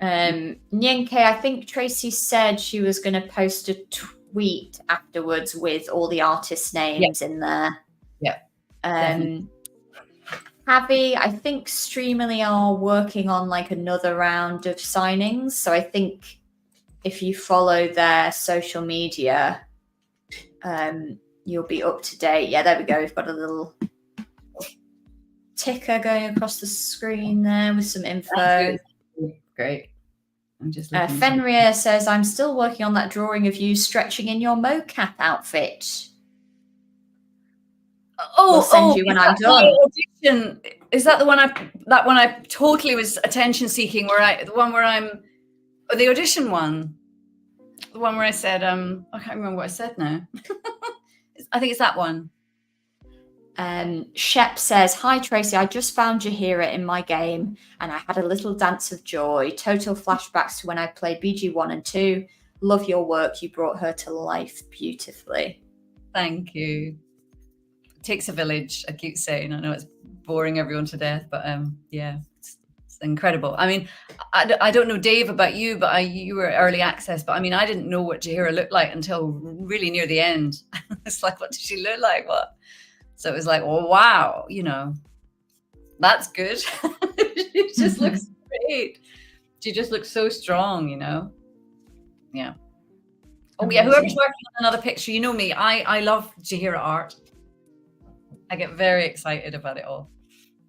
Nyenke, I think Tracy said she was going to post a tweet afterwards with all the artists' names in there. Yeah. Javi, I think Streamily are working on like another round of signings. So I think if you follow their social media, you'll be up to date. Yeah, there we go. We've got a little ticker going across the screen there with some info. Great. I'm just Fenrir says, I'm still working on that drawing of you stretching in your mocap outfit. I'll send you when I'm done. Audition. Is that the one I totally was attention seeking, the audition one? The one where I said, I can't remember what I said now. I think it's that one. Shep says, hi Tracy, I just found Jaheira in my game and I had a little dance of joy. Total flashbacks to when I played BG1 and 2. Love your work. You brought her to life beautifully. Thank you. It takes a village, I keep saying. I know it's boring everyone to death, but yeah, it's It's incredible. I mean, I don't know, Dave, about you, but you were early access. But I mean, I didn't know what Jaheira looked like until really near the end. It's like, what does she look like? What? So it was like, oh wow, that's good. She just looks great. She just looks so strong, Yeah. Oh yeah, whoever's working on another picture, you know me. I love Jaheira art. I get very excited about it all.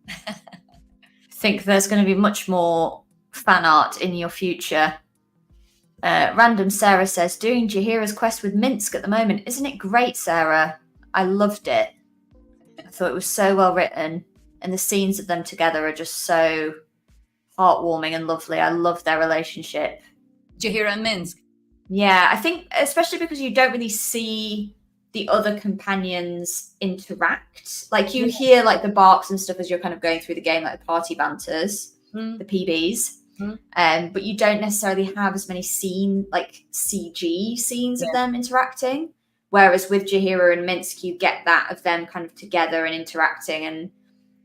I think there's going to be much more fan art in your future. Random Sarah says, doing Jaheira's quest with Minsk at the moment. Isn't it great, Sarah? I loved it. I thought it was so well written, and the scenes of them together are just so heartwarming and lovely. I love their relationship. Jaheira and Minsk. Yeah, I think especially because you don't really see the other companions interact. Like you hear like the barks and stuff as you're kind of going through the game, like the party banters, the PBs. But you don't necessarily have as many CG scenes of them interacting. Whereas with Jaheira and Minsk, you get that of them kind of together and interacting, and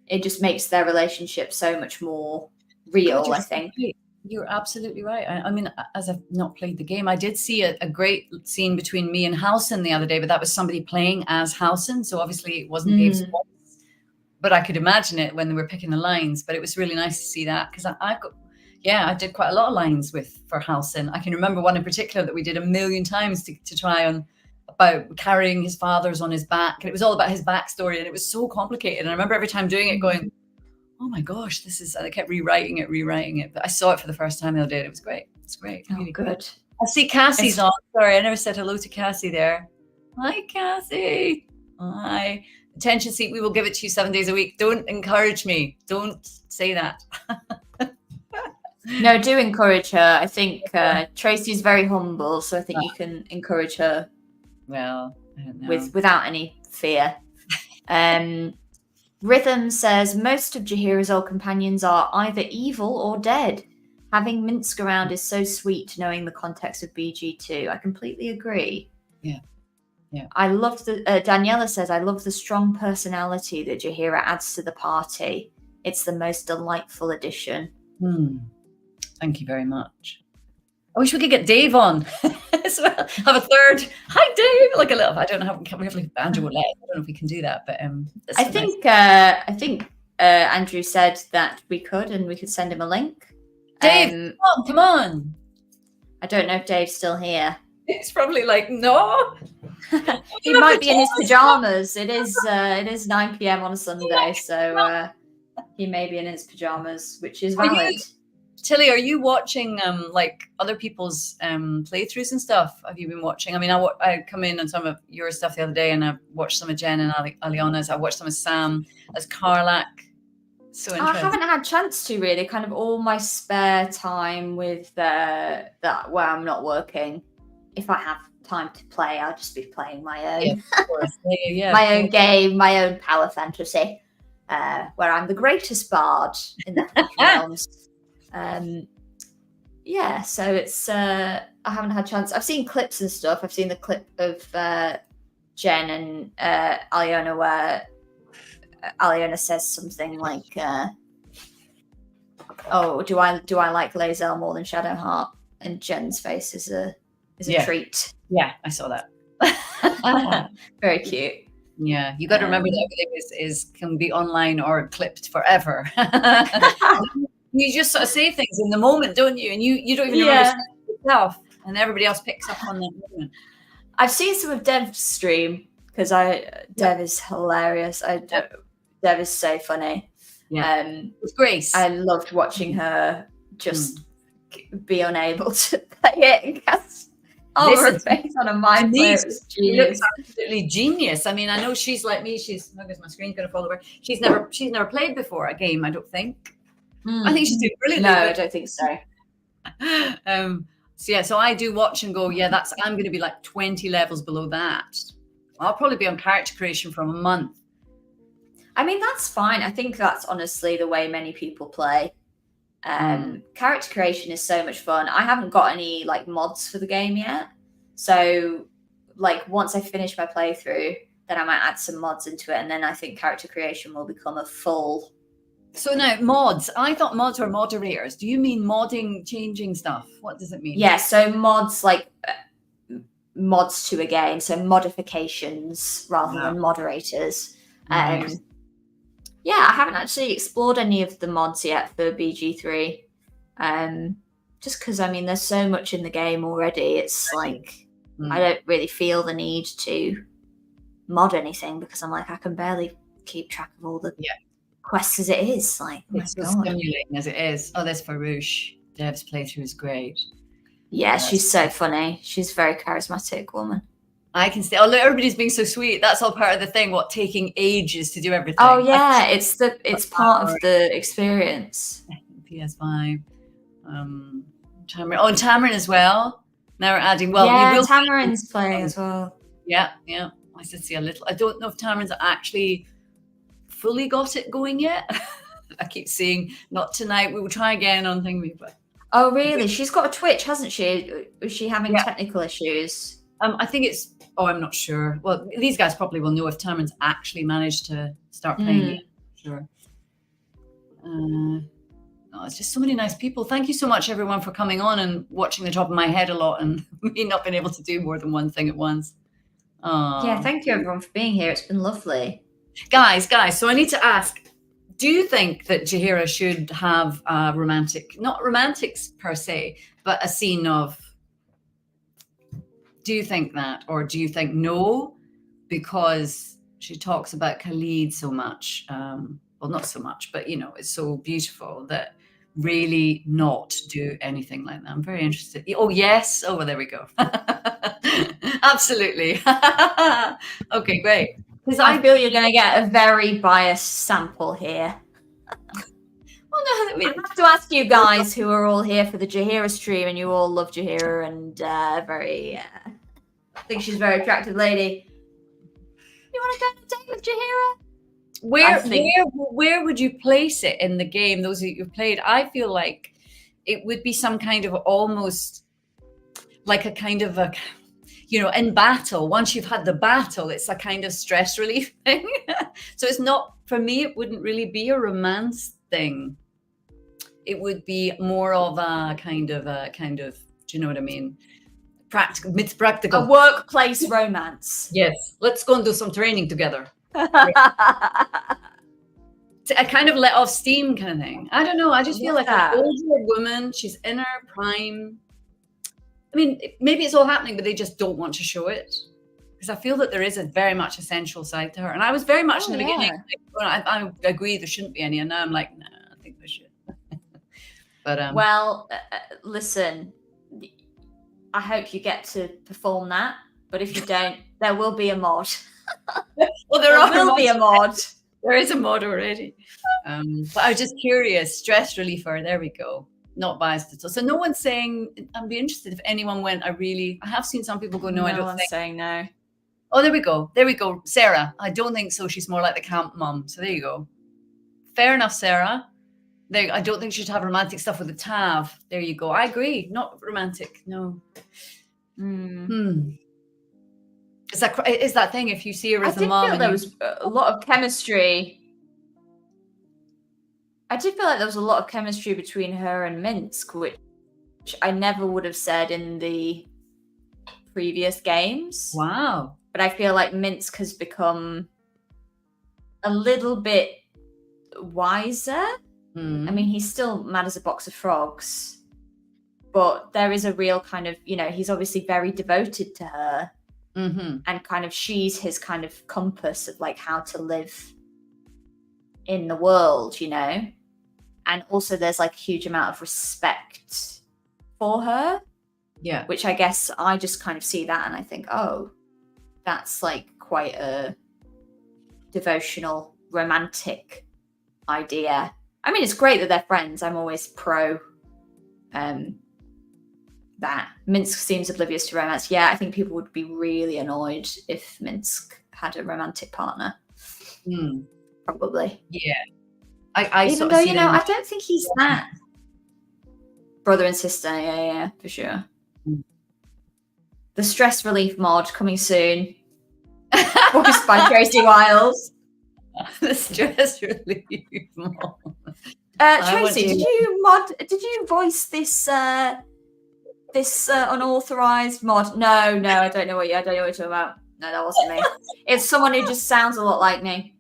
it just makes their relationship so much more real, I think. You're absolutely right. I mean, as I've not played the game, I did see a great scene between me and Halsin the other day, but that was somebody playing as Halsin. So obviously it wasn't Dave's voice, but I could imagine it when they were picking the lines. But it was really nice to see that, because I did quite a lot of lines for Halsin. I can remember one in particular that we did 1,000,000 times to try on, about carrying his fathers on his back. And it was all about his backstory, and it was so complicated. And I remember every time doing it going, oh my gosh, I kept rewriting it. But I saw it for the first time the other day, and it was great. It's great. Oh, really good. I see Cassie's on. Sorry, I never said hello to Cassie there. Hi, Cassie. Hi. Attention seat, we will give it to you 7 days a week. Don't encourage me. Don't say that. No, do encourage her. I think Tracy's very humble, so I think you can encourage her. Well, I don't know. Without any fear. Rhythm says, most of Jaheira's old companions are either evil or dead. Having Minsk around is so sweet, knowing the context of BG2. I completely agree. Yeah. I love Daniela says, I love the strong personality that Jaheira adds to the party. It's the most delightful addition. Thank you very much. I wish we could get Dave on as well. Have a third. Hi, Dave. Like a little. I don't know how we have like Andrew or Les. I don't know if we can do that, but I think Andrew said that we could, and we could send him a link. Dave, come on. I don't know if Dave's still here. It's probably like, no. He might be in his pajamas. It is 9 p.m. on a Sunday, so he may be in his pajamas, which is valid. Tilly, are you watching like other people's playthroughs and stuff? Have you been watching? I mean, I come in on some of your stuff the other day, and I watched some of Jen and Aliana's. I watched some of Sam as Karlak. So interesting. I haven't had a chance to really. Kind of all my spare time with that where I'm not working. If I have time to play, I'll just be playing my own. Yeah, of course. My own game, my own power fantasy, where I'm the greatest bard in the realms. So it's I haven't had a chance. I've seen clips and stuff. I've seen the clip of Jen and Aliona where Aliona says something like do I like Lae'zel more than Shadowheart, and Jen's face is a treat. Yeah, I saw that. Very cute. Yeah, you got to remember that everything can be online or clipped forever. You just sort of say things in the moment, don't you? And you don't even remember yourself, and everybody else picks up on that moment. I've seen some of Dev's stream, because Dev is hilarious. Dev is so funny. Yeah, with Grace. I loved watching her just be unable to play it and cast her face on a mind player. She looks absolutely genius. I mean, I know she's like me. I guess my screen's going to fall over. She's never played before a game, I don't think. I think she's doing brilliantly. No, I don't think so. So I do watch and go, I'm going to be like 20 levels below that. I'll probably be on character creation for a month. I mean, that's fine. I think that's honestly the way many people play. Character creation is so much fun. I haven't got any like mods for the game yet. So like once I finish my playthrough, then I might add some mods into it. And then I think character creation will become a full So now mods. I thought mods were moderators. Do you mean modding, changing stuff? What does it mean? Yeah, so mods like mods to a game, so modifications rather than moderators. Right. Yeah, I haven't actually explored any of the mods yet for BG3. Just because, I mean, there's so much in the game already. It's like, I don't really feel the need to mod anything because I'm like, I can barely keep track of all the quests as it is. Like, oh it's so stimulating as it is. Oh, this Farouche Dev's playthrough is great. Yeah, she's so funny. She's a very charismatic woman. I can say, everybody's being so sweet. That's all part of the thing. What, taking ages to do everything? Oh yeah, it's part of the experience. PS5. Tamarin. Oh, and Tamarin as well. Now we're adding. Well, yeah, Tamarin's playing as well. Yeah. I did see a little. I don't know if Tamarin's actually fully got it going yet. I keep saying not tonight. We will try again on Thingy. But oh really? She's got a Twitch, hasn't she? Is she having technical issues? I think it's. Oh, I'm not sure. Well, these guys probably will know if Tamarin's actually managed to start playing it. Sure. It's just so many nice people. Thank you so much, everyone, for coming on and watching the top of my head a lot and me not being able to do more than one thing at once. Yeah, thank you, everyone, for being here. It's been lovely. Guys, so I need to ask, do you think that Jaheira should have a romantic, not romantics per se, but a scene of, do you think that? Or do you think no? Because she talks about Khalid so much. Well, not so much, but, it's so beautiful that really not do anything like that. I'm very interested. Oh, yes. Oh, well, there we go. Absolutely. Okay, great. Because I feel you're going to get a very biased sample here. Well, no, I have to ask you guys who are all here for the Jaheira stream, and you all love Jaheira and I think she's a very attractive lady. You want to go on a date with Jaheira? Where would you place it in the game? Those that you've played, I feel like it would be some kind of almost like a kind of a, in battle. Once you've had the battle, it's a kind of stress relief thing. So it's not, for me, it wouldn't really be a romance thing. It would be more of a kind of, do you know what I mean? It's practical. A workplace romance. Yes. Let's go and do some training together. A kind of let off steam kind of thing. I don't know. I just feel like an older woman. She's in her prime. I mean, maybe it's all happening, but they just don't want to show it. Because I feel that there is a very much essential side to her. And I was very much in the beginning, I agree there shouldn't be any. And now I'm like, nah, I think there should. But well, listen, I hope you get to perform that. But if you don't, there will be a mod. Well, there will be a mod. There is a mod already. But I was just curious. Stress reliever. There we go. Not biased at all. So no one's saying. I'd be interested if anyone went. I have seen some people go. No, I don't think. Saying no. Oh, there we go. There we go. Sarah. I don't think so. She's more like the camp mum. So there you go. Fair enough, Sarah. I don't think she should have romantic stuff with the Tav. There you go. I agree. Not romantic. No. Is that thing if you see her as a mom? I did feel there was a lot of chemistry. I did feel like there was a lot of chemistry between her and Minsk, which I never would have said in the previous games. Wow. But I feel like Minsk has become a little bit wiser. I mean, he's still mad as a box of frogs, but there is a real kind of, he's obviously very devoted to her. And kind of she's his kind of compass of like how to live in the world, and also there's like a huge amount of respect for her, which I guess I just kind of see that and I think, oh, that's like quite a devotional romantic idea. I mean, it's great that they're friends. I'm always pro that. Minsk seems oblivious to romance. Yeah, I think people would be really annoyed if Minsk had a romantic partner. Probably. Yeah. I even though, I don't think he's that. Brother and sister, yeah, for sure. The stress relief mod coming soon. Voiced by Tracy Wiles. The stress relief mom. Tracy, did you voice this unauthorized mod? No, I don't know what you're talking about. No, that wasn't me. It's someone who just sounds a lot like me.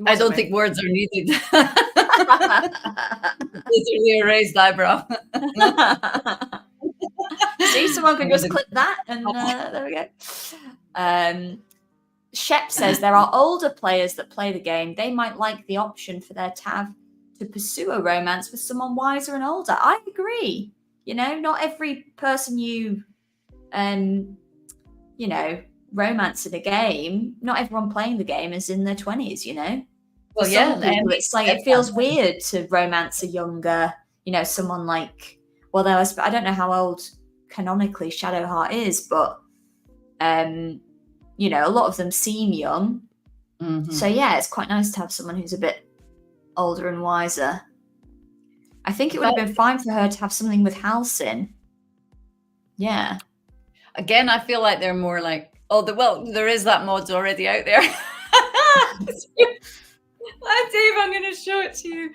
I don't think words are needed. Literally a raised eyebrow. See, someone can just click that, and there we go. Shep says there are older players that play the game. They might like the option for their Tav to pursue a romance with someone wiser and older. I agree. You know, not every person you romance in a game, not everyone playing the game is in their 20s, you know? Well, some people, it's like, it feels weird to romance a younger, someone like, well, I don't know how old canonically Shadowheart is, but, a lot of them seem young. Mm-hmm. So, yeah, it's quite nice to have someone who's a bit older and wiser. I think it would have been fine for her to have something with Halcyon. Yeah. Again, I feel like they're more like, there is that mod's already out there. Dave, I'm going to show it to you.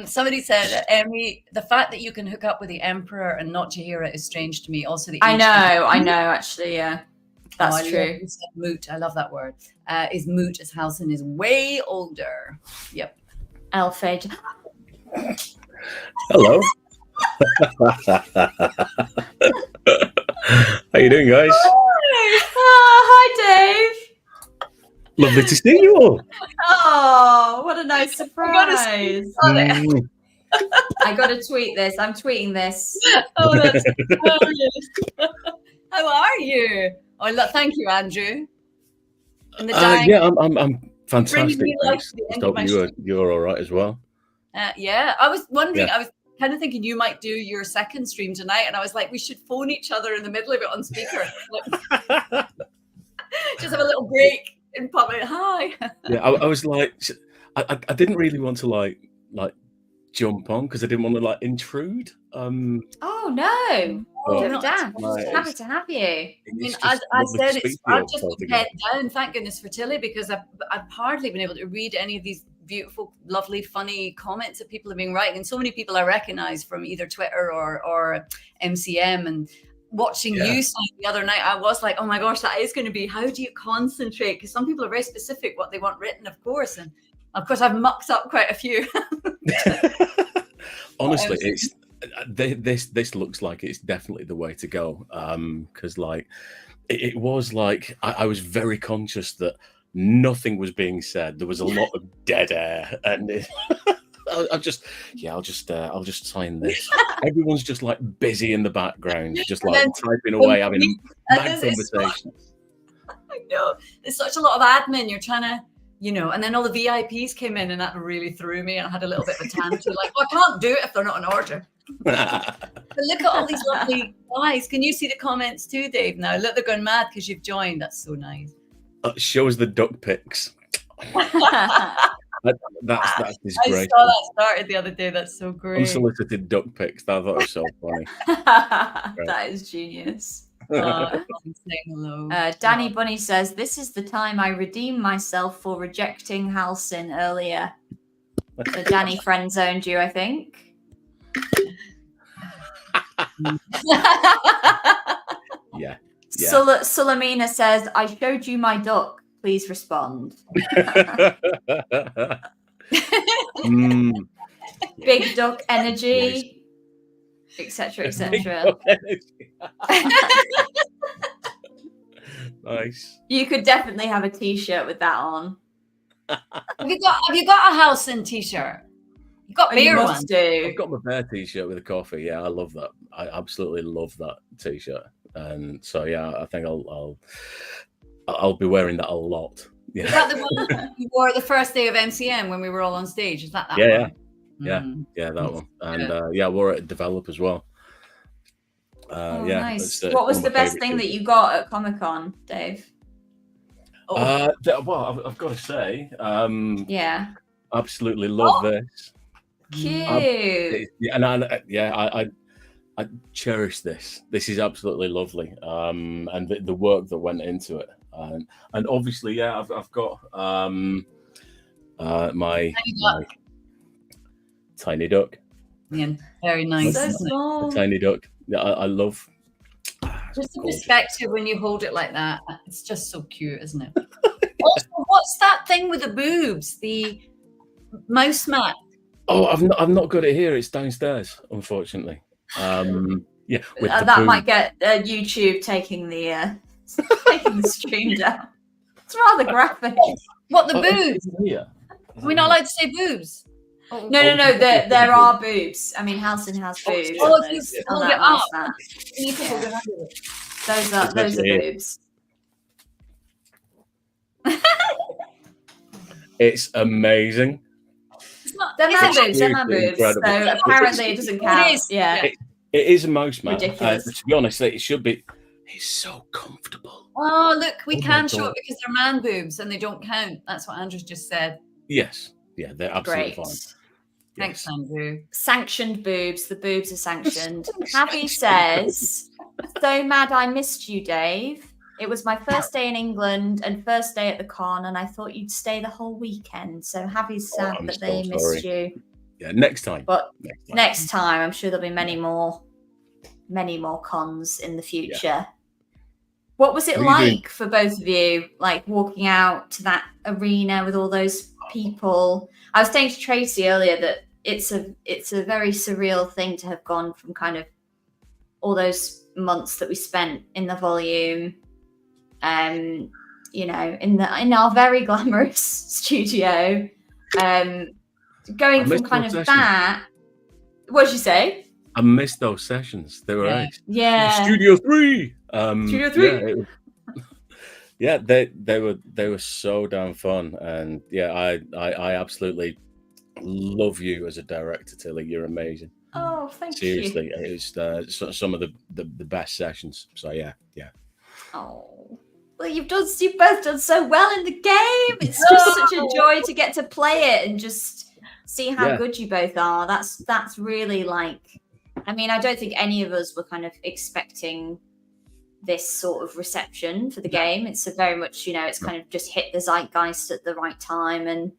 Somebody said, Emmy, the fact that you can hook up with the Emperor and not Jaheira is strange to me. Also, I know, actually, yeah. That's true. Moot, I love that word. Is moot as Halcyon is way older. Yep. Elfage. Hello. How you doing, guys? Hi, Dave. Lovely to see you all. Oh, what a nice surprise. I got to tweet this. I'm tweeting this. Oh, that's hilarious. How are you? Oh, thank you, Andrew. Yeah, I'm fantastic. Thanks. I hope you're all right as well. Yeah, I was wondering, I was kind of thinking you might do your second stream tonight, and I was like, we should phone each other in the middle of it on speaker. Just have a little break in public. Hi. Yeah, I was like, I didn't really want to like jump on because I didn't want to intrude. Oh no! Happy to have you. I mean, as I said, I've just been head down. Thank goodness for Tilly, because I've hardly been able to read any of these beautiful, lovely, funny comments that people have been writing, and so many people I recognize from either Twitter or MCM. And watching you sign the other night, I was like, oh my gosh, that is going to be, how do you concentrate? Because some people are very specific what they want written, of course, and of course I've mucked up quite a few. Honestly, it's this looks like it's definitely the way to go, because it was like I was very conscious that nothing was being said. There was a lot of dead air, and I'll just sign this. Everyone's just busy in the background, just typing away, having mad conversations. I know, there's such a lot of admin. You're trying to, and then all the VIPs came in, and that really threw me, and I had a little bit of a tantrum. I can't do it if they're not in order. But look at all these lovely guys. Can you see the comments too, Dave? Now look, they're going mad because you've joined. That's so nice. Show us the duck pics. That's disgraceful. I saw that started the other day. That's so great. Unsolicited duck pics. I thought it was so funny. That is genius. Hello. Danny Bunny says, this is the time I redeem myself for rejecting Halcyon earlier. So Danny friend zoned you, I think. Yeah. Sulamina says, I showed you my duck. Please respond. Big duck energy, etc., etc. Nice. You could definitely have a t-shirt with that on. Have you got a Halcyon t-shirt? You got beer one. I've got my bear t-shirt with a coffee. Yeah, I love that. I absolutely love that t-shirt. And so yeah, I think I'll be wearing that a lot. Yeah. Is that the one you wore the first day of MCM when we were all on stage? Is that one? Yeah, that one. And I wore it at Develop as well. Nice. What was the best thing that you got at Comic-Con, Dave? Well, I've got to say, absolutely love this. Cute. I cherish this. This is absolutely lovely. And the work that went into it. And obviously, yeah, I've got my tiny duck. Yeah, very nice. So small. Tiny duck. Yeah, I love. Just the perspective when you hold it like that. It's just so cute, isn't it? Also, what's that thing with the boobs? The mouse mat. Oh, I've not got it here. It's downstairs, unfortunately. Yeah, with that might get YouTube taking the stream down. It's rather graphic. What, the boobs? Yeah. We're not allowed to say boobs. No. There are boobs. I mean, Halcyon has boobs. Oh, if you hold it up. Those are boobs. It's amazing. They're man boobs. They're man boobs. So apparently it doesn't count. Yeah. It is a mouse mat. Ridiculous. To be honest, it should be. It's so comfortable. Oh, look, we can show it because they're man boobs and they don't count. That's what Andrew's just said. Yes. Yeah, they're absolutely fine. Thanks, Andrew. Sanctioned boobs. The boobs are sanctioned. Javi says, "So mad I missed you, Dave. It was my first day in England and first day at the con, and I thought you'd stay the whole weekend. So Javi's sad that they missed you. Yeah, next time. But next time, I'm sure there'll be many more cons in the future." Yeah. What was it like for both of you, like walking out to that arena with all those people? I was saying to Tracy earlier that it's a very surreal thing to have gone from kind of all those months that we spent in the volume, you know, in our very glamorous studio, going from kind of that. What did you say? I missed those sessions. They were nice. Yeah. Studio 3. Studio 3. Yeah, they were so damn fun, and yeah, I absolutely love you as a director, Tilly. You're amazing. Oh, thank Seriously, you. Seriously, it's some of the best sessions. So yeah. Oh, well, you've both done so well in the game. It's just such a joy to get to play it and just see how good you both are. That's really like. I mean, I don't think any of us were kind of expecting this sort of reception for the game. It's a very much, you know, it's kind of just hit the zeitgeist at the right time, and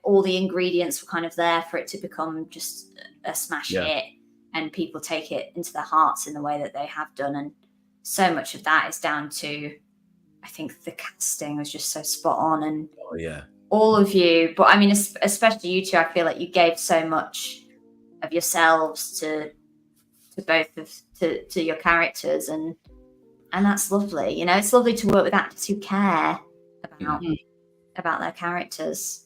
all the ingredients were kind of there for it to become just a smash hit, and people take it into their hearts in the way that they have done. And so much of that is down to, I think, the casting was just so spot on, and all of you. But I mean, especially you two, I feel like you gave so much of yourselves to both to your characters, and that's lovely. You know, it's lovely to work with actors who care about their characters.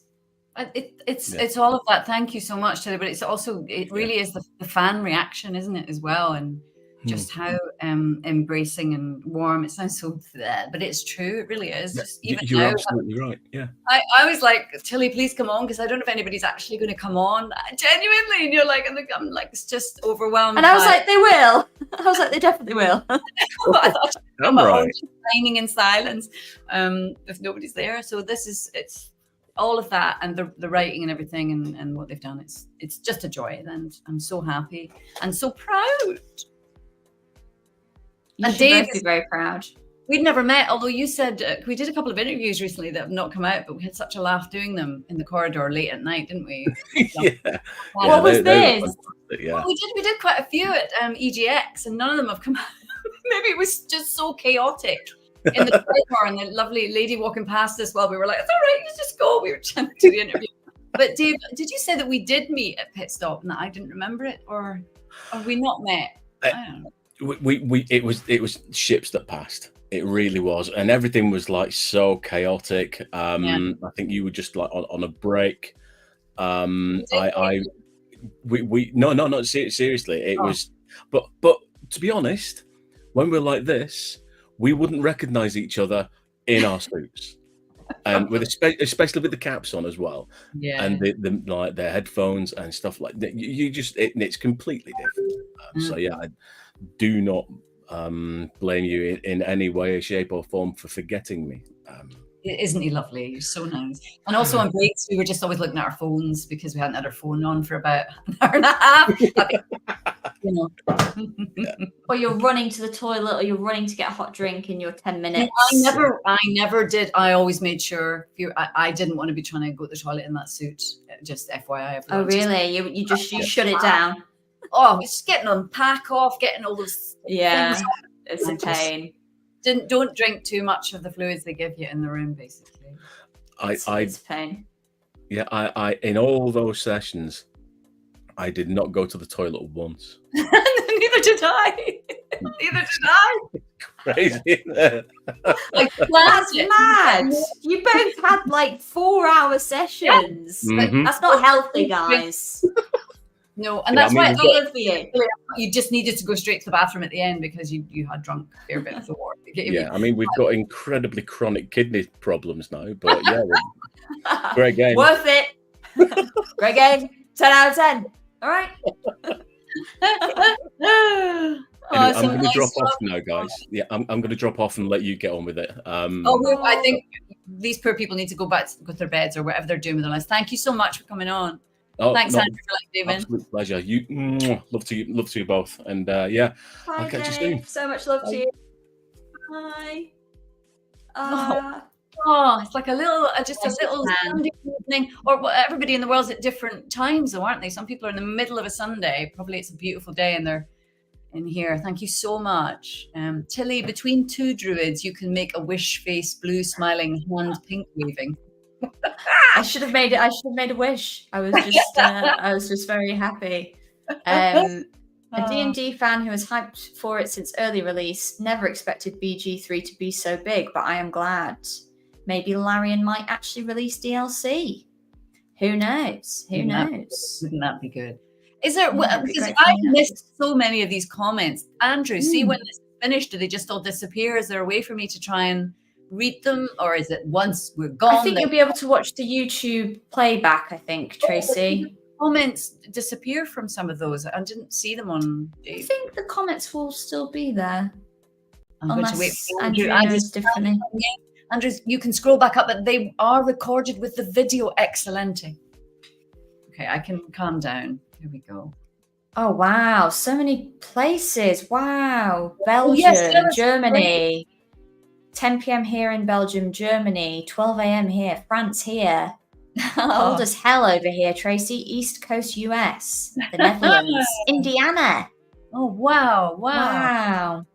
It's all of that. Thank you so much, Tilly. But it's also, it really is the fan reaction, isn't it, as well? And just how embracing and warm. It sounds so there, but it's true. It really is. Just even you're now, absolutely right. Yeah. I was like, Tilly, please come on, because I don't know if anybody's actually going to come on. Genuinely, and you're like, I'm like, it's just overwhelmed. And I was like, they will. I was like, they definitely will. I thought I'm right. Dining in silence, if nobody's there. So it's all of that, and the writing and everything, and what they've done. It's just a joy, and I'm so happy and so proud. You should both be very proud. We'd never met, although you said we did a couple of interviews recently that have not come out, but we had such a laugh doing them in the corridor late at night, didn't we? What was this? Well, we did quite a few at EGX, and none of them have come out. Maybe it was just so chaotic in the corridor, and the lovely lady walking past us while we were like, "It's all right, you just go." We were trying to do the interview. But Dave, did you say that we did meet at Pit Stop and that I didn't remember it, or have we not met? I don't know. It was ships that passed. It really was, and everything was like so chaotic. I think you were just like on a break. Seriously, it was. But to be honest, when we're like this, we wouldn't recognize each other in our suits, and with especially with the caps on as well, and the like their headphones and stuff like that. You just it's completely different. So yeah. I do not blame you in any way, shape, or form for forgetting me. Isn't he lovely? You're so nice. And also on breaks, we were just always looking at our phones because we hadn't had our phone on for about an hour and a half. you know. Or you're running to the toilet, or you're running to get a hot drink in your 10 minutes. I never did. I always made sure I didn't want to be trying to go to the toilet in that suit. Just FYI. Oh, really? You shut it down? Oh, it's getting unpack off, getting all those things. It's a pain. Don't drink too much of the fluids they give you in the room, basically. It's a pain. Yeah, I in all those sessions, I did not go to the toilet once. Neither did I. Crazy, isn't it? Like, that's mad. You both had like 4-hour sessions. Mhm. That's not healthy, guys. No, and that's why it's good for you. You just needed to go straight to the bathroom at the end because you had drunk a fair bit before. Yeah, I mean, we've got incredibly chronic kidney problems now, but yeah, great game. Worth it. Great game. 10 out of 10. All right. Anyway, I'm going to drop off now, guys. Yeah, I'm going to drop off and let you get on with it. I think these poor people need to go back with their beds or whatever they're doing with their lives. Thank you so much for coming on. Thanks, Andrew, for doing. Absolute pleasure. Love to you both, and yeah, Bye, I'll catch you soon. So much love to you. Bye. It's like a little Sunday evening, or everybody in the world's at different times, though, aren't they? Some people are in the middle of a Sunday. Probably it's a beautiful day, and they're in here. Thank you so much, Tilly. Between two druids, you can make a wish face, blue smiling, hand pink waving. I should have made a wish. I was just very happy. A D&D fan who has hyped for it since early release. Never expected BG3 to be so big, but I am glad. Maybe Larian might actually release DLC. Who knows? Wouldn't that be good? Is there? Because I missed so many of these comments. Andrew, see when this is finished, do they just all disappear? Is there a way for me to try and read them, or is it once we're gone? I think you'll be able to watch the YouTube playback. I think, Tracy. Comments disappear from some of those. I didn't see them on. I think the comments will still be there. I'm going to wait for Andrew. Differently. Andrew, you can scroll back up, but they are recorded with the video. Excellente. Okay, I can calm down. Here we go. Oh wow, so many places. Wow, Belgium, Germany. 10 p.m. here in Belgium, Germany. 12 a.m. here, France here. Cold as hell over here, Tracy. East Coast US, the Netherlands, Indiana. Oh, wow.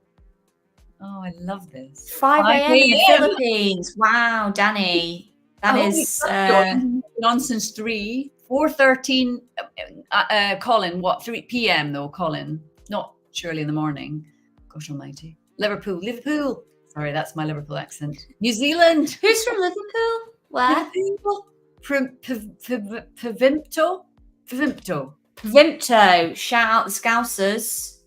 Oh, I love this. 5 a.m. in the Philippines. Wow, Danny. That is... Nonsense 3. 4:13, Colin. What, 3 p.m. though, Colin? Not surely in the morning. Gosh almighty. Liverpool. Sorry, that's my Liverpool accent. New Zealand. Who's from Liverpool? Where? Pavimto. Shout out the Scousers.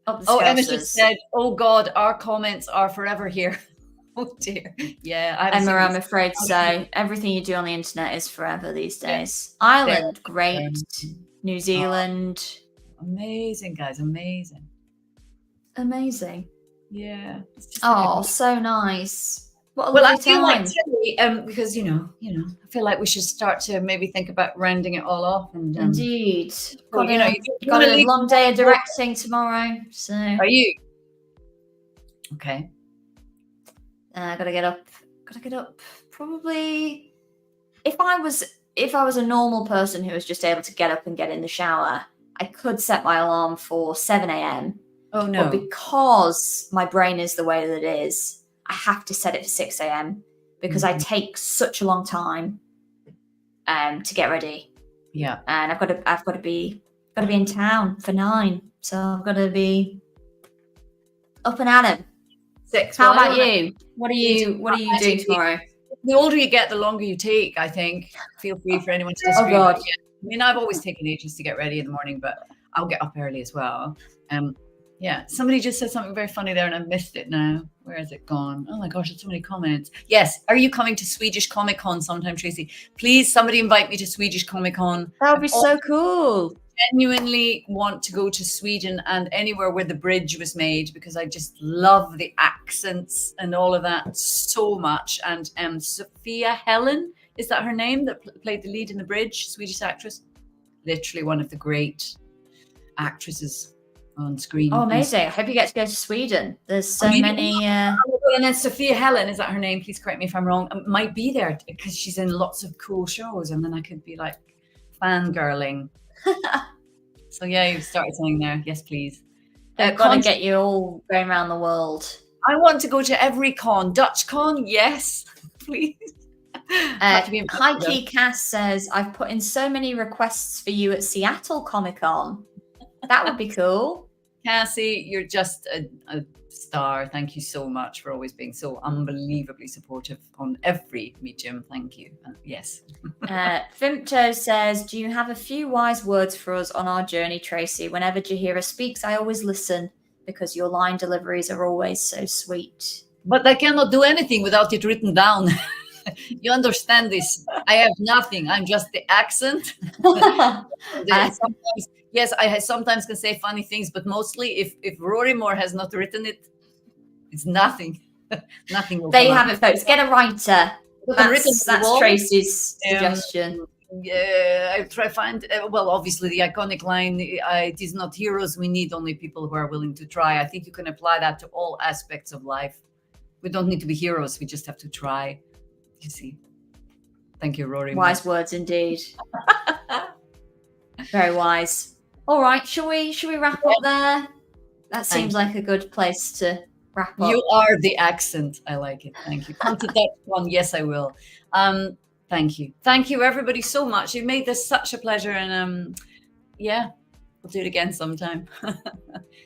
Emma just said, oh God, our comments are forever here. Oh dear. Yeah. Emma, I'm afraid so. Everything you do on the internet is forever these days. Ireland, great. New Zealand. Amazing, guys. Amazing. Yeah. So nice. Well, I feel like today, because I feel like we should start to maybe think about rounding it all off. And indeed, got a long day of directing tomorrow. So are you? Okay. Gotta get up. Probably, if I was a normal person who was just able to get up and get in the shower, I could set my alarm for 7 a.m. Oh no! But because my brain is the way that it is, I have to set it for 6 a.m. because I take such a long time to get ready. Yeah. And I've got to be in town for 9. So I've got to be up and at 'em. 6. How about you? What are you doing tomorrow? The older you get, the longer you take, I think. Feel free for anyone to disagree. Oh God. I mean, I've always taken ages to get ready in the morning, but I'll get up early as well. Yeah, somebody just said something very funny there and I missed it now. Where has it gone? Oh my gosh, there's so many comments. Yes, are you coming to Swedish Comic Con sometime, Tracy? Please, somebody invite me to Swedish Comic Con. That would be so cool. Genuinely want to go to Sweden and anywhere where the bridge was made because I just love the accents and all of that so much. And Sophia Helen, is that her name, that played the lead in The Bridge? Swedish actress. Literally one of the great actresses on screen. Oh, amazing. I hope you get to go to Sweden. There's so many. And then Sophia Helen, is that her name? Please correct me if I'm wrong. Might be there because she's in lots of cool shows, and then I could be like fangirling. So yeah, you've started something there. Yes, please. They're going to get you all going around the world. I want to go to every con. Dutch con, yes, please. Heike Cass says, I've put in so many requests for you at Seattle Comic-Con. That would be cool. Cassie, you're just a star. Thank you so much for always being so unbelievably supportive on every medium. Thank you. Yes. Fimpto says, do you have a few wise words for us on our journey, Tracy? Whenever Jaheira speaks, I always listen because your line deliveries are always so sweet. But I cannot do anything without it written down. You understand this. I have nothing. I'm just the accent. Yes, I sometimes can say funny things, but mostly if Rory Moore has not written it, it's nothing. Nothing will There you have it, folks. Get a writer. That's wall. Tracy's suggestion. Yeah, I try find well, obviously the iconic line, it is not heroes we need, only people who are willing to try. I think you can apply that to all aspects of life. We don't need to be heroes, we just have to try. You see. Thank you, Rory. Wise words indeed. Very wise. All right, shall we wrap up there? That seems like a good place to wrap up. You are the accent. I like it. Thank you. Come to that one. Yes, I will. Thank you. Thank you, everybody, so much. You made this such a pleasure. And yeah, we'll do it again sometime.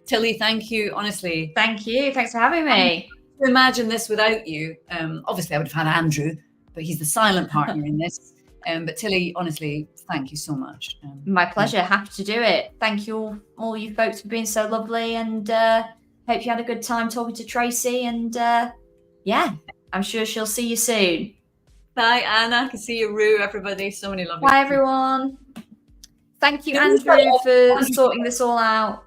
Tilly, thank you. Honestly. Thank you. Thanks for having me. Imagine this without you. Obviously, I would have had Andrew, but he's the silent partner in this. But Tilly, honestly, thank you so much. My pleasure. Happy to do it. Thank you all you folks for being so lovely, and hope you had a good time talking to Tracy. And yeah, I'm sure she'll see you soon. Bye, Anna. I can see you, Rue, everybody. So many lovely. Bye, everyone. Thank you, Andrew, for sorting this all out.